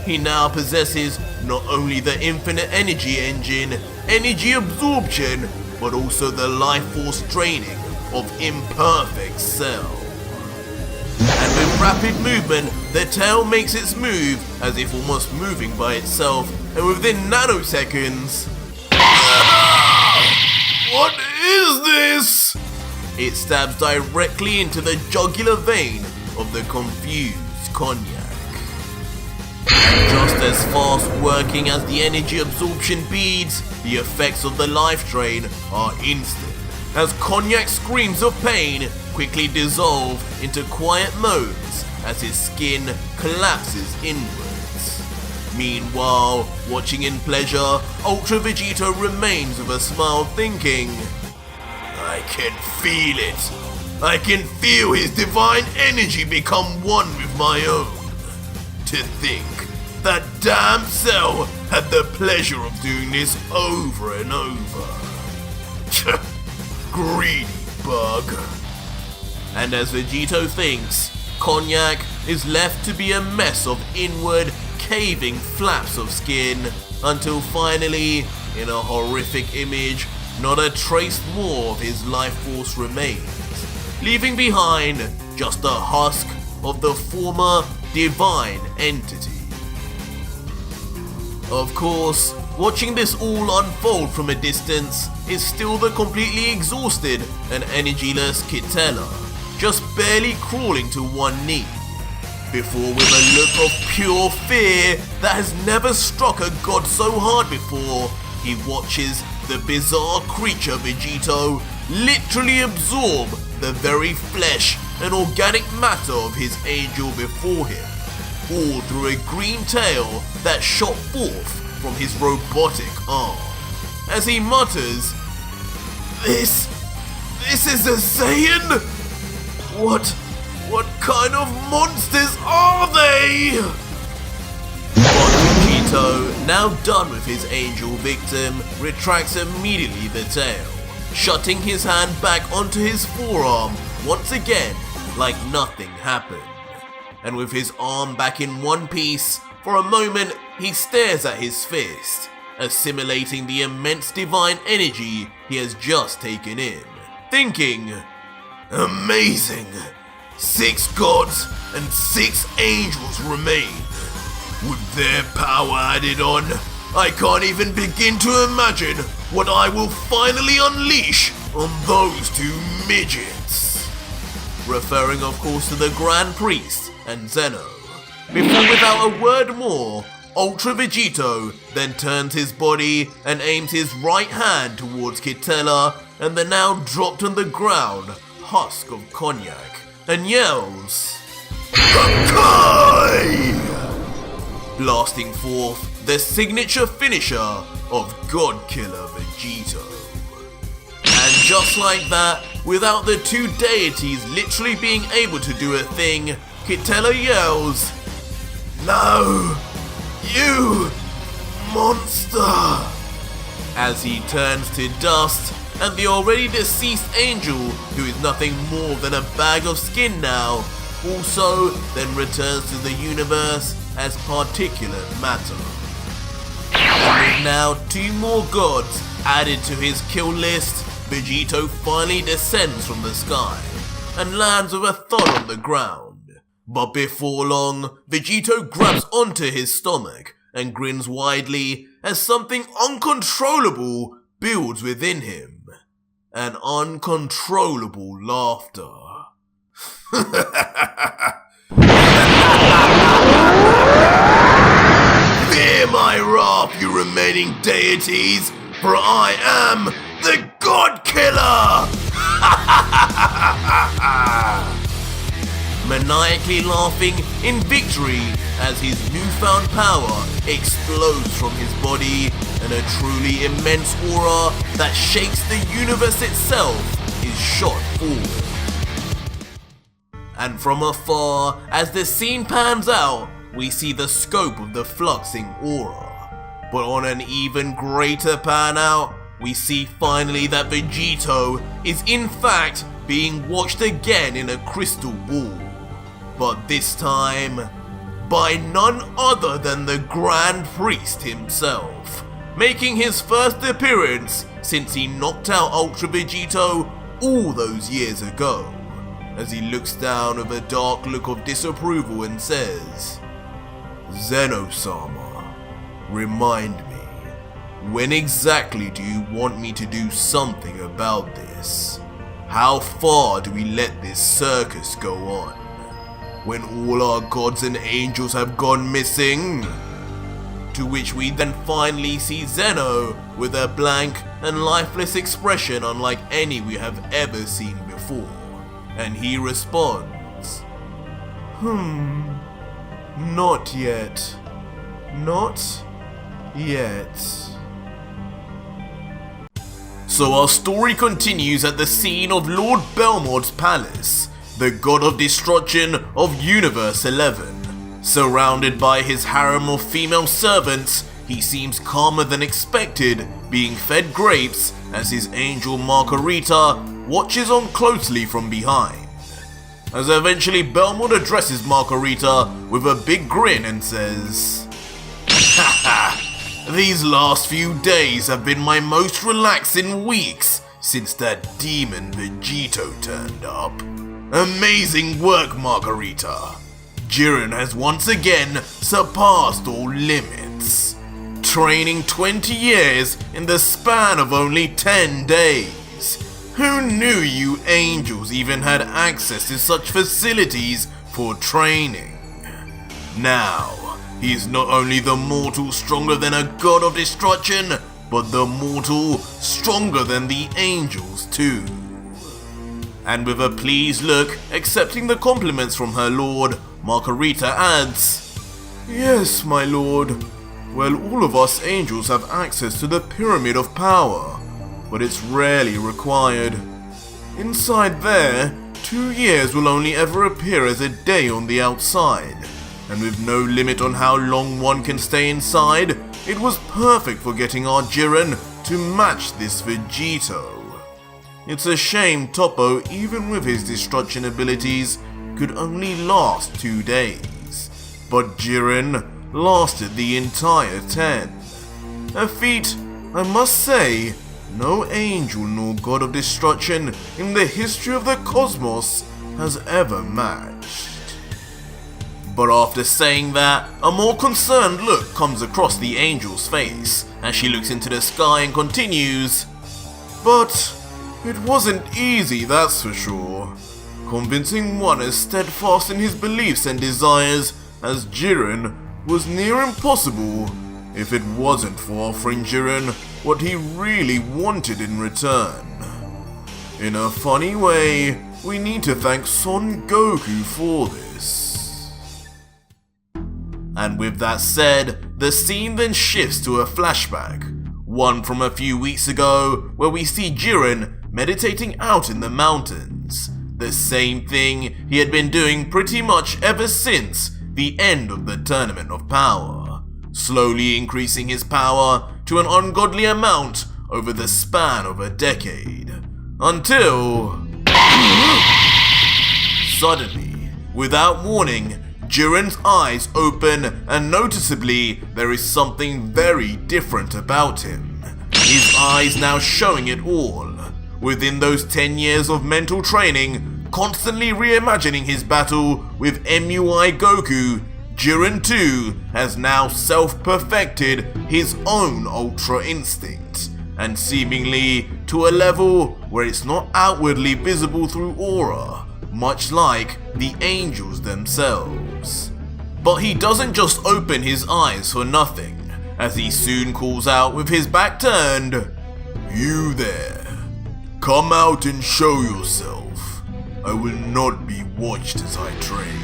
S1: He now possesses not only the infinite energy engine, energy absorption, but also the life force draining of imperfect Cell. And with rapid movement, the tail makes its move as if almost moving by itself, and within nanoseconds...
S2: What is this?
S1: It stabs directly into the jugular vein of the confused Konyak. And just as fast working as the energy absorption beads, the effects of the life drain are instant, as Konyak's screams of pain quickly dissolve into quiet moans as his skin collapses inwards. Meanwhile, watching in pleasure, Ultra Vegito remains with a smile thinking,
S2: I can feel it. I can feel his divine energy become one with my own. To think that damn Cell had the pleasure of doing this over and over. Greedy bug.
S1: And as Vegito thinks, Konyak is left to be a mess of inward, caving flaps of skin, until finally, in a horrific image, not a trace more of his life force remains, leaving behind just a husk of the former divine entity. Of course, Watching this all unfold from a distance is still the completely exhausted and energyless Quitela, just barely crawling to one knee, before with a look of pure fear that has never struck a god so hard before, he watches the bizarre creature Vegito literally absorb the very flesh and organic matter of his angel before him, all through a green tail that shot forth from his robotic arm. As he mutters, This is a Saiyan? What kind of monsters are they? But Vegito, now done with his angel victim, retracts immediately the tail, shutting his hand back onto his forearm once again like nothing happened. And with his arm back in one piece, for a moment he stares at his fist, assimilating the immense divine energy he has just taken in, thinking, amazing! 6 gods and 6 angels remain. With their power added on, I can't even begin to imagine what I will finally unleash on those 2 midgets. Referring of course to the Grand Priest and Zeno. Before without a word more, Ultra Vegito then turns his body and aims his right hand towards Quitela and the now dropped on the ground husk of cognac, and yells, Hakai! Blasting forth the signature finisher of God Killer Vegito. And just like that, without the 2 deities literally being able to do a thing, Quitela yells, No! You monster! As he turns to dust, and the already deceased angel, who is nothing more than a bag of skin now, also then returns to the universe as particulate matter. And with now 2 more gods added to his kill list, Vegito finally descends from the sky and lands with a thud on the ground. But before long, Vegito grabs onto his stomach and grins widely as something uncontrollable builds within him. An uncontrollable laughter. Fear my wrath, you remaining deities, for I am the God Killer! Maniacally laughing in victory as his newfound power explodes from his body and a truly immense aura that shakes the universe itself is shot forward. And from afar, as the scene pans out, we see the scope of the fluxing aura. But on an even greater pan out, we see finally that Vegito is in fact being watched again in a crystal ball. But this time, by none other than the Grand Priest himself, making his first appearance since he knocked out Ultra Vegito all those years ago, as he looks down with a dark look of disapproval and says, Zeno-sama, remind me, when exactly do you want me to do something about this? How far do we let this circus go on? When all our gods and angels have gone missing? To which we then finally see Zeno with a blank and lifeless expression unlike any we have ever seen before. And he responds, not yet. Not yet. So our story continues at the scene of Lord Belmod's palace, the god of destruction of Universe 11. Surrounded by his harem of female servants, he seems calmer than expected, being fed grapes as his angel Margarita watches on closely from behind. As eventually Belmod addresses Margarita with a big grin and says, Haha, these last few days have been my most relaxing weeks since that demon Vegito turned up. Amazing work, Margarita. Jiren has once again surpassed all limits. training 20 years in the span of only 10 days. Who knew you angels even had access to such facilities for training? Now, he's not only the mortal stronger than a god of destruction, but the mortal stronger than the angels too. And with a pleased look, accepting the compliments from her lord, Margarita adds, "Yes, my lord. Well, all of us angels have access to the Pyramid of Power, but it's rarely required. Inside there, 2 years will only ever appear as a day on the outside, and with no limit on how long one can stay inside, it was perfect for getting our Jiren to match this Vegito. It's a shame Toppo, even with his destruction abilities, could only last 2 days, but Jiren lasted the entire 10. A feat, I must say, no angel nor god of destruction in the history of the cosmos has ever matched." But after saying that, a more concerned look comes across the angel's face as she looks into the sky and continues, "But it wasn't easy, that's for sure. Convincing one as steadfast in his beliefs and desires as Jiren was near impossible if it wasn't for offering Jiren what he really wanted in return. In a funny way, we need to thank Son Goku for this." And with that said, the scene then shifts to a flashback, one from a few weeks ago where we see Jiren meditating out in the mountains, the same thing he had been doing pretty much ever since the end of the Tournament of Power, slowly increasing his power to an ungodly amount over the span of a decade, until suddenly, without warning, Jiren's eyes open and noticeably there is something very different about him. His eyes now showing it all. Within those 10 years of mental training, constantly reimagining his battle with MUI Goku, Jiren too has now self-perfected his own Ultra Instinct, and seemingly to a level where it's not outwardly visible through aura, much like the angels themselves. But he doesn't just open his eyes for nothing, as he soon calls out with his back turned, "You there, come out and show yourself. I will not be watched as I train."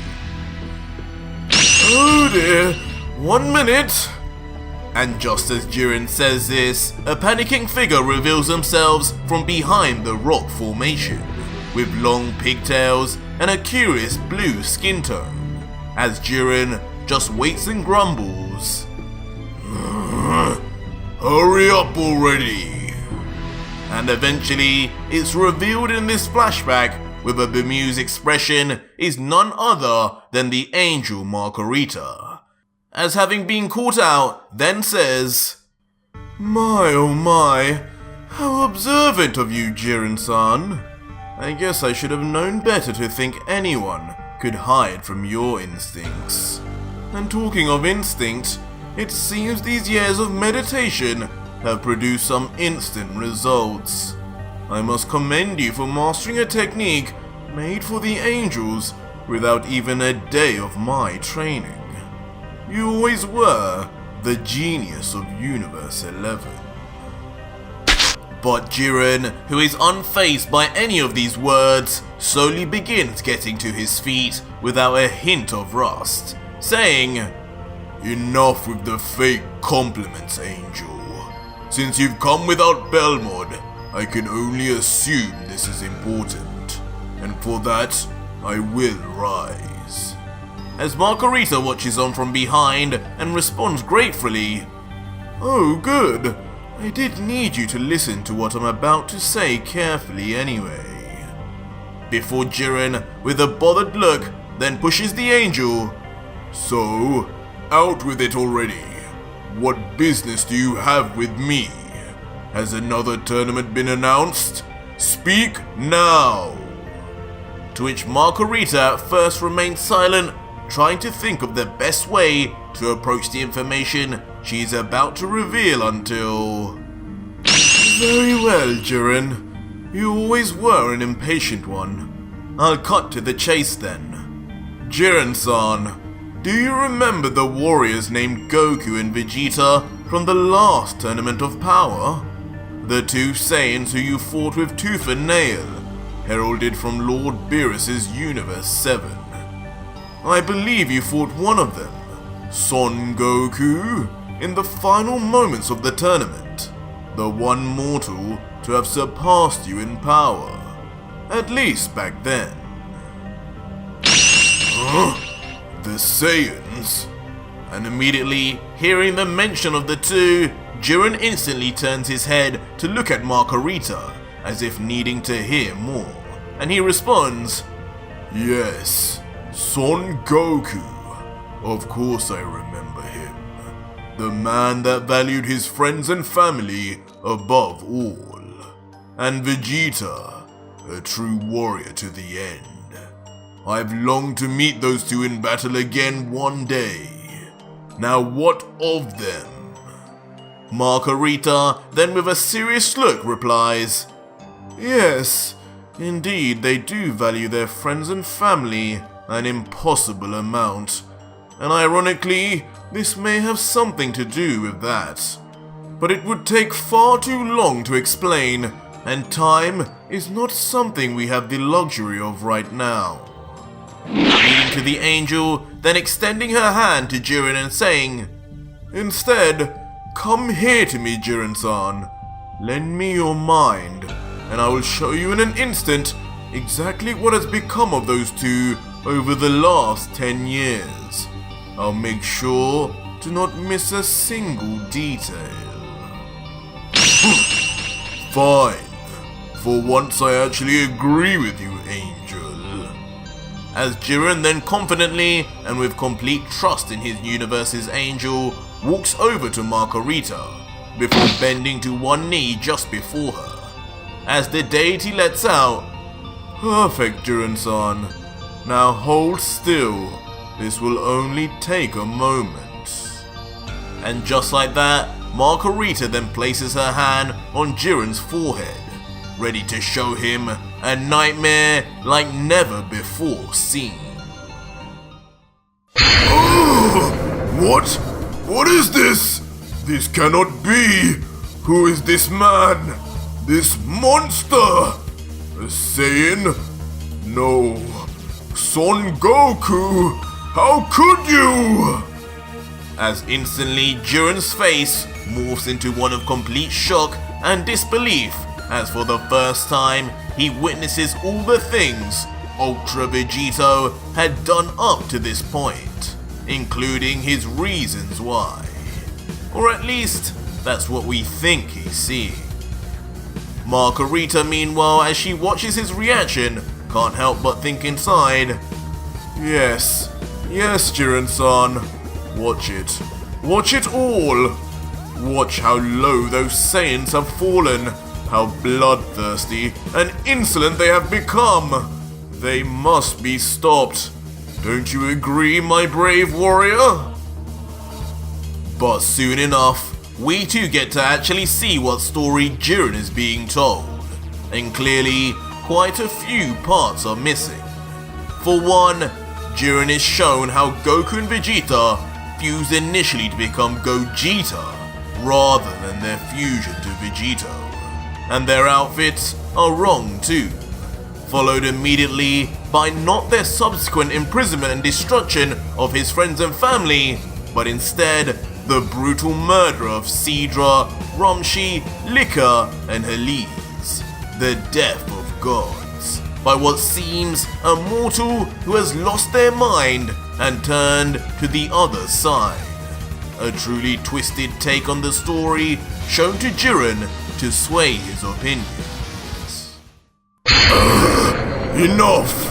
S1: Oh dear, 1 minute. And just as Jiren says this, a panicking figure reveals themselves from behind the rock formation, with long pigtails and a curious blue skin tone, as Jiren just waits and grumbles, "Hurry up already." And eventually, it's revealed in this flashback with a bemused expression is none other than the angel Margarita, as having been caught out, then says, "My oh my, how observant of you, Jiren-san. I guess I should have known better to think anyone could hide from your instincts. And talking of instinct, it seems these years of meditation have produced some instant results. I must commend you for mastering a technique made for the angels without even a day of my training. You always were the genius of Universe 11. But Jiren, who is unfazed by any of these words, slowly begins getting to his feet without a hint of rust, saying, "Enough with the fake compliments, Angel. Since you've come without Belmod, I can only assume this is important, and for that, I will rise." As Margarita watches on from behind and responds gratefully, "Oh good, I did need you to listen to what I'm about to say carefully anyway." Before Jiren, with a bothered look, then pushes the angel, "So, out with it already. What business do you have with me? Has another tournament been announced? Speak now!" To which Margarita at first remains silent, trying to think of the best way to approach the information she's about to reveal until... Very well, Jiren. You always were an impatient one. I'll cut to the chase then. Jiren-san, do you remember the warriors named Goku and Vegeta from the last Tournament of Power? The two Saiyans who you fought with tooth and nail, heralded from Lord Beerus' Universe 7. I believe you fought one of them, Son Goku, in the final moments of the tournament, the one mortal to have surpassed you in power, at least back then. Huh? The Saiyans? And immediately, hearing the mention of the two, Jiren instantly turns his head to look at Margarita, as if needing to hear more, and he responds, Yes, Son Goku. Of course I remember him. The man that valued his friends and family above all. And Vegeta, a true warrior to the end. I've longed to meet those two in battle again one day. Now what of them? Margarita then with a serious look replies, Yes, indeed they do value their friends and family an impossible amount. And ironically, this may have something to do with that. But it would take far too long to explain, and time is not something we have the luxury of right now. Leading to the angel, then extending her hand to Jiren and saying, Instead, come here to me, Jiren-san. Lend me your mind, and I will show you in an instant exactly what has become of those two over the last 10 years. I'll make sure to not miss a single detail. Fine. For once I actually agree with you, Angel. As Jiren then confidently, and with complete trust in his universe's angel, walks over to Margarita, before bending to one knee just before her. As the deity lets out, Perfect, Jiren-san. Now hold still. This will only take a moment. And just like that, Margarita then places her hand on Jiren's forehead, ready to show him a nightmare like never before seen.
S2: What? What is this? This cannot be! Who is this man? This monster? A Saiyan? No. Son Goku! How could you?
S1: As instantly Jiren's face morphs into one of complete shock and disbelief, as for the first time he witnesses all the things Ultra Vegito had done up to this point, including his reasons why. Or at least, that's what we think he's seeing. Margarita, meanwhile, as she watches his reaction, can't help but think inside, Yes, Jiren-san. Watch it. Watch it all. Watch how low those Saiyans have fallen, how bloodthirsty and insolent they have become. They must be stopped. Don't you agree, my brave warrior? But soon enough, we too get to actually see what story Jiren is being told. And clearly, quite a few parts are missing. For one, Jiren is shown how Goku and Vegeta fused initially to become Gogeta, rather than their fusion to Vegito. And their outfits are wrong too, followed immediately by not their subsequent imprisonment and destruction of his friends and family, but instead the brutal murder of Sidra, Romshi, Lika, and Heliz, the death of gods, by what seems a mortal who has lost their mind and turned to the other side. A truly twisted take on the story shown to Jiren to sway his opinions. Enough!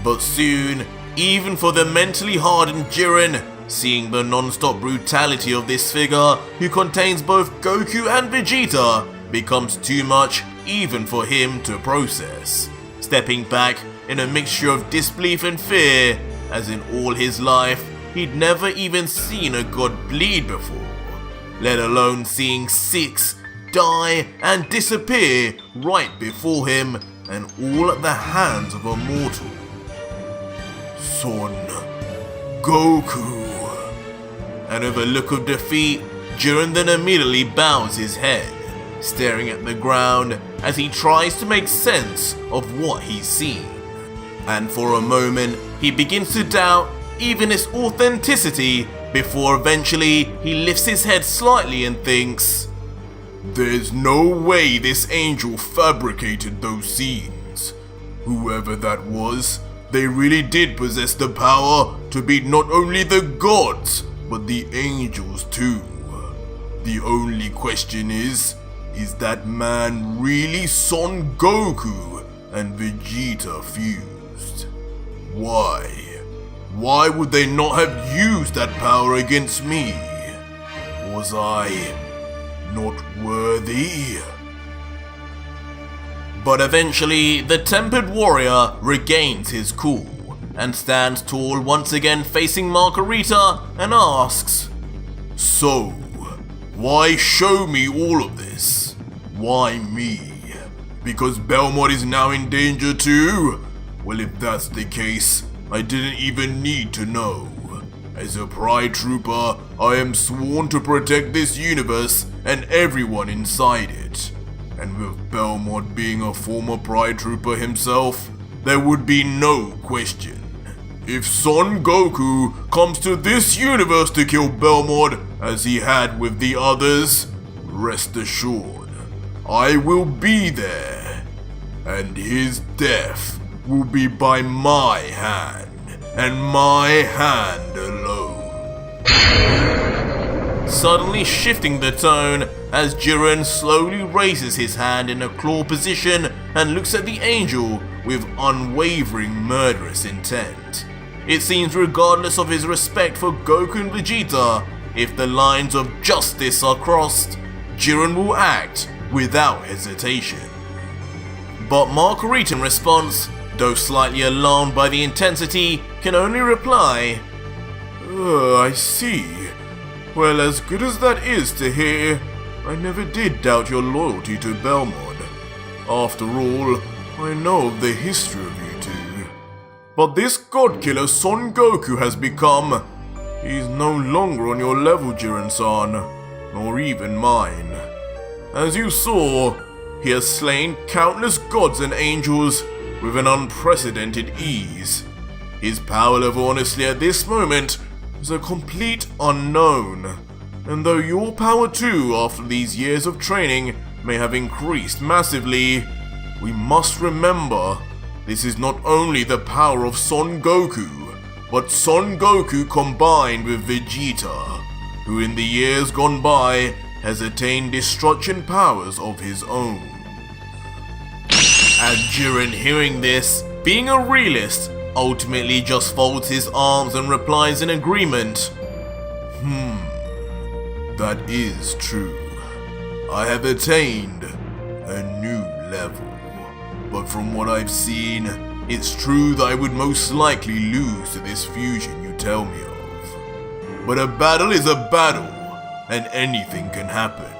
S1: But soon, even for the mentally hardened Jiren, seeing the non-stop brutality of this figure who contains both Goku and Vegeta becomes too much even for him to process, stepping back in a mixture of disbelief and fear, as in all his life, he'd never even seen a god bleed before, let alone seeing 6 die and disappear right before him, and all at the hands of a mortal. Son Goku. And with a look of defeat, Jiren then immediately bows his head, staring at the ground as he tries to make sense of what he's seen. And for a moment, he begins to doubt even its authenticity before eventually he lifts his head slightly and thinks, "There's no way this angel fabricated those scenes. Whoever that was, they really did possess the power to beat not only the gods, but the angels too. The only question is that man really Son Goku and Vegeta fused? Why? Why would they not have used that power against me? Was I not worthy?" But eventually, the tempered warrior regains his cool and stands tall once again facing Margarita and asks, "So, why show me all of this? Why me? Because Belmod is now in danger too? Well, if that's the case, I didn't even need to know. As a Pride Trooper, I am sworn to protect this universe and everyone inside it. And with Belmod being a former Pride Trooper himself, there would be no question. If Son Goku comes to this universe to kill Belmod as he had with the others, rest assured, I will be there. And his death will be by my hand, and my hand alone." Suddenly shifting the tone as Jiren slowly raises his hand in a claw position and looks at the angel with unwavering murderous intent. It seems regardless of his respect for Goku and Vegeta, if the lines of justice are crossed, Jiren will act without hesitation. But Margarita in response, though slightly alarmed by the intensity, can only reply, "I see. Well, as good as that is to hear, I never did doubt your loyalty to Belmod. After all, I know of the history of you two. But this god-killer Son Goku has become... He's no longer on your level, Jiren-san, nor even mine. As you saw, he has slain countless gods and angels with an unprecedented ease. His power level honestly at this moment is a complete unknown. And though your power too after these years of training may have increased massively, we must remember this is not only the power of Son Goku, but Son Goku combined with Vegeta, who in the years gone by has attained destruction powers of his own." And Jiren, hearing this, being a realist, ultimately just folds his arms and replies in agreement, "That is true. I have attained a new level. But from what I've seen, it's true that I would most likely lose to this fusion you tell me of. But a battle is a battle, and anything can happen.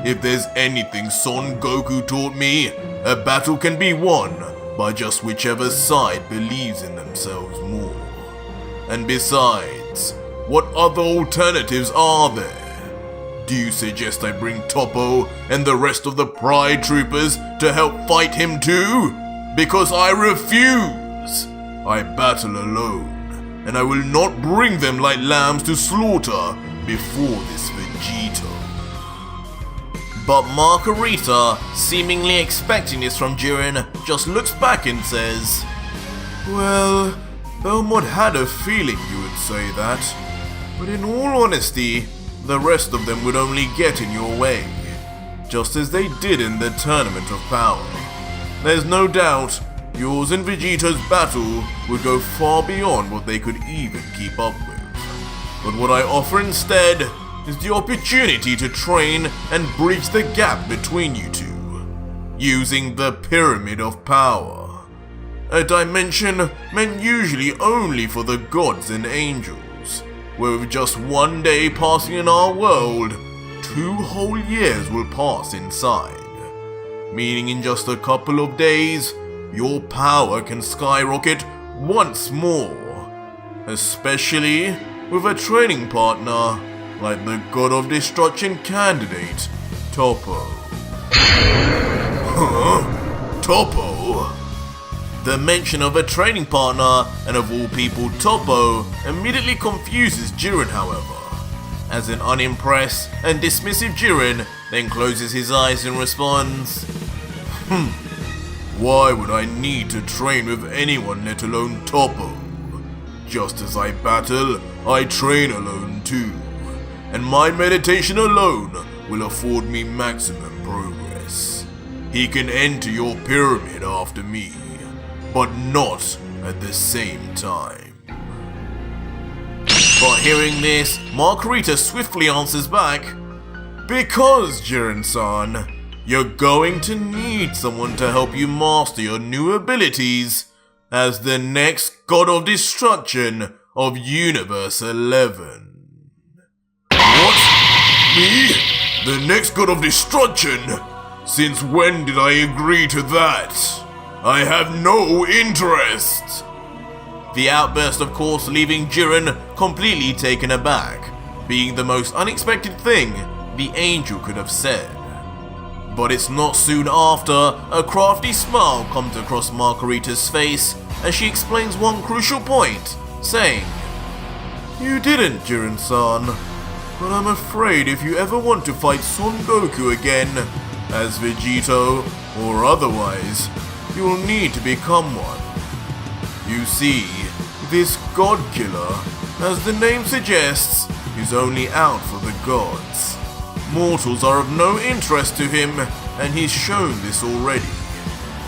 S1: If there's anything Son Goku taught me, a battle can be won by just whichever side believes in themselves more. And besides, what other alternatives are there? Do you suggest I bring Toppo and the rest of the Pride Troopers to help fight him too? Because I refuse! I battle alone, and I will not bring them like lambs to slaughter before this Vegito." But Margarita, seemingly expecting this from Jiren, just looks back and says, "Well, Belmod had a feeling you would say that, but in all honesty, the rest of them would only get in your way, just as they did in the Tournament of Power. There's no doubt yours and Vegeta's battle would go far beyond what they could even keep up with. But what I offer instead is the opportunity to train and bridge the gap between you two, using the Pyramid of Power, a dimension meant usually only for the gods and angels, where with just one day passing in our world, 2 whole years will pass inside. Meaning in just a couple of days, your power can skyrocket once more. Especially with a training partner like the God of Destruction candidate, Toppo.
S2: Huh? Toppo?
S1: The mention of a training partner, and of all people Toppo, immediately confuses Jiren, however, as an unimpressed and dismissive Jiren then closes his eyes and responds,
S2: Why would I need to train with anyone, let alone Toppo? Just as I battle, I train alone too, and my meditation alone will afford me maximum progress. He can enter your pyramid after me, but not at the same time.
S1: But hearing this, Margarita swiftly answers back, because, Jiren-san, you're going to need someone to help you master your new abilities as the next God of Destruction of Universe 11.
S2: What? Me? The next God of Destruction? Since when did I agree to that? I have no interest!
S1: The outburst, of course, leaving Jiren completely taken aback, being the most unexpected thing the angel could have said. But it's not soon after a crafty smile comes across Margarita's face as she explains one crucial point, saying, You didn't, Jiren-san, but I'm afraid if you ever want to fight Son Goku again, as Vegito or otherwise, you will need to become one. You see, this God Killer, as the name suggests, is only out for the gods. Mortals are of no interest to him, and he's shown this already.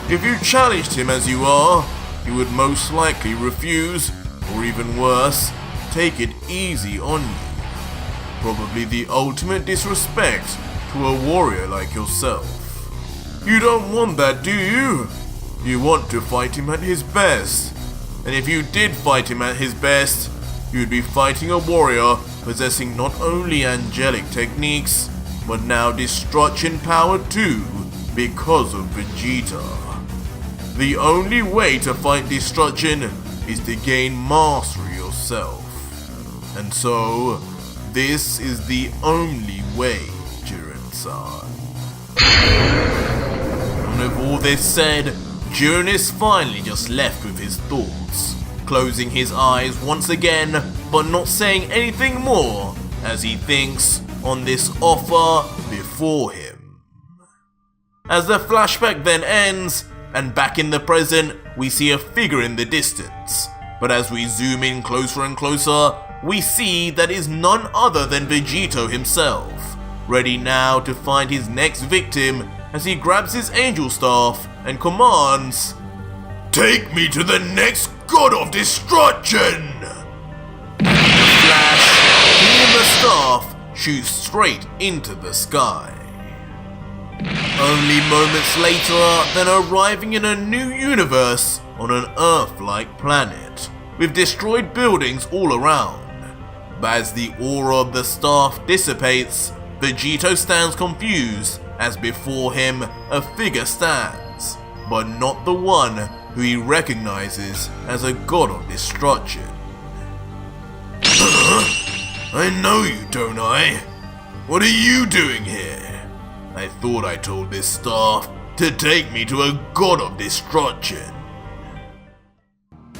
S1: If you challenged him as you are, he would most likely refuse, or even worse, take it easy on you. Probably the ultimate disrespect to a warrior like yourself. You don't want that, do you? You want to fight him at his best. And if you did fight him at his best, you'd be fighting a warrior possessing not only angelic techniques, but now destruction power too, because of Vegeta. The only way to fight destruction is to gain mastery yourself. And so, this is the only way, Jiren-san. And with all this said, Jiren is finally just left with his thoughts, closing his eyes once again, but not saying anything more as he thinks on this offer before him. As the flashback then ends, and back in the present, we see a figure in the distance, but as we zoom in closer and closer, we see that is none other than Vegito himself, ready now to find his next victim as he grabs his angel staff and commands,
S2: Take me to the next God of Destruction!
S1: And in a flash, he and the staff shoots straight into the sky. Only moments later than arriving in a new universe on an Earth-like planet, with destroyed buildings all around. But as the aura of the staff dissipates, Vegito stands confused as before him a figure stands, but not the one who he recognizes as a God of Destruction.
S2: I know you, don't I? What are you doing here? I thought I told this staff to take me to a God of Destruction.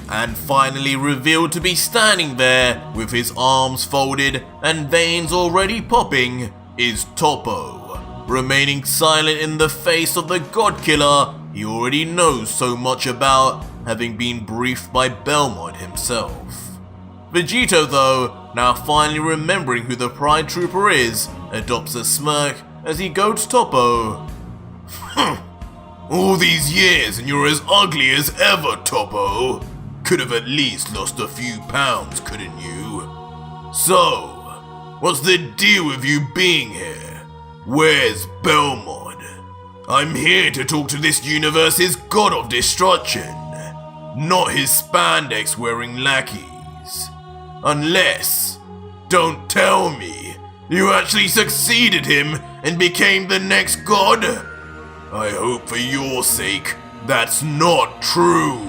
S1: And finally revealed to be standing there with his arms folded and veins already popping is Toppo, remaining silent in the face of the God Killer he already knows so much about, having been briefed by Belmont himself. Vegito, though, now finally remembering who the Pride Trooper is, adopts a smirk as he goads Toppo.
S2: All these years and you're as ugly as ever, Toppo. Could have at least lost a few pounds, couldn't you? So, what's the deal with you being here? Where's Belmont? I'm here to talk to this universe's God of Destruction, not his spandex wearing lackeys. Unless Don't tell me you actually succeeded him and became the next god? I hope for your sake that's not true.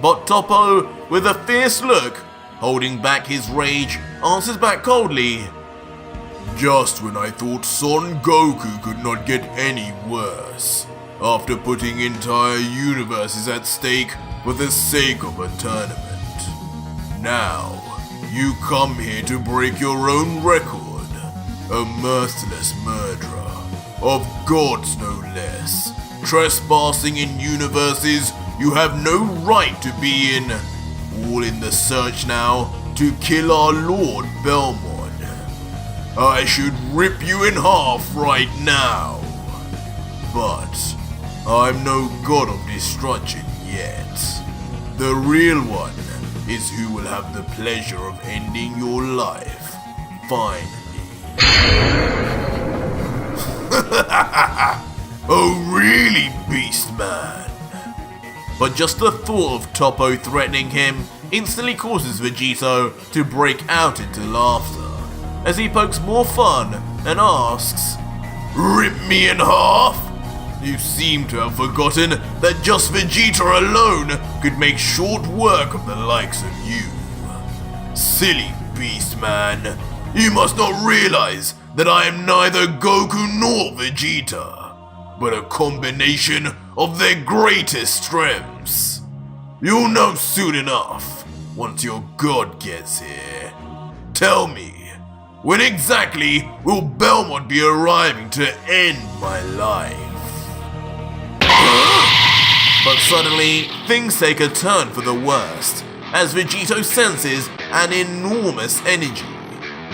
S1: But Toppo, with a fierce look, holding back his rage, answers back coldly.
S2: Just when I thought Son Goku could not get any worse, after putting entire universes at stake for the sake of a tournament. Now, you come here to break your own record, a merciless murderer, of gods no less, trespassing in universes you have no right to be in, all in the search now to kill our Lord Belmont. I should rip you in half right now. But I'm no god of destruction yet. The real one is who will have the pleasure of ending your life, finally. Oh really, Beast Man?
S1: But just the thought of Toppo threatening him instantly causes Vegito to break out into laughter, as he pokes more fun and asks,
S2: Rip me in half? You seem to have forgotten that just Vegeta alone could make short work of the likes of you. Silly Beast Man, you must not realize that I am neither Goku nor Vegeta, but a combination of their greatest strengths. You'll know soon enough, once your god gets here. Tell me, when exactly will Belmont be arriving to end my life?
S1: But suddenly, things take a turn for the worst, as Vegito senses an enormous energy.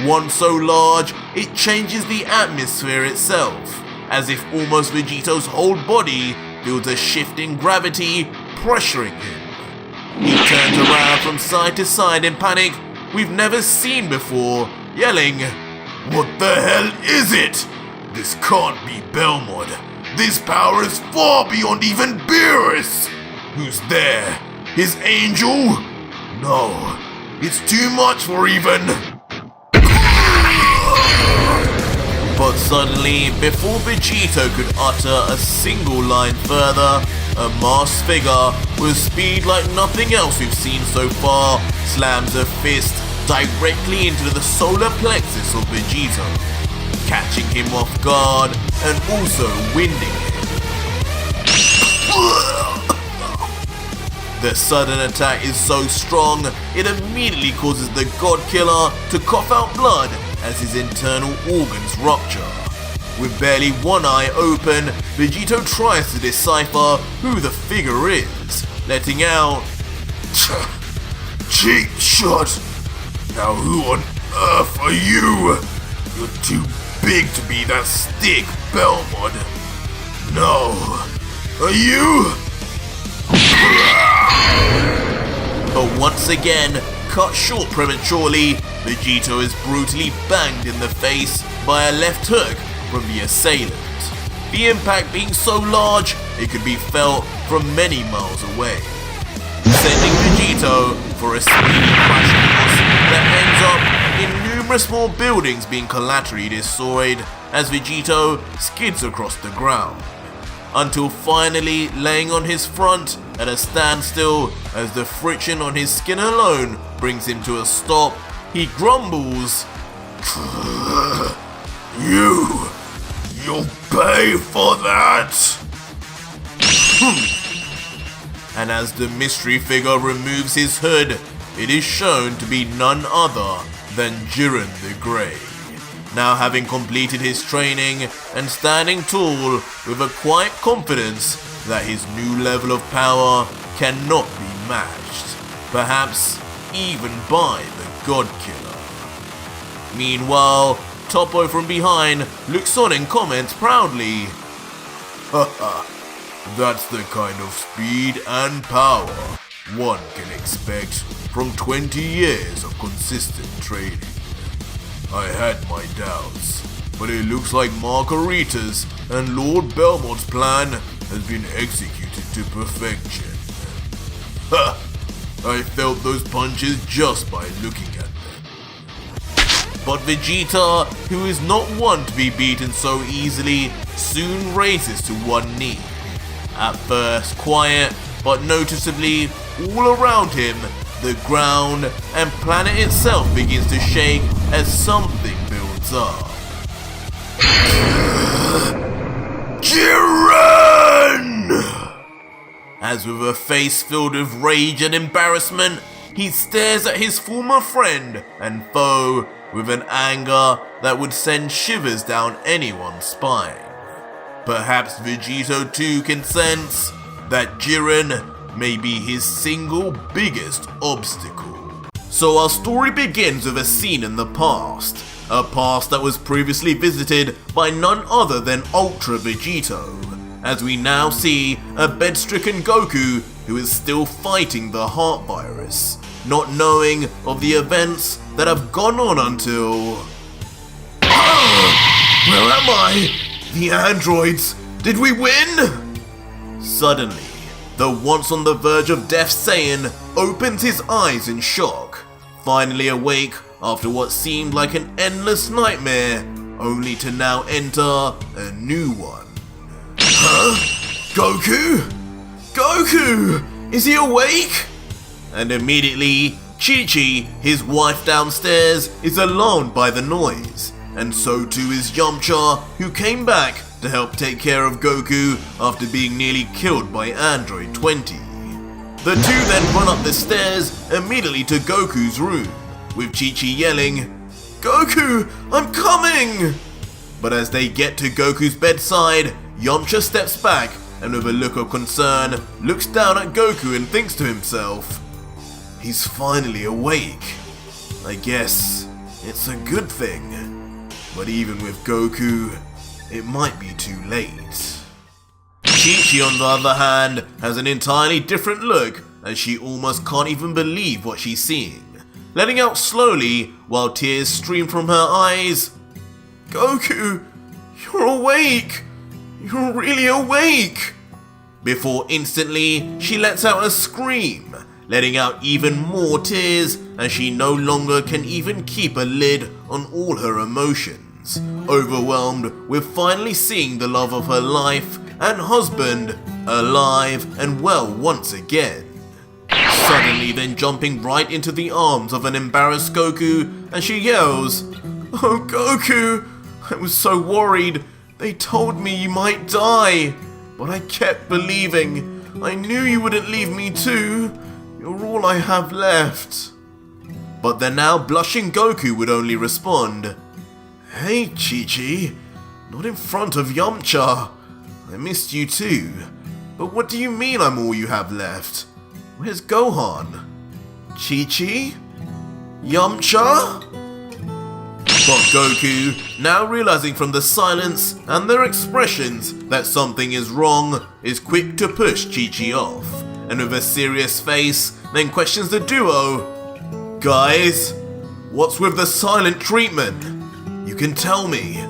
S1: One so large, it changes the atmosphere itself, as if almost Vegito's whole body feels a shifting gravity pressuring him. He turns around from side to side in panic we've never seen before, yelling,
S2: What the hell is it? This can't be Belmont. This power is far beyond even Beerus. Who's there? His angel? No, it's too much for even...
S1: But suddenly, before Vegito could utter a single line further, a masked figure with speed like nothing else we've seen so far slams a fist directly into the solar plexus of Vegito, catching him off guard and also winding him. The sudden attack is so strong, it immediately causes the God Killer to cough out blood as his internal organs rupture. With barely one eye open, Vegito tries to decipher who the figure is, letting out,
S2: Cheap shot! Now who on earth are you? You're too big to be that stick, Belmont. No. Are you?
S1: But once again, cut short prematurely, Vegito is brutally banged in the face by a left hook from the assailant. The impact being so large, it could be felt from many miles away, sending Vegito for a speedy crash course that ends up in numerous more buildings being collaterally destroyed as Vegito skids across the ground, until finally laying on his front at a standstill as the friction on his skin alone brings him to a stop. He grumbles,
S2: You'll pay for that!
S1: And as the mystery figure removes his hood, it is shown to be none other than Jiren the Grey, now having completed his training and standing tall with a quiet confidence that his new level of power cannot be matched, perhaps even by the God Killer. Meanwhile, Toppo from behind looks on and comments proudly,
S2: Haha, that's the kind of speed and power one can expect from 20 years of consistent training. I had my doubts, but it looks like Margarita's and Lord Belmont's plan has been executed to perfection. Ha! I felt those punches just by looking at them.
S1: But Vegeta, who is not one to be beaten so easily, soon raises to one knee. At first quiet, but noticeably, all around him, the ground and planet itself begins to shake as something builds up.
S2: Jiren!
S1: As with a face filled with rage and embarrassment, he stares at his former friend and foe with an anger that would send shivers down anyone's spine. Perhaps Vegito too can sense that Jiren may be his single biggest obstacle. So our story begins with a scene in the past. A past that was previously visited by none other than Ultra Vegito, as we now see a bed-stricken Goku who is still fighting the heart virus, not knowing of the events that have gone on until...
S2: Where am I? The androids! Did we win?
S1: Suddenly, the once on the verge of death Saiyan opens his eyes in shock, finally awake after what seemed like an endless nightmare, only to now enter a new one.
S2: Huh? Goku? Goku! Is he awake?
S1: And immediately, Chi-Chi, his wife downstairs, is alarmed by the noise, and so too is Yamcha, who came back to help take care of Goku after being nearly killed by Android 20. The two then run up the stairs immediately to Goku's room, with Chi-Chi yelling, "Goku, I'm coming!" But as they get to Goku's bedside, Yamcha steps back and with a look of concern, looks down at Goku and thinks to himself, he's finally awake. I guess it's a good thing. But even with Goku, it might be too late. Chi-Chi on the other hand has an entirely different look as she almost can't even believe what she's seeing, letting out slowly while tears stream from her eyes. "Goku, you're awake! You're really awake!" Before instantly she lets out a scream, letting out even more tears as she no longer can even keep a lid on all her emotions, overwhelmed with finally seeing the love of her life and husband alive and well once again. Suddenly then jumping right into the arms of an embarrassed Goku as she yells, "Oh Goku, I was so worried. They told me you might die, but I kept believing. I knew you wouldn't leave me too. You're all I have left." But the now blushing Goku would only respond, "Hey Chi-Chi, not in front of Yamcha. I missed you too. But what do you mean I'm all you have left? Where's Gohan? Chi-Chi? Yamcha?" But Goku, now realizing from the silence and their expressions that something is wrong, is quick to push Chi-Chi off, and with a serious face, then questions the duo. "Guys, what's with the silent treatment? You can tell me.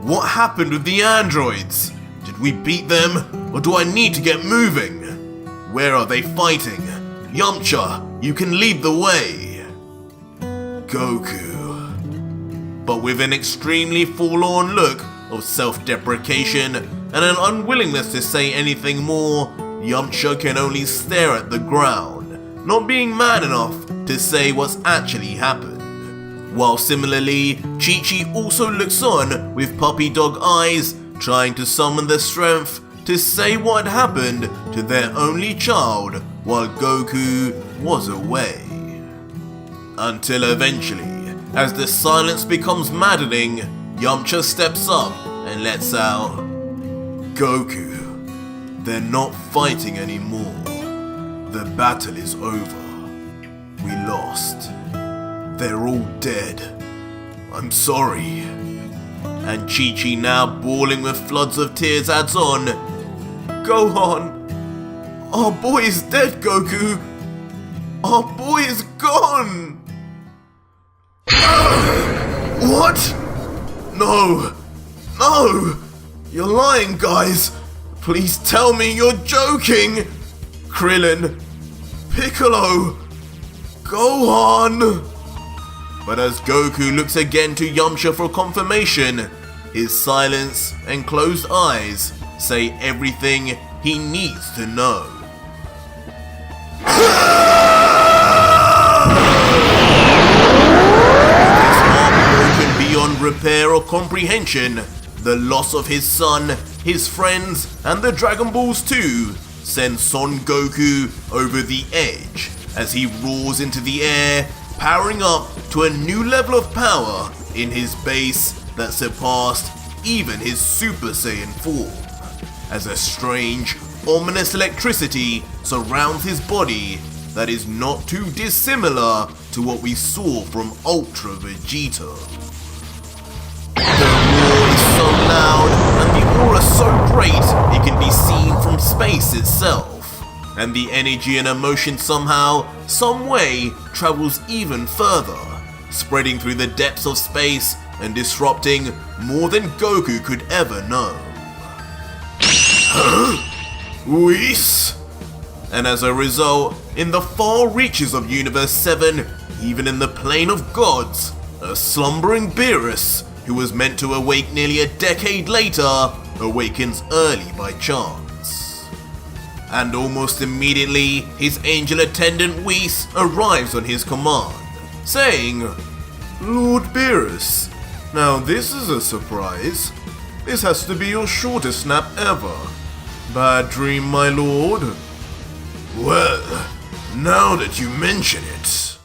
S1: What happened with the androids? Did we beat them, or do I need to get moving? Where are they fighting? Yamcha, you can lead the way." Goku. But with an extremely forlorn look of self-deprecation and an unwillingness to say anything more, Yamcha can only stare at the ground, not being man enough to say what's actually happened. While similarly, Chi-Chi also looks on with puppy dog eyes, trying to summon the strength to say what had happened to their only child while Goku was away. Until eventually, as the silence becomes maddening, Yamcha steps up and lets out, "Goku, they're not fighting anymore. The battle is over. We lost. They're all dead. I'm sorry." And Chi-Chi, now bawling with floods of tears, adds on, "Gohan, our boy is dead, Goku. Our boy is gone."
S2: What? No! No! You're lying, guys! Please tell me you're joking! Krillin, Piccolo, Gohan!
S1: But as Goku looks again to Yamcha for confirmation, his silence and closed eyes say everything he needs to know. With his heart broken beyond repair or comprehension, the loss of his son, his friends, and the Dragon Balls too sends Son Goku over the edge as he roars into the air, powering up to a new level of power in his base that surpassed even his Super Saiyan form, as a strange, ominous electricity surrounds his body that is not too dissimilar to what we saw from Ultra Vegito. The roar is so loud and the aura so great it can be seen from space itself. And the energy and emotion somehow, some way, travels even further, spreading through the depths of space and disrupting more than Goku could ever know. Huh? Whis? And as a result, in the far reaches of Universe 7, even in the plane of gods, a slumbering Beerus, who was meant to awake nearly a decade later, awakens early by chance. And almost immediately, his angel attendant Whis arrives on his command, saying, "Lord Beerus, now this is a surprise. This has to be your shortest nap ever. Bad dream, my lord?"
S2: Well, now that you mention it.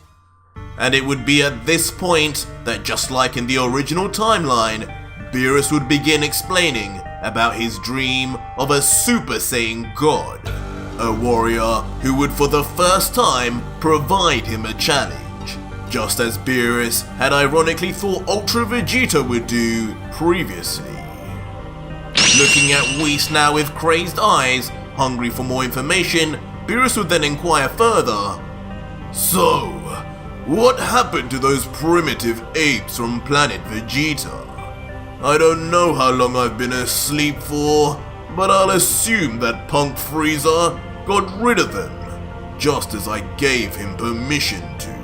S1: And it would be at this point that, just like in the original timeline, Beerus would begin explaining about his dream of a Super Saiyan God, a warrior who would for the first time provide him a challenge, just as Beerus had ironically thought Ultra Vegito would do previously. Looking at Whis now with crazed eyes, hungry for more information, Beerus would then inquire further.
S2: So, what happened to those primitive apes from planet Vegeta?
S1: I don't know how long I've been asleep for, but I'll assume that Punk Frieza got rid of them, just as I gave him permission to.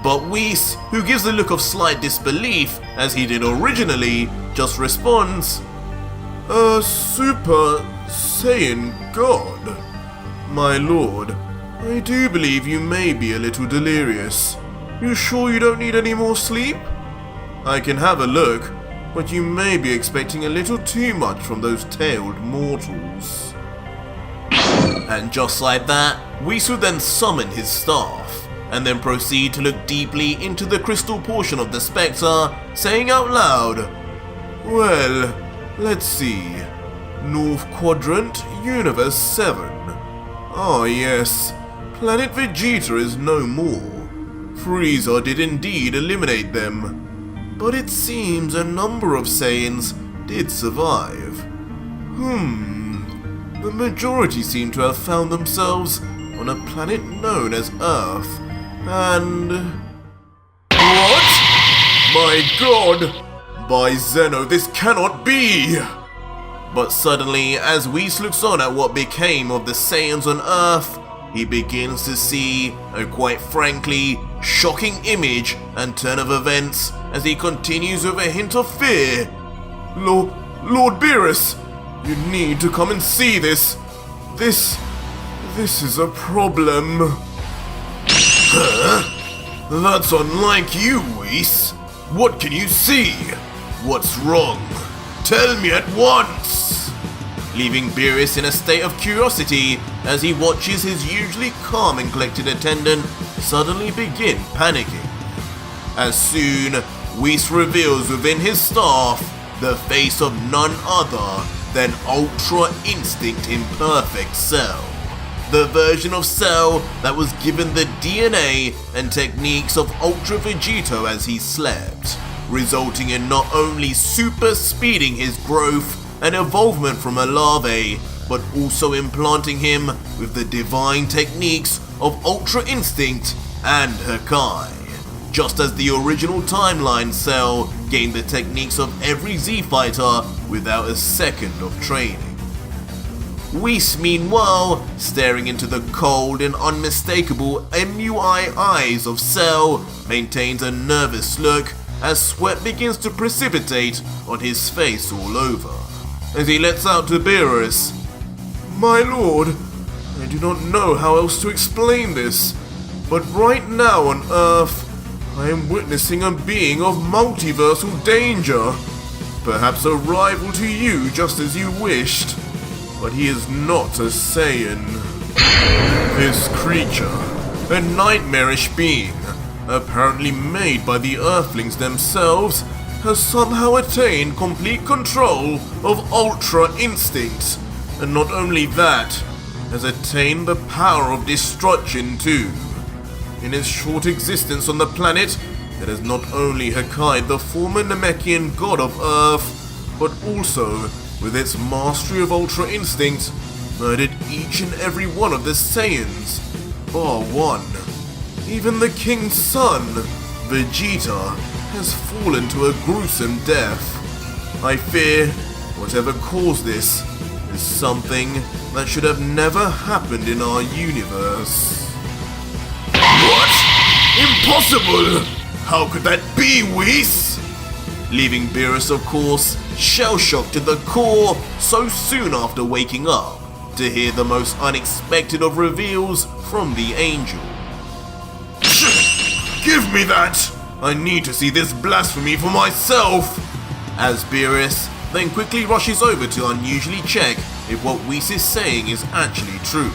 S1: But Whis, who gives a look of slight disbelief, as he did originally, just responds, "A Super Saiyan God? My lord, I do believe you may be a little delirious. You sure you don't need any more sleep? I can have a look, but you may be expecting a little too much from those tailed mortals." And just like that, Whis would then summon his staff, and then proceed to look deeply into the crystal portion of the spectre, saying out loud, "Well, let's see. North Quadrant, Universe 7. Ah yes, Planet Vegeta is no more. Frieza did indeed eliminate them. But it seems a number of Saiyans did survive. The majority seem to have found themselves on a planet known as Earth, and... What? My god! By Zeno, this cannot be! But suddenly, as Whis looks on at what became of the Saiyans on Earth, he begins to see a quite frankly shocking image and turn of events as he continues with a hint of fear. Lord Beerus, you need to come and see this. This is a problem.
S2: Huh? That's unlike you, Whis. What can you see? What's wrong? Tell me at once!
S1: Leaving Beerus in a state of curiosity as he watches his usually calm and collected attendant suddenly begin panicking. As soon, Whis reveals within his staff the face of none other than Ultra Instinct Imperfect Cell, the version of Cell that was given the DNA and techniques of Ultra Vegito as he slept, resulting in not only super speeding his growth and evolvement from a larvae, but also implanting him with the divine techniques of Ultra Instinct and Hakai, just as the original timeline Cell gained the techniques of every Z Fighter without a second of training. Whis, meanwhile, staring into the cold and unmistakable MUI eyes of Cell, maintains a nervous look as sweat begins to precipitate on his face all over, as he lets out to Beerus, "My lord, I do not know how else to explain this, but right now on Earth, I am witnessing a being of multiversal danger. Perhaps a rival to you just as you wished, but he is not a Saiyan. This creature, a nightmarish being, apparently made by the Earthlings themselves, has somehow attained complete control of Ultra Instinct, and not only that, has attained the power of destruction too. In its short existence on the planet, it has not only Hakai'd the former Namekian god of Earth, but also, with its mastery of Ultra Instinct, murdered each and every one of the Saiyans, bar one. Even the king's son, Vegito, has fallen to a gruesome death. I fear whatever caused this is something that should have never happened in our universe."
S2: What? Impossible! How could that be, Whis?
S1: Leaving Beerus, of course, shell-shocked to the core so soon after waking up, to hear the most unexpected of reveals from the angel.
S2: Give me that! I need to see this blasphemy for myself!
S1: As Beerus then quickly rushes over to unusually check if what Whis is saying is actually true.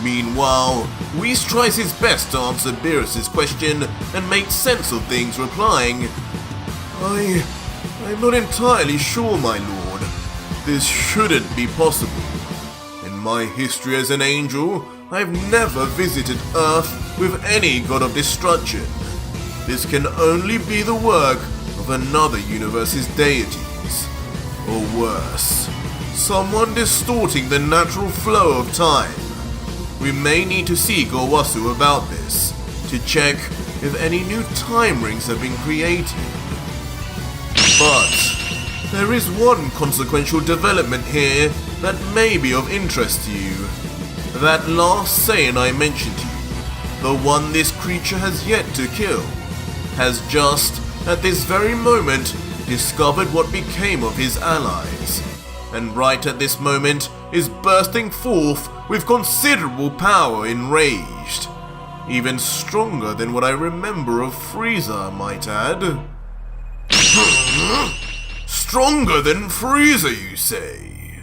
S1: Meanwhile, Whis tries his best to answer Beerus' question and make sense of things, replying, I'm not entirely sure, my lord. This shouldn't be possible. In my history as an angel, I've never visited Earth with any god of destruction. This can only be the work of another universe's deities. Or worse, someone distorting the natural flow of time. We may need to see Gowasu about this, to check if any new time rings have been created. But there is one consequential development here that may be of interest to you. That last Saiyan I mentioned to you, the one this creature has yet to kill, has just, at this very moment, discovered what became of his allies, and right at this moment is bursting forth with considerable power, enraged. Even stronger than what I remember of Frieza, I might add.
S2: Stronger than Frieza, you say?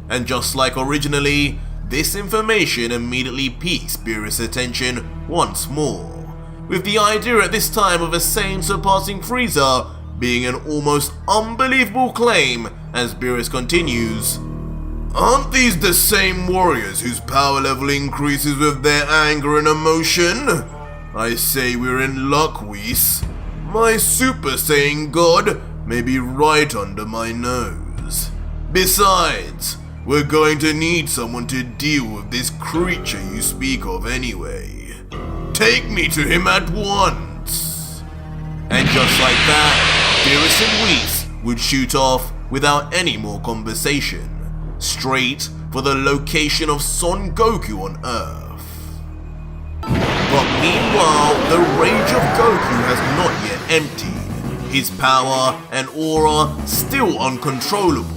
S1: And just like originally, this information immediately piques Beerus' attention once more, with the idea at this time of a Saiyan surpassing Frieza being an almost unbelievable claim, as Beerus continues,
S2: Aren't these the same warriors whose power level increases with their anger and emotion? I say we're in luck, Whis. My Super Saiyan God may be right under my nose. Besides, we're going to need someone to deal with this creature you speak of anyway. Take me to him at once.
S1: And just like that, Beerus and Whis would shoot off without any more conversation, straight for the location of Son Goku on Earth. But meanwhile, the rage of Goku has not yet emptied, his power and aura still uncontrollable.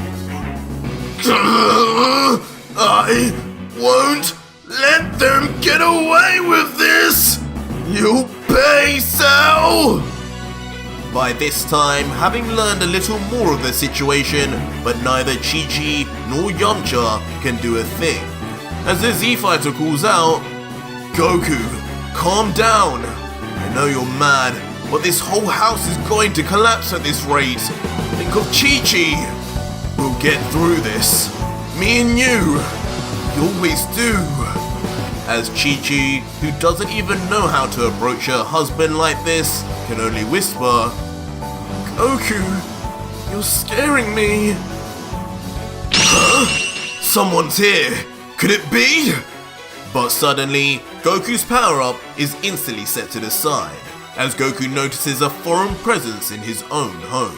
S2: I won't let them get away with this! You'll pay, Cell!
S1: By this time, having learned a little more of the situation, but neither Chi-Chi nor Yamcha can do a thing, as the Z Fighter calls out, Goku, calm down! I know you're mad, but this whole house is going to collapse at this rate. Think of Chi-Chi! We'll get through this. Me and you. We always do. As Chi-Chi, who doesn't even know how to approach her husband like this, can only whisper, Goku, you're scaring me.
S2: Huh? Someone's here. Could it be?
S1: But suddenly, Goku's power-up is instantly set to the side, as Goku notices a foreign presence in his own home.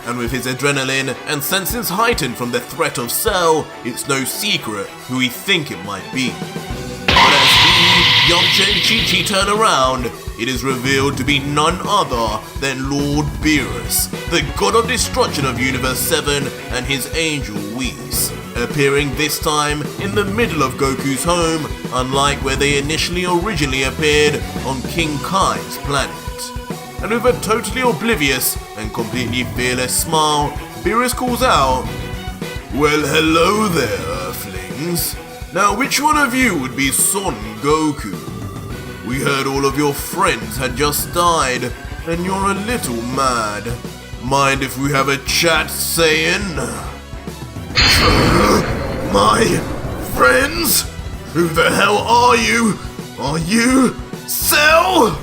S1: and with his adrenaline and senses heightened from the threat of Cell, it's no secret who we think it might be. But as he, Yamcha and Chi-Chi turn around, it is revealed to be none other than Lord Beerus, the god of destruction of Universe 7 and his angel Whis, appearing this time in the middle of Goku's home, unlike where they originally appeared on King Kai's planet. And with a totally oblivious and completely fearless smile, Beerus calls out, "Well, hello there, Earthlings. Now which one of you would be Son Goku? We heard all of your friends had just died, and you're a little mad. Mind if we have a chat, Saiyan?" "My friends? Who the hell are you? Are you Cell?"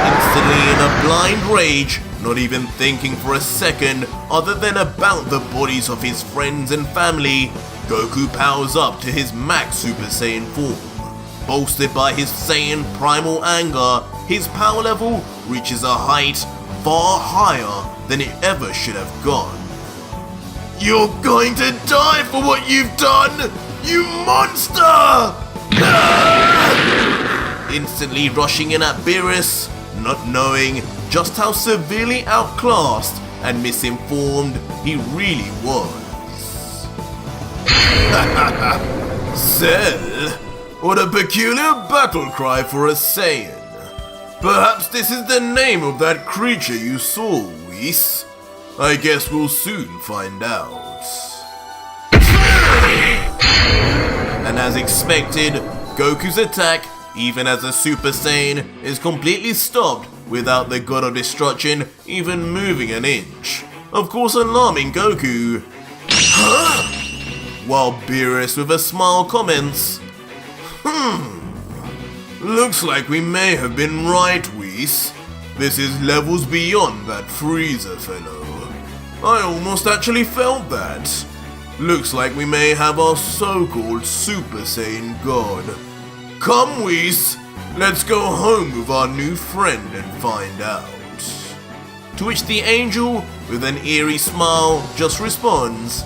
S1: Instantly in a blind rage, not even thinking for a second other than about the bodies of his friends and family, Goku powers up to his max Super Saiyan form. Bolstered by his Saiyan primal anger, his power level reaches a height far higher than it ever should have gone. "You're going to die for what you've done, you monster!" Instantly rushing in at Beerus, not knowing just how severely outclassed and misinformed he really was. "Cell? What a peculiar battle cry for a Saiyan. Perhaps this is the name of that creature you saw, Whis. I guess we'll soon find out." And as expected, Goku's attack, even as a Super Saiyan, is completely stopped without the God of Destruction even moving an inch, of course alarming Goku. "Huh?" While Beerus with a smile comments, "Looks like we may have been right, Whis. This is levels beyond that Freezer fellow. I almost actually felt that. Looks like we may have our so-called Super Saiyan God. Come, Whis, let's go home with our new friend and find out." To which the angel, with an eerie smile, just responds,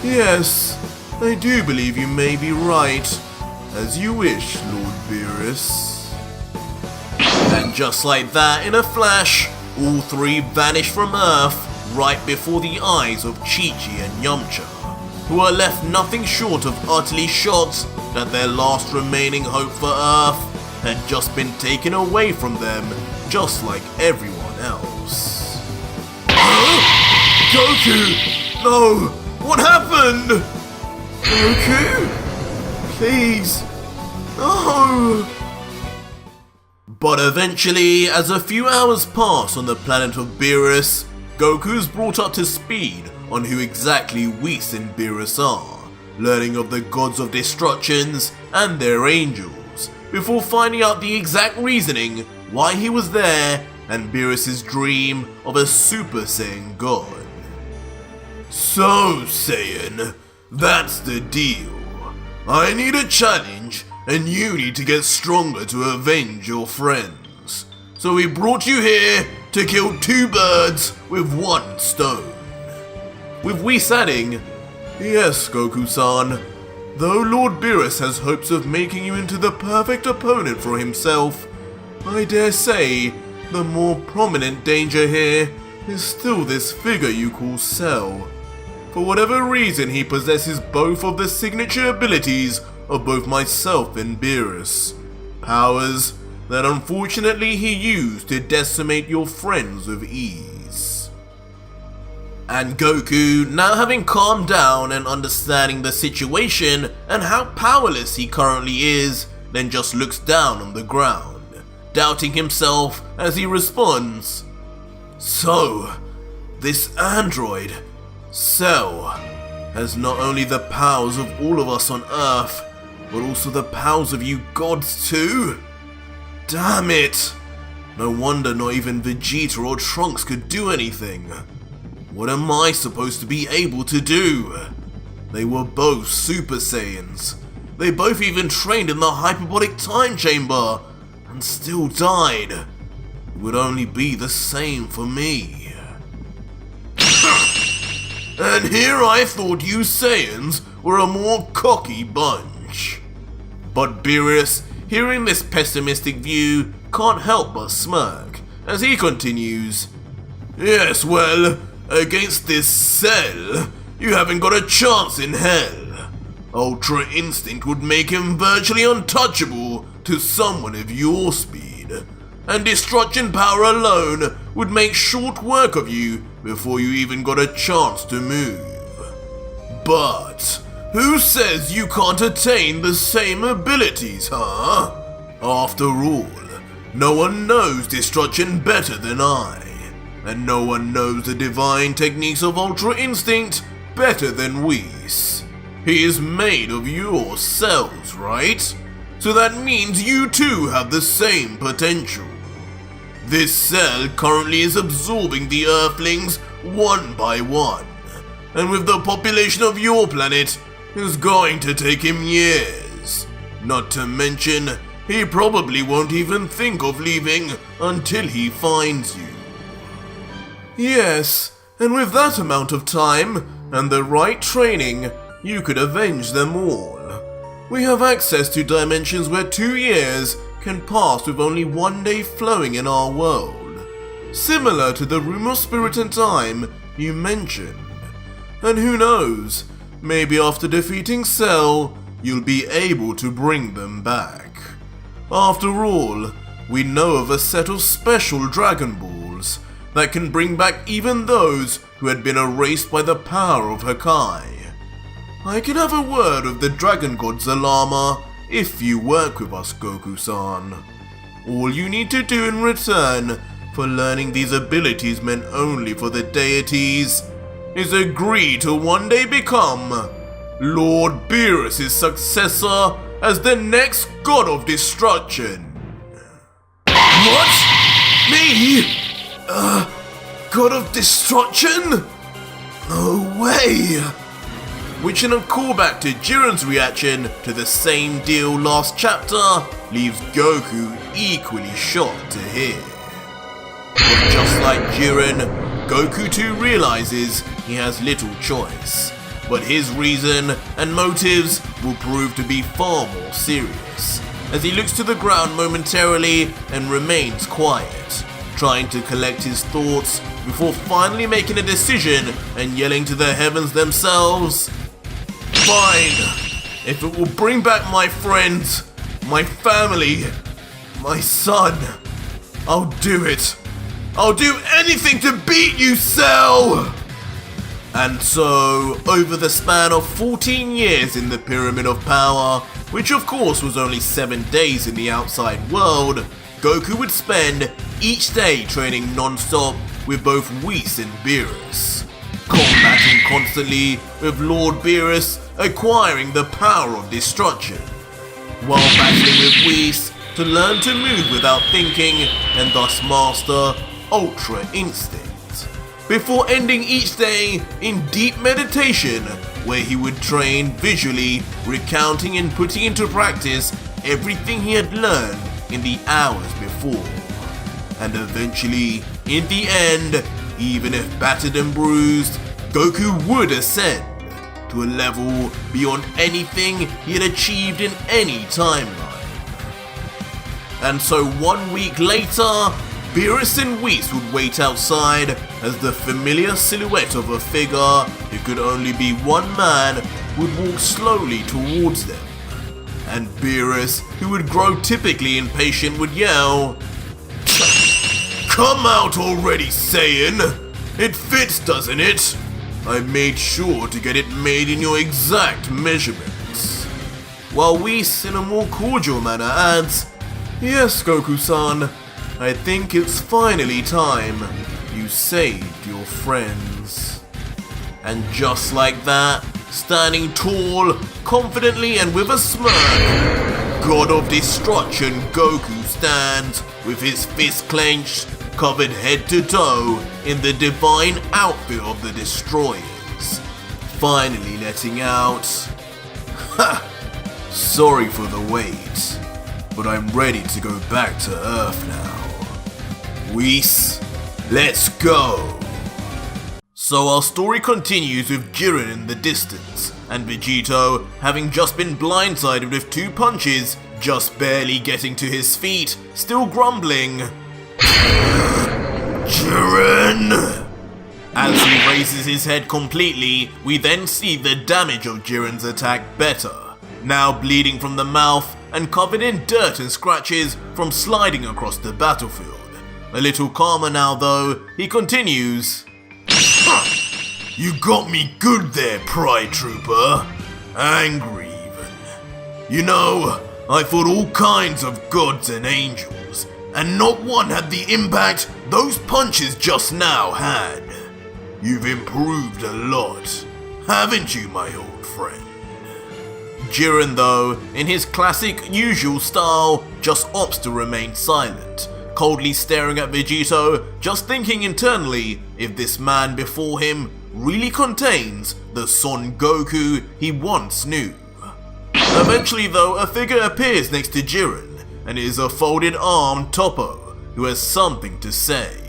S1: "Yes, I do believe you may be right. As you wish, Lord Beerus." And just like that, in a flash, all three vanish from Earth right before the eyes of Chi-Chi and Yamcha, who are left nothing short of utterly shocked that their last remaining hope for Earth had just been taken away from them, just like everyone else. Huh? Goku! No! What happened? Goku? Please. No! But eventually, as a few hours pass on the planet of Beerus, Goku's brought up to speed on who exactly Whis and Beerus are, learning of the gods of destructions and their angels, before finding out the exact reasoning why he was there and Beerus' dream of a Super Saiyan god. "So, Saiyan, that's the deal. I need a challenge, and you need to get stronger to avenge your friends. So we brought you here to kill two birds with one stone." With Whis adding, "Yes, Goku-san, though Lord Beerus has hopes of making you into the perfect opponent for himself, I dare say the more prominent danger here is still this figure you call Cell. For whatever reason, he possesses both of the signature abilities of both myself and Beerus, powers that unfortunately he used to decimate your friends with ease." And Goku, now having calmed down and understanding the situation and how powerless he currently is, then just looks down on the ground, doubting himself as he responds, "So, this android, Cell, has not only the powers of all of us on Earth, but also the powers of you gods too? Damn it! No wonder not even Vegito or Trunks could do anything. What am I supposed to be able to do? They were both Super Saiyans. They both even trained in the hyperbolic time chamber, and still died. it would only be the same for me. And here I thought you Saiyans were a more cocky bunch. But Beerus, hearing this pessimistic view, can't help but smirk as he continues. Yes, well, against this Cell, you haven't got a chance in hell. Ultra Instinct would make him virtually untouchable to someone of your speed, and Destruction Power alone would make short work of you before you even got a chance to move. But who says you can't attain the same abilities, huh? After all, no one knows Destruction better than I, and no one knows the divine techniques of Ultra Instinct better than Whis. He is made of your cells, right? So that means you too have the same potential. This cell currently is absorbing the Earthlings one by one, and with the population of your planet, it's going to take him years. Not to mention, he probably won't even think of leaving until he finds you. Yes, and with that amount of time and the right training, you could avenge them all. We have access to dimensions where 2 years can pass with only 1 day flowing in our world, similar to the Room of Spirit and Time you mentioned. And who knows, maybe after defeating Cell, you'll be able to bring them back. After all, we know of a set of special Dragon Balls that can bring back even those who had been erased by the power of Hakai. I can have a word with the Dragon God Zalama if you work with us, Goku-san. All you need to do in return for learning these abilities meant only for the deities is agree to one day become Lord Beerus' successor as the next God of Destruction. What? Me? God of Destruction? No way! Which in a callback to Jiren's reaction to the same deal last chapter leaves Goku equally shocked to hear. But just like Jiren, Goku too realizes he has little choice, but his reason and motives will prove to be far more serious, as he looks to the ground momentarily and remains quiet, trying to collect his thoughts before finally making a decision and yelling to the heavens themselves, "Fine, if it will bring back my friends, my family, my son, I'll do it. I'll do anything to beat you, Cell!" And so, over the span of 14 years in the Pyramid of Power, which of course was only 7 days in the outside world, Goku would spend each day training non-stop with both Whis and Beerus, combating constantly with Lord Beerus acquiring the power of destruction, while battling with Whis to learn to move without thinking and thus master Ultra Instinct, before ending each day in deep meditation where he would train visually, recounting and putting into practice everything he had learned in the hours before. And eventually, in the end, even if battered and bruised, Goku would ascend to a level beyond anything he had achieved in any timeline. And so 1 week later, Beerus and Whis would wait outside as the familiar silhouette of a figure who could only be one man would walk slowly towards them. And Beerus, who would grow typically impatient, would yell, "Come out already, Saiyan! It fits, doesn't it? I made sure to get it made in your exact measurements." While Whis, in a more cordial manner, adds, "Yes, Goku-san, I think it's finally time you saved your friends." And just like that, standing tall, confidently and with a smirk, God of Destruction Goku stands with his fist clenched, covered head to toe in the divine outfit of the Destroyers, finally letting out, "Ha! Sorry for the wait, but I'm ready to go back to Earth now.
S2: Whis, let's go!
S1: So our story continues with Jiren in the distance, and Vegito, having just been blindsided with 2 punches, just barely getting to his feet, still grumbling,
S2: Jiren!
S1: As he raises his head completely, we then see the damage of Jiren's attack better, now bleeding from the mouth and covered in dirt and scratches from sliding across the battlefield. A little calmer now though, he continues,
S2: You got me good there, Pride Trooper. Angry even. You know, I fought all kinds of gods and angels, and not one had the impact those punches just now had. You've improved a lot, haven't you, my old friend?
S1: Jiren though, in his classic usual style, just opts to remain silent, coldly staring at Vegito, just thinking internally if this man before him really contains the Son Goku he once knew. Eventually though, a figure appears next to Jiren, and it is a folded-armed Toppo, who has something to say.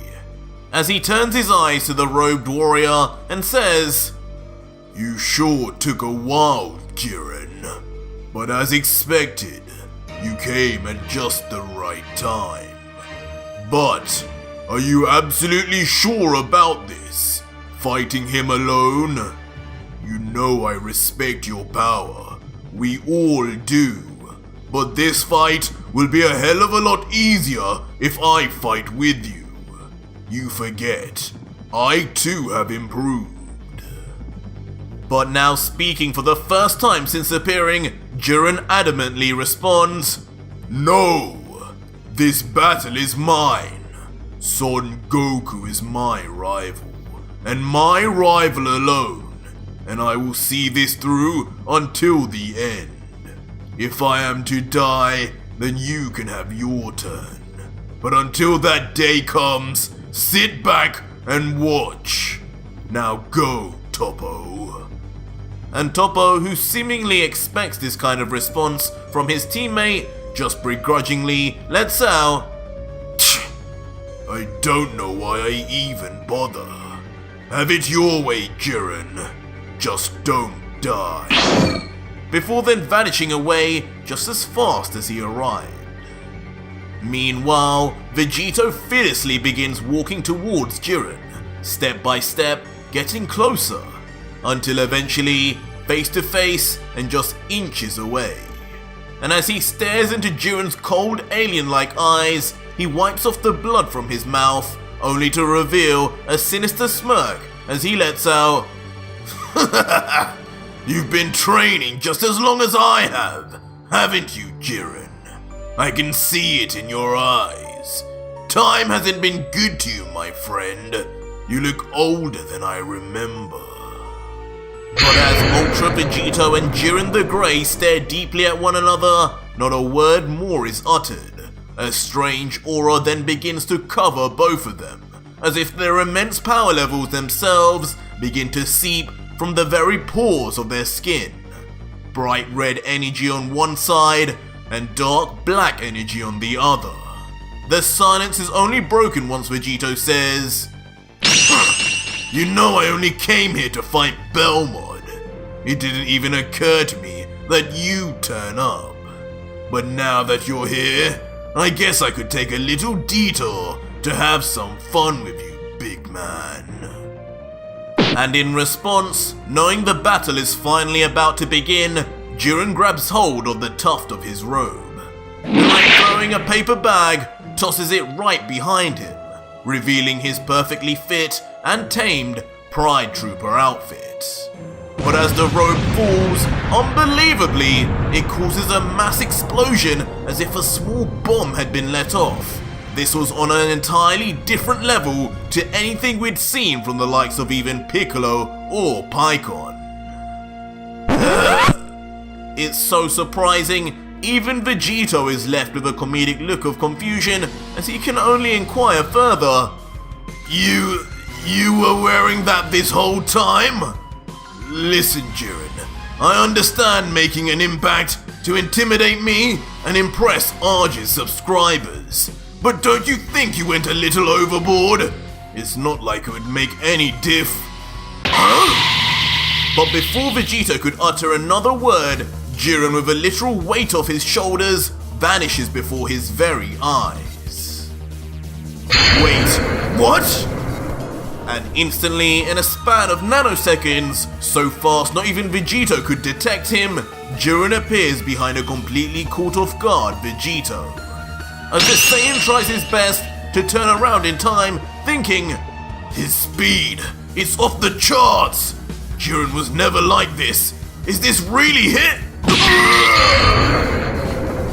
S1: As he turns his eyes to the robed warrior and says,
S2: You sure took a while, Jiren, but as expected, you came at just the right time. But, are you absolutely sure about this? Fighting him alone? You know I respect your power, we all do, but this fight will be a hell of a lot easier if I fight with you. You forget, I too have improved.
S1: But now speaking for the first time since appearing, Jiren adamantly responds,
S2: No! This battle is mine. Son Goku is my rival, and my rival alone, and I will see this through until the end. If I am to die, then you can have your turn. But until that day comes, sit back and watch. Now go, Toppo.
S1: And Toppo, who seemingly expects this kind of response from his teammate, just begrudgingly lets out,
S2: I don't know why I even bother. Have it your way, Jiren. Just don't die.
S1: Before then vanishing away just as fast as he arrived. Meanwhile, Vegito fiercely begins walking towards Jiren, step by step, getting closer, until eventually, face to face and just inches away. And as he stares into Jiren's cold alien-like eyes, he wipes off the blood from his mouth, only to reveal a sinister smirk as he lets out,
S2: You've been training just as long as I have, haven't you, Jiren? I can see it in your eyes. Time hasn't been good to you, my friend. You look older than I remember.
S1: But as Ultra Vegito and Jiren the Grey stare deeply at one another, not a word more is uttered. A strange aura then begins to cover both of them, as if their immense power levels themselves begin to seep from the very pores of their skin. Bright red energy on one side, and dark black energy on the other. The silence is only broken once Vegito says,
S2: You know I only came here to fight Belmod. It didn't even occur to me that you'd turn up. But now that you're here, I guess I could take a little detour to have some fun with you, big man.
S1: And in response, knowing the battle is finally about to begin, Jiren grabs hold of the tuft of his robe, and like throwing a paper bag, tosses it right behind him, revealing his perfectly fit and tamed Pride Trooper outfit. But as the robe falls, unbelievably, it causes a mass explosion as if a small bomb had been let off. This was on an entirely different level to anything we'd seen from the likes of even Piccolo or Pikkon. It's so surprising, even Vegito is left with a comedic look of confusion as he can only inquire further.
S2: You were wearing that this whole time? Listen, Jiren, I understand making an impact to intimidate me and impress Arj's subscribers, but don't you think you went a little overboard? It's not like it would make any diff. Huh?
S1: But before Vegito could utter another word, Jiren, with a literal weight off his shoulders, vanishes before his very eyes.
S2: Wait, what?
S1: And instantly, in a span of nanoseconds, so fast not even Vegito could detect him, Jiren appears behind a completely caught off guard Vegito. As the Saiyan tries his best to turn around in time, thinking,
S2: his speed, it's off the charts! Jiren was never like this. Is this really hit?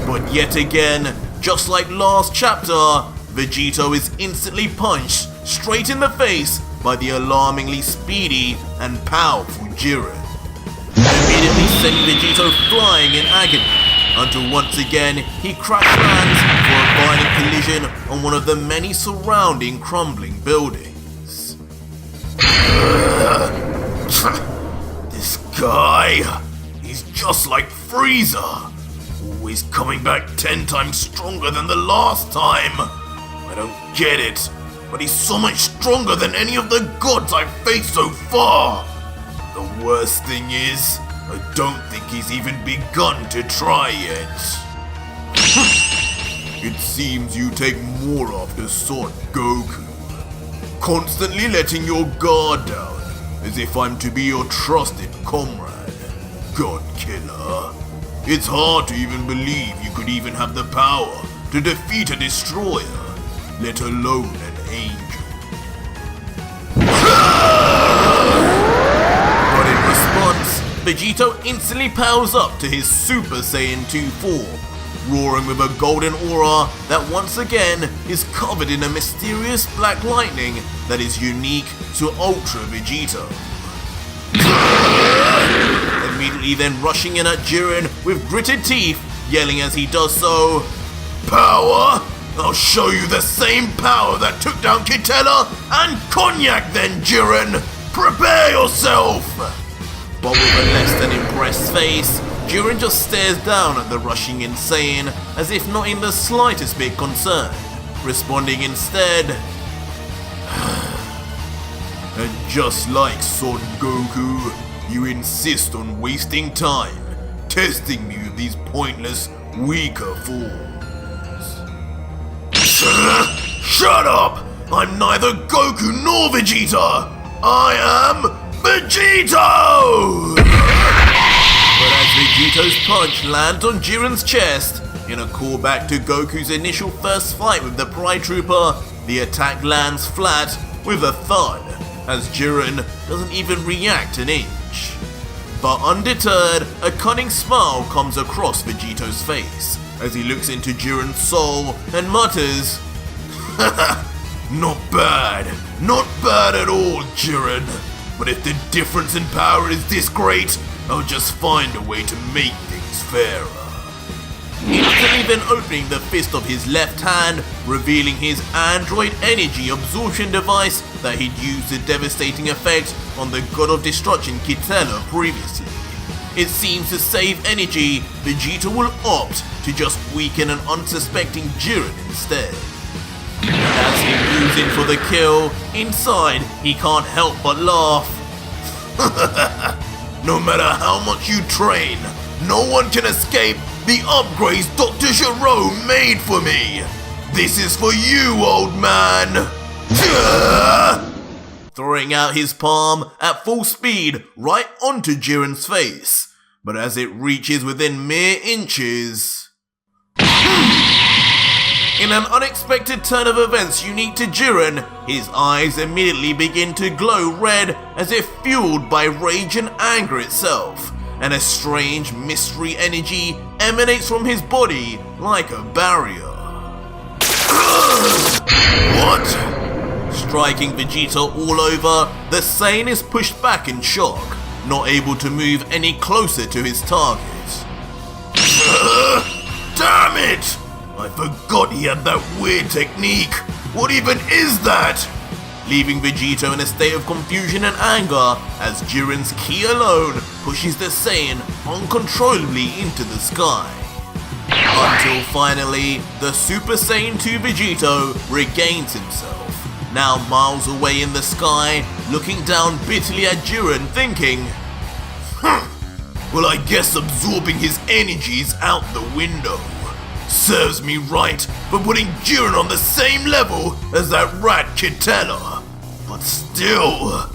S1: But yet again, just like last chapter, Vegito is instantly punched straight in the face by the alarmingly speedy and powerful Jiren, immediately sending Vegito flying in agony, until once again he crash lands for a violent collision on one of the many surrounding crumbling buildings.
S2: This guy, he's just like Frieza, always coming back 10 times stronger than the last time. I don't get it, but he's so much stronger than any of the gods I've faced so far. The worst thing is, I don't think he's even begun to try yet. It seems you take more after Son Goku, constantly letting your guard down, as if I'm to be your trusted comrade, God Killer. It's hard to even believe you could even have the power to defeat a destroyer, let alone an angel.
S1: But in response, Vegito instantly powers up to his Super Saiyan 2 form, roaring with a golden aura that once again is covered in a mysterious black lightning that is unique to Ultra Vegito. Immediately then rushing in at Jiren with gritted teeth, yelling as he does so,
S2: "Power? I'll show you the same power that took down Quitela and Cognac then, Jiren! Prepare yourself!"
S1: But with a less than impressed face, Jiren just stares down at the rushing in Saiyan as if not in the slightest bit concerned, responding instead,
S2: "And just like Son Goku, you insist on wasting time, testing me with these pointless, weaker forms." Shut up! I'm neither Goku nor Vegeta! I am Vegito!
S1: But as Vegito's punch lands on Jiren's chest, in a callback to Goku's initial first fight with the Pride Trooper, the attack lands flat with a thud, as Jiren doesn't even react an inch. But undeterred, a cunning smile comes across Vegito's face, as he looks into Jiren's soul and mutters,
S2: Not bad at all, Jiren. But if the difference in power is this great, I'll just find a way to make things fairer.
S1: Instantly then opening the fist of his left hand, revealing his android energy absorption device that he'd used to devastating effect on the God of Destruction Quitela previously. It seems to save energy, Vegito will opt to just weaken an unsuspecting Jiren instead. As he moves in for the kill, inside he can't help but laugh.
S2: No matter how much you train, no one can escape the upgrades Dr. Gero made for me. This is for you, old man.
S1: Throwing out his palm at full speed right onto Jiren's face. But as it reaches within mere inches... In an unexpected turn of events unique to Jiren, his eyes immediately begin to glow red as if fueled by rage and anger itself, and a strange mystery energy emanates from his body like a barrier.
S2: What?
S1: Striking Vegito all over, the Saiyan is pushed back in shock, not able to move any closer to his target.
S2: Damn it! I forgot he had that weird technique. What even is that?
S1: Leaving Vegito in a state of confusion and anger as Jiren's ki alone pushes the Saiyan uncontrollably into the sky. Until finally, the Super Saiyan 2 Vegito regains himself, now miles away in the sky, looking down bitterly at Jiren, thinking,
S2: well, I guess absorbing his energy is out the window. Serves me right for putting Jiren on the same level as that rat Quitela. But still,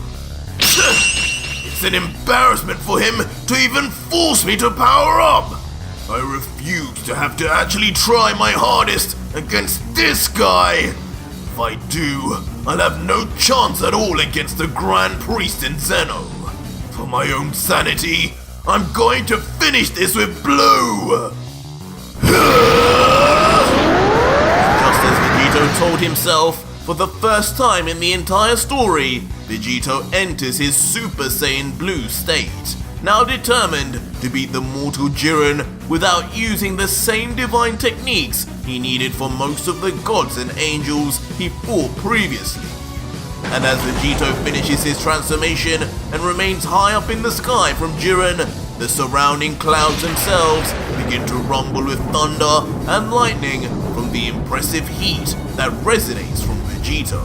S2: it's an embarrassment for him to even force me to power up. I refuse to have to actually try my hardest against this guy. If I do, I'll have no chance at all against the Grand Priest and Zeno. For my own sanity, I'm going to finish this with blue!
S1: Just as Vegito told himself, for the first time in the entire story, Vegito enters his Super Saiyan Blue state, now determined to beat the mortal Jiren without using the same divine techniques he needed for most of the gods and angels he fought previously. And as Vegito finishes his transformation and remains high up in the sky from Jiren, the surrounding clouds themselves begin to rumble with thunder and lightning from the impressive heat that resonates from Vegito.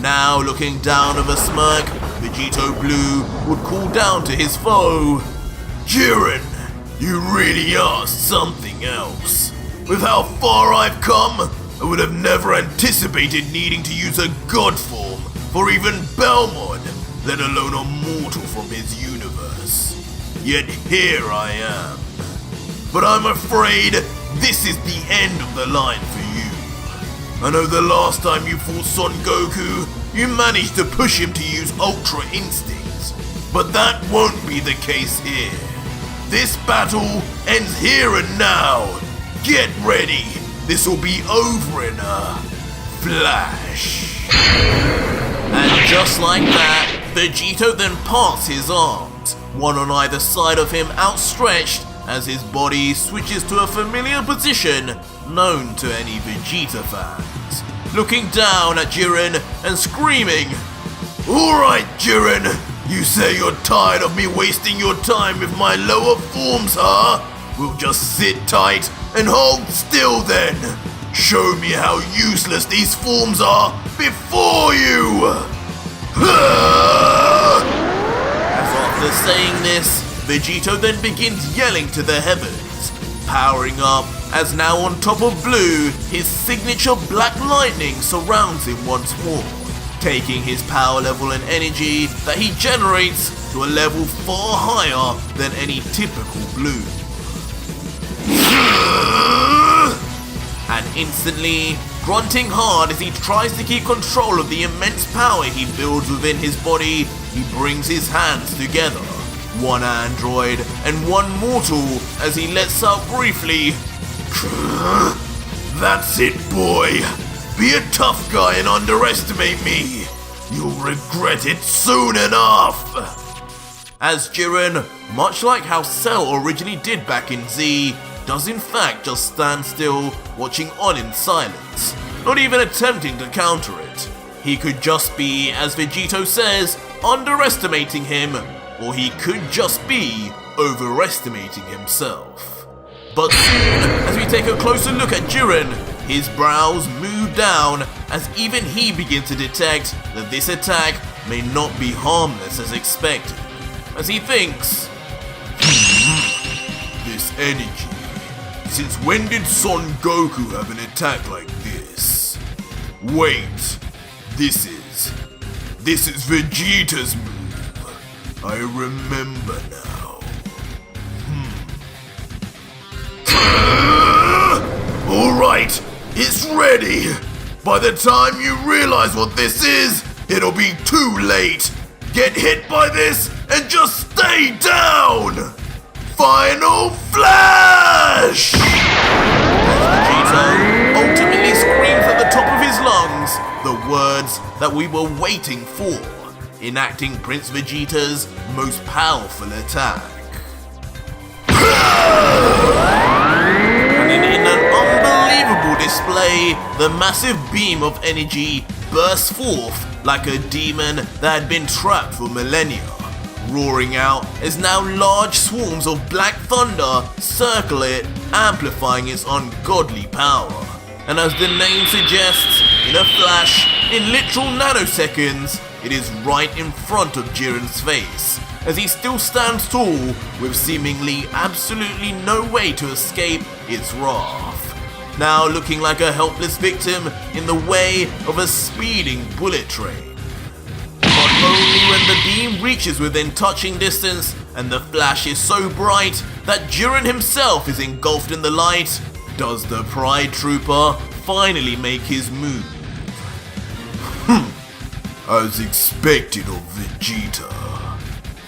S1: Now looking down with a smirk, Vegito Blue would call down to his foe,
S2: Jiren, you really are something else. With how far I've come, I would have never anticipated needing to use a god form for even Belmod, let alone a mortal from his universe. Yet here I am. But I'm afraid this is the end of the line for you. I know the last time you fought Son Goku, you managed to push him to use Ultra Instinct, but that won't be the case here. This battle ends here and now. Get ready. This will be over in a flash.
S1: And just like that, Vegito then parts his arms, one on either side of him outstretched, as his body switches to a familiar position known to any Vegeta fans, looking down at Jiren and screaming,
S2: Alright Jiren, you say you're tired of me wasting your time with my lower forms, huh? We'll just sit tight and hold still then. Show me how useless these forms are before you!
S1: As after saying this, Vegito then begins yelling to the heavens, powering up as now on top of Blue, his signature black lightning surrounds him once more, taking his power level and energy that he generates to a level far higher than any typical Blue. And instantly, grunting hard as he tries to keep control of the immense power he builds within his body, he brings his hands together, one android and one mortal, as he lets out briefly,
S2: That's it, boy. Be a tough guy and underestimate me. You'll regret it soon enough.
S1: As Jiren, much like how Cell originally did back in Z, does in fact just stand still, watching on in silence, not even attempting to counter it. He could just be, as Vegito says, underestimating him, or he could just be overestimating himself. But soon, as we take a closer look at Jiren, his brows move down as even he begins to detect that this attack may not be harmless as expected, as he thinks,
S2: This energy. Since when did Son Goku have an attack like this? Wait, this is Vegeta's move. I remember now. Alright, it's ready. By the time you realize what this is, it'll be too late. Get hit by this and just stay down. Final Flash!
S1: Vegito ultimately screams at the top of his lungs the words that we were waiting for, enacting Prince Vegeta's most powerful attack. And in an unbelievable display, the massive beam of energy bursts forth like a demon that had been trapped for millennia, roaring out as now large swarms of black thunder circle it amplifying its ungodly power. And as the name suggests, in a flash, in literal nanoseconds, it is right in front of Jiren's face, as he still stands tall with seemingly absolutely no way to escape its wrath. Now looking like a helpless victim in the way of a speeding bullet train. But only when the beam reaches within touching distance and the flash is so bright that Jiren himself is engulfed in the light, does the Pride Trooper finally make his move.
S2: As expected of Vegeta.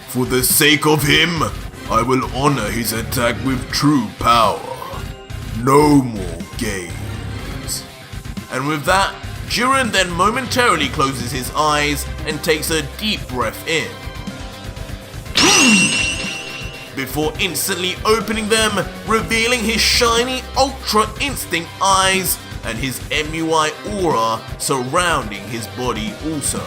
S2: For the sake of him, I will honor his attack with true power. No more games.
S1: And with that, Jiren then momentarily closes his eyes and takes a deep breath in. Before instantly opening them, revealing his shiny Ultra Instinct eyes and his MUI aura surrounding his body also.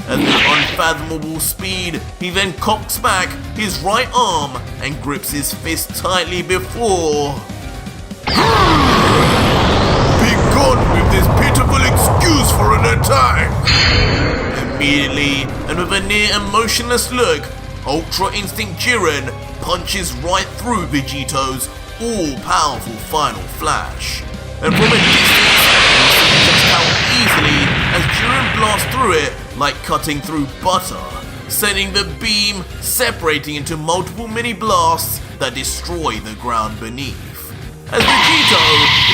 S1: At with unfathomable speed, he then cocks back his right arm and grips his fist tightly before...
S2: Begone with this pitiful excuse for an attack!
S1: Immediately, and with a near emotionless look, Ultra Instinct Jiren punches right through Vegito's all-powerful final flash. And from a distance, you see just how easily as Jiren blasts through it like cutting through butter, sending the beam separating into multiple mini blasts that destroy the ground beneath. As Vegito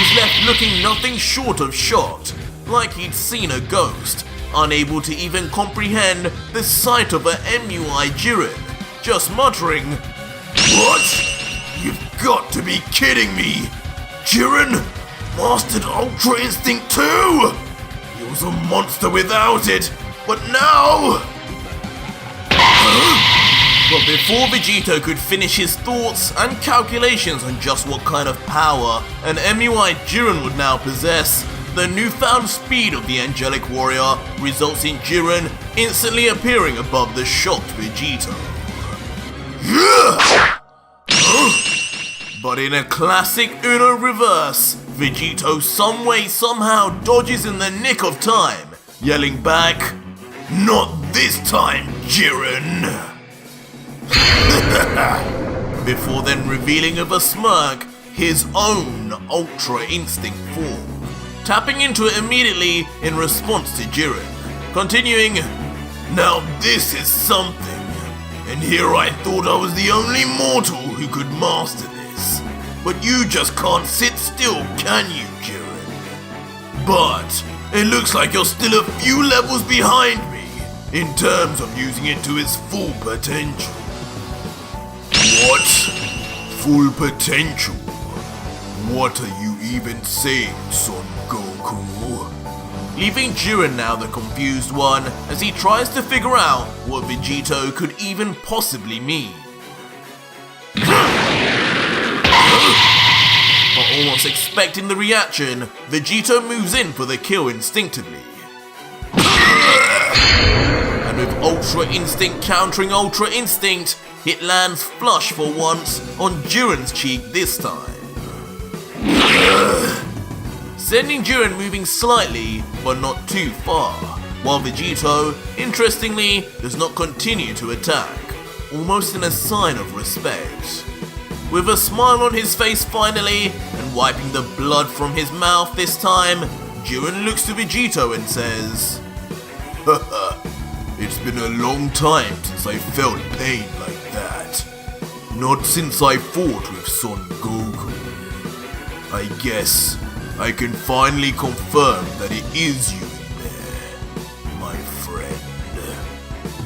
S1: is left looking nothing short of shocked, like he'd seen a ghost, unable to even comprehend the sight of a MUI Jiren, just muttering,
S2: "What? You've got to be kidding me! Jiren mastered Ultra Instinct too! He was a monster without it, but now..."
S1: But before Vegito could finish his thoughts and calculations on just what kind of power an MUI Jiren would now possess, the newfound speed of the angelic warrior results in Jiren instantly appearing above the shocked Vegito. But in a classic Uno reverse, Vegito someway somehow dodges in the nick of time, yelling back,
S2: "Not this time, Jiren!"
S1: before then revealing with a smirk his own Ultra Instinct form, tapping into it immediately in response to Jiren, continuing,
S2: "Now this is something, and here I thought I was the only mortal who could master this, but you just can't sit still, can you, Jiren? But it looks like you're still a few levels behind me in terms of using it to its full potential." "What? Full potential? What are you even saying, Son Goku?"
S1: leaving Jiren now the confused one as he tries to figure out what Vegito could even possibly mean. But almost expecting the reaction, Vegito moves in for the kill instinctively. And with Ultra Instinct countering Ultra Instinct, it lands flush for once on Jiren's cheek this time. Sending Jiren moving slightly, but not too far, while Vegito, interestingly, does not continue to attack, almost in a sign of respect. With a smile on his face finally, and wiping the blood from his mouth this time, Jiren looks to Vegito and says,
S2: "Haha, it's been a long time since I felt pain like that. Not since I fought with Son Goku. I guess I can finally confirm that it is you in there, my friend.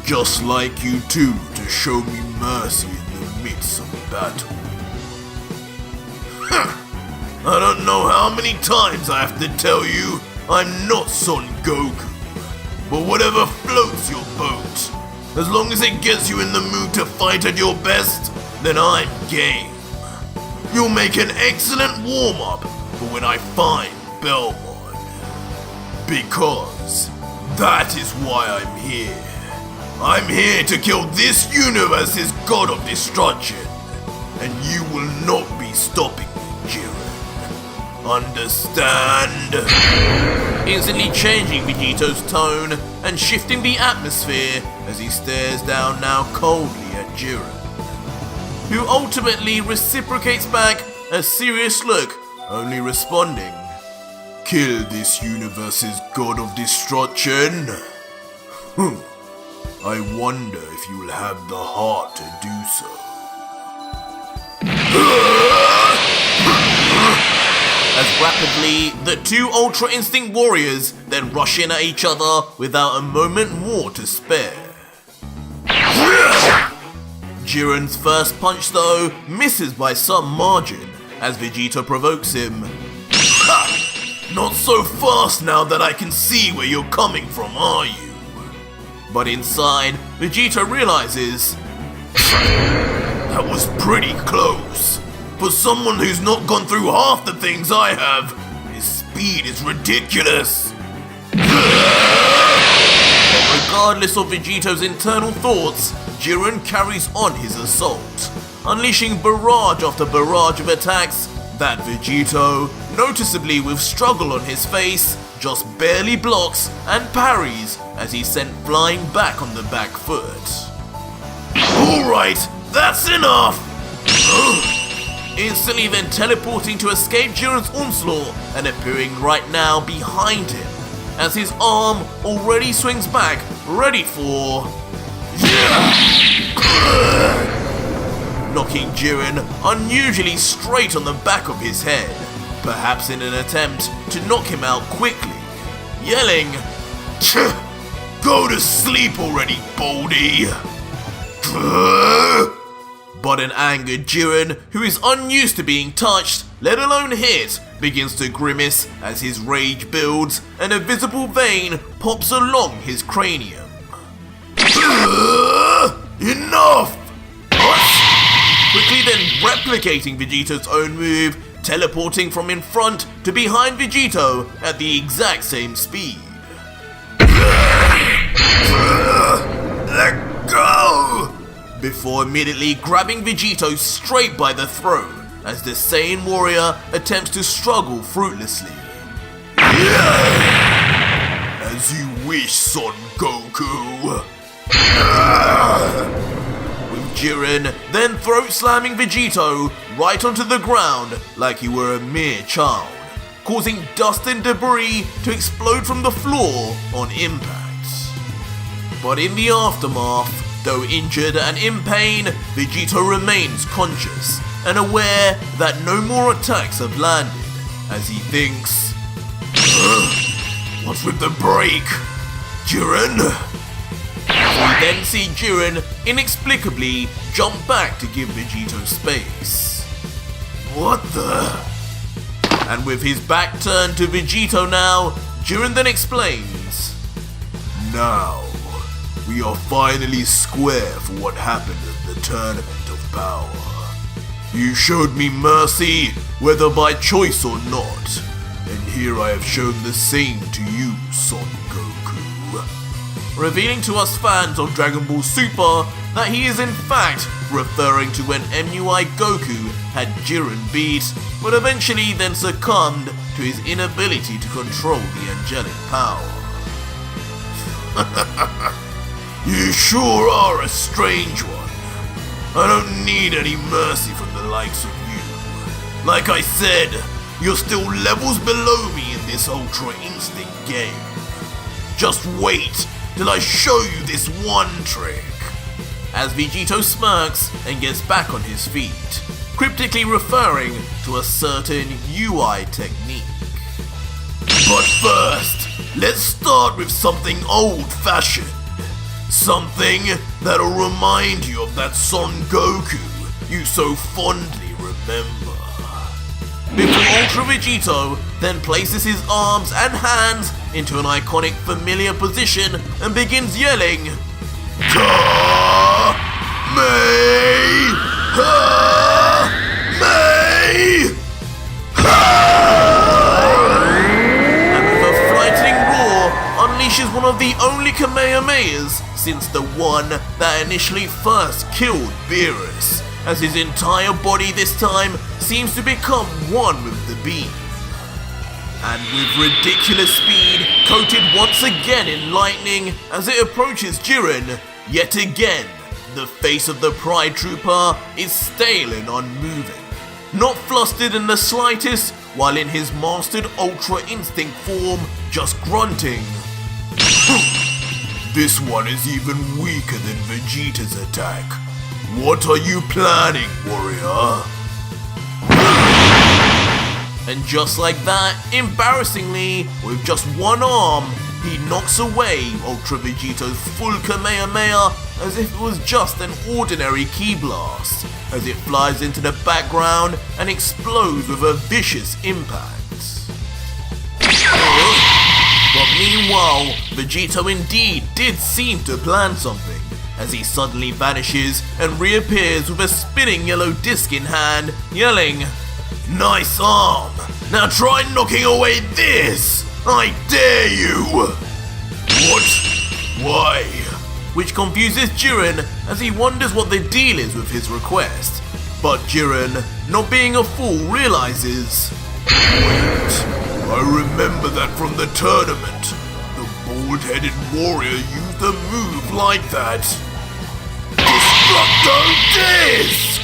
S2: Just like you two to show me mercy in the midst of battle." I don't know how many times I have to tell you I'm not Son Goku, but whatever floats your boat, as long as it gets you in the mood to fight at your best, then I'm game. You'll make an excellent warm-up for when I find Belmont. Because that is why I'm here. I'm here to kill this universe's god of destruction, and you will not be stopping me, Jiren. Understand?
S1: Instantly changing Vegito's tone and shifting the atmosphere as he stares down now coldly at Jiren, who ultimately reciprocates back a serious look, only responding,
S2: Kill this universe's god of destruction? I wonder if you will have the heart to do so.
S1: As rapidly, the two Ultra Instinct warriors then rush in at each other without a moment more to spare. Jiren's first punch though misses by some margin as Vegito provokes him.
S2: Not so fast now that I can see where you're coming from, are you?
S1: But inside, Vegito realizes,
S2: that was pretty close. For someone who's not gone through half the things I have, his speed is ridiculous.
S1: But regardless of Vegito's internal thoughts, Jiren carries on his assault, unleashing barrage after barrage of attacks that Vegito, noticeably with struggle on his face, just barely blocks and parries as he's sent flying back on the back foot.
S2: Alright, that's enough!
S1: Instantly then teleporting to escape Jiren's onslaught and appearing right now behind him, as his arm already swings back, ready for... knocking Jiren unusually straight on the back of his head, perhaps in an attempt to knock him out quickly, yelling,
S2: Go to sleep already, Baldy!
S1: But an angered Jiren, who is unused to being touched, let alone hit, begins to grimace as his rage builds and a visible vein pops along his cranium.
S2: Enough!
S1: Quickly then replicating Vegito's own move, teleporting from in front to behind Vegito at the exact same speed.
S2: Let go!
S1: Before immediately grabbing Vegito straight by the throat as the Saiyan warrior attempts to struggle fruitlessly.
S2: As you wish, Son Goku.
S1: With Jiren then throat slamming Vegito right onto the ground like he were a mere child, causing dust and debris to explode from the floor on impact. But in the aftermath, though injured and in pain, Vegito remains conscious and aware that no more attacks have landed, as he thinks,
S2: What's with the break? Jiren?
S1: We then see Jiren inexplicably jump back to give Vegito space.
S2: What the?
S1: And with his back turned to Vegito now, Jiren then explains,
S2: Now, we are finally square for what happened at the Tournament of Power. You showed me mercy, whether by choice or not, and here I have shown the same to you, Son Goku.
S1: revealing to us fans of Dragon Ball Super that he is in fact referring to when MUI Goku had Jiren beat, but eventually then succumbed to his inability to control the angelic power.
S2: You sure are a strange one. I don't need any mercy from the likes of you. Like I said, you're still levels below me in this Ultra Instinct game. Just wait till I show you this one trick.
S1: As Vegito smirks and gets back on his feet, cryptically referring to a certain UI technique.
S2: But first, let's start with something old-fashioned. Something that'll remind you of that Son Goku you so fondly remember.
S1: Before Ultra Vegito then places his arms and hands into an iconic familiar position and begins yelling, and with a frightening roar unleashes one of the only Kamehamehas since the one that initially first killed Beerus, as his entire body this time seems to become one with the beam. And with ridiculous speed, coated once again in lightning as it approaches Jiren, yet again, the face of the Pride Trooper is stale and unmoving, not flustered in the slightest, while in his mastered Ultra Instinct form, just grunting.
S2: This one is even weaker than Vegeta's attack. What are you planning, warrior?
S1: And just like that, embarrassingly, with just one arm, he knocks away Ultra Vegito's full Kamehameha as if it was just an ordinary ki blast, as it flies into the background and explodes with a vicious impact. But meanwhile, Vegito indeed did seem to plan something, as he suddenly vanishes and reappears with a spinning yellow disc in hand, yelling,
S2: "Nice arm! Now try knocking away this! I dare you!" What? Why?
S1: Which confuses Jiren as he wonders what the deal is with his request. But Jiren, not being a fool, realizes,
S2: wait, I remember that from the tournament. The bald-headed warrior used a move like that. Destructo Disc!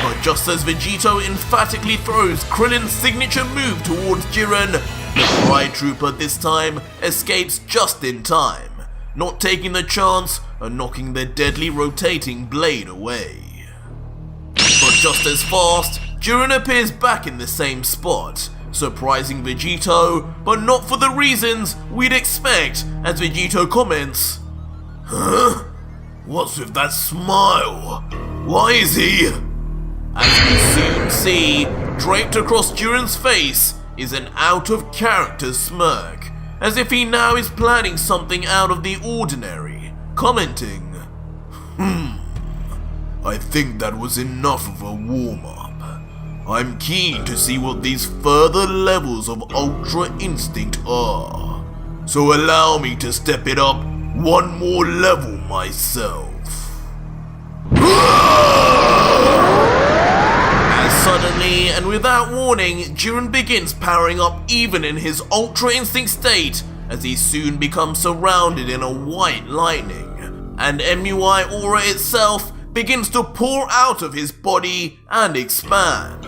S1: But just as Vegito emphatically throws Krillin's signature move towards Jiren, the Pride Trooper this time escapes just in time, not taking the chance of knocking the deadly rotating blade away. But just as fast, Jiren appears back in the same spot, surprising Vegito, but not for the reasons we'd expect, as Vegito comments,
S2: "Huh? What's with that smile? Why is he..."
S1: As we soon see, draped across Jiren's face is an out-of-character smirk, as if he now is planning something out of the ordinary, commenting,
S2: I think that was enough of a warm-up. I'm keen to see what these further levels of Ultra Instinct are, so allow me to step it up one more level myself."
S1: As suddenly and without warning, Jiren begins powering up even in his Ultra Instinct state, as he soon becomes surrounded in a white lightning, and MUI aura itself begins to pour out of his body and expand.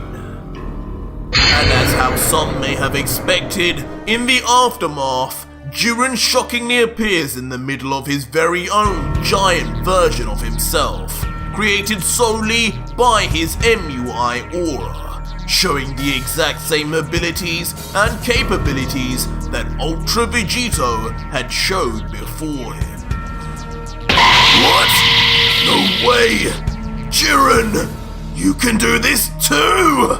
S1: And as how some may have expected, in the aftermath, Jiren shockingly appears in the middle of his very own giant version of himself, created solely by his MUI aura, showing the exact same abilities and capabilities that Ultra Vegito had showed before him.
S2: What? No way! Jiren! You can do this too!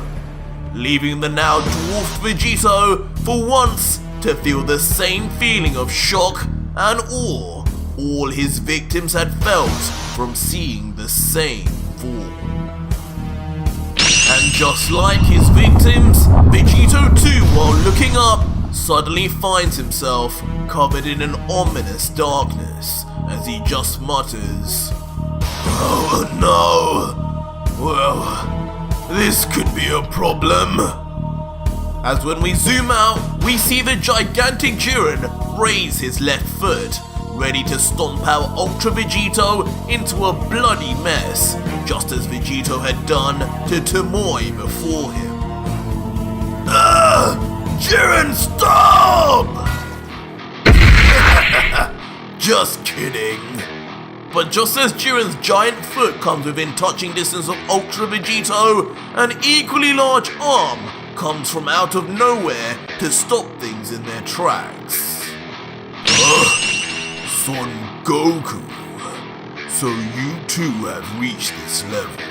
S1: Leaving the now dwarfed Vegito for once to feel the same feeling of shock and awe all his victims had felt from seeing the same form. And just like his victims, Vegito too, while looking up, suddenly finds himself covered in an ominous darkness as he just mutters,
S2: "Oh no! Well, this could be a problem."
S1: As when we zoom out, we see the gigantic Jiren raise his left foot, ready to stomp out Ultra Vegito into a bloody mess, just as Vegito had done to Tomoe before him.
S2: Jiren, stop! Just kidding.
S1: But just as Jiren's giant foot comes within touching distance of Ultra Vegito, an equally large arm comes from out of nowhere to stop things in their tracks.
S2: Son Goku, so you too have reached this level.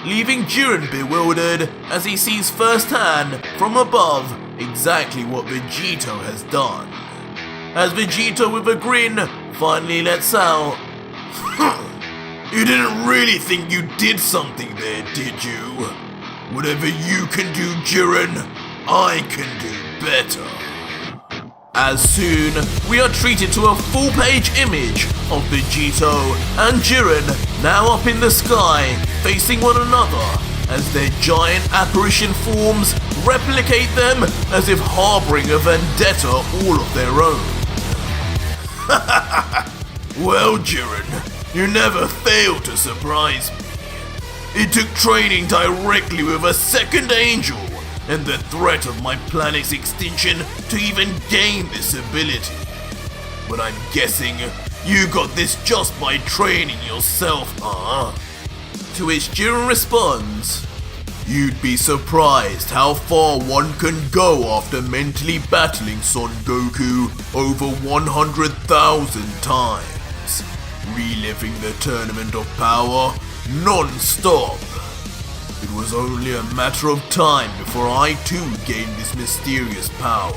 S1: Leaving Jiren bewildered as he sees firsthand from above exactly what Vegito has done. As Vegito with a grin finally lets out,
S2: "You didn't really think you did something there, did you? Whatever you can do, Jiren, I can do better."
S1: As soon, we are treated to a full-page image of Vegito and Jiren now up in the sky, facing one another, as their giant apparition forms replicate them as if harboring a vendetta all of their own.
S2: Well, Jiren, you never fail to surprise me. It took training directly with a second angel and the threat of my planet's extinction to even gain this ability. But I'm guessing you got this just by training yourself, huh?
S1: To which Jiren responds,
S2: You'd be surprised how far one can go after mentally battling Son Goku over 100,000 times, reliving the Tournament of Power non-stop. It was only a matter of time before I too gained this mysterious power,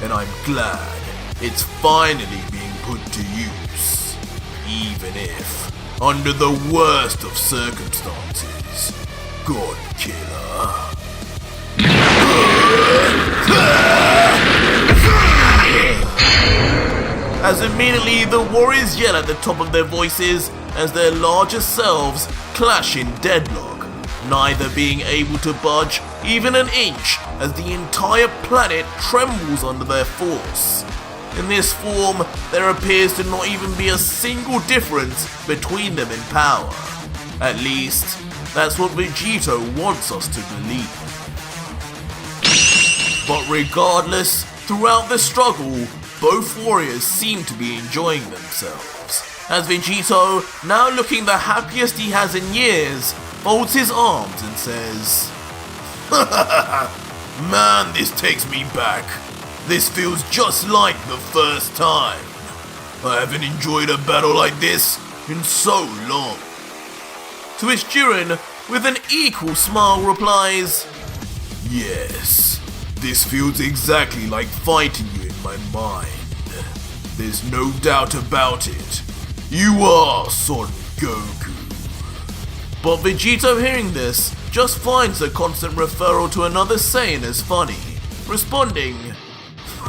S2: and I'm glad it's finally being put to use, even if, under the worst of circumstances, God Killer.
S1: As immediately the warriors yell at the top of their voices as their larger selves clash in deadlock, neither being able to budge even an inch as the entire planet trembles under their force. In this form, there appears to not even be a single difference between them in power. At least, that's what Vegito wants us to believe. But regardless, throughout the struggle, both warriors seem to be enjoying themselves, as Vegito, now looking the happiest he has in years, folds his arms and says,
S2: Man, this takes me back. This feels just like the first time. I haven't enjoyed a battle like this in so long.
S1: To which Jiren, with an equal smile, replies,
S2: Yes, this feels exactly like fighting you in my mind. There's no doubt about it. You are Son Goku.
S1: But Vegito, hearing this, just finds the constant referral to another Saiyan as funny, responding,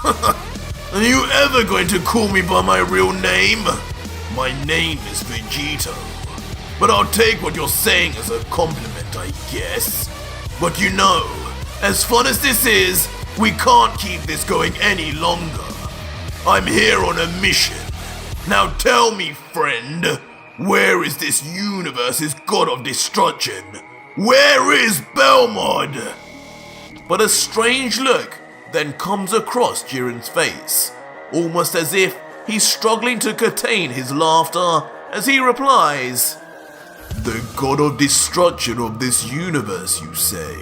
S2: Are you ever going to call me by my real name? My name is Vegito. But I'll take what you're saying as a compliment, I guess. But you know, as fun as this is, we can't keep this going any longer. I'm here on a mission. Now tell me, friend, where is this universe's god of destruction? Where is Belmod?
S1: But a strange look then comes across Jiren's face, almost as if he's struggling to contain his laughter as he replies,
S2: The god of destruction of this universe, you say?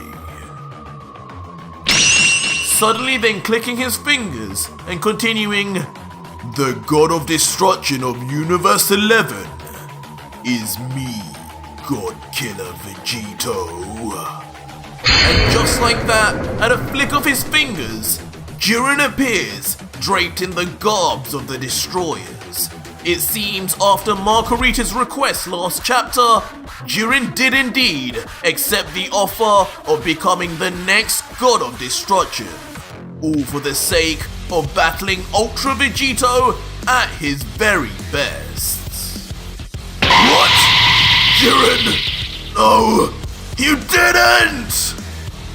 S1: Suddenly then clicking his fingers and continuing,
S2: The god of destruction of Universe 11 is me, God Killer Vegito.
S1: And just like that, at a flick of his fingers, Jiren appears, draped in the garbs of the destroyers. It seems after Margarita's request last chapter, Jiren did indeed accept the offer of becoming the next god of destruction, all for the sake of battling Ultra Vegito at his very best.
S2: What? Jiren! No, you didn't!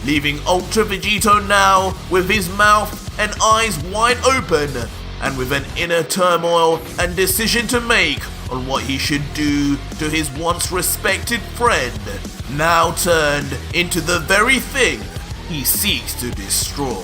S1: Leaving Ultra Vegito now with his mouth and eyes wide open and with an inner turmoil and decision to make on what he should do to his once respected friend, now turned into the very thing he seeks to destroy.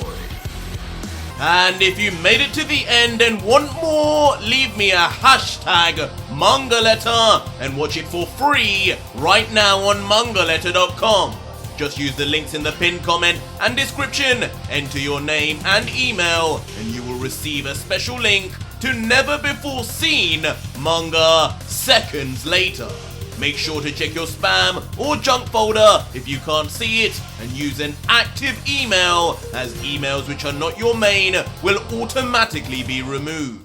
S1: And if you made it to the end and want more, leave me a hashtag manga letter and watch it for free right now on mangaletter.com. Just use the links in the pinned comment and description, enter your name and email, and you will receive a special link to never before seen manga seconds later. Make sure to check your spam or junk folder if you can't see it, and use an active email, as emails which are not your main will automatically be removed.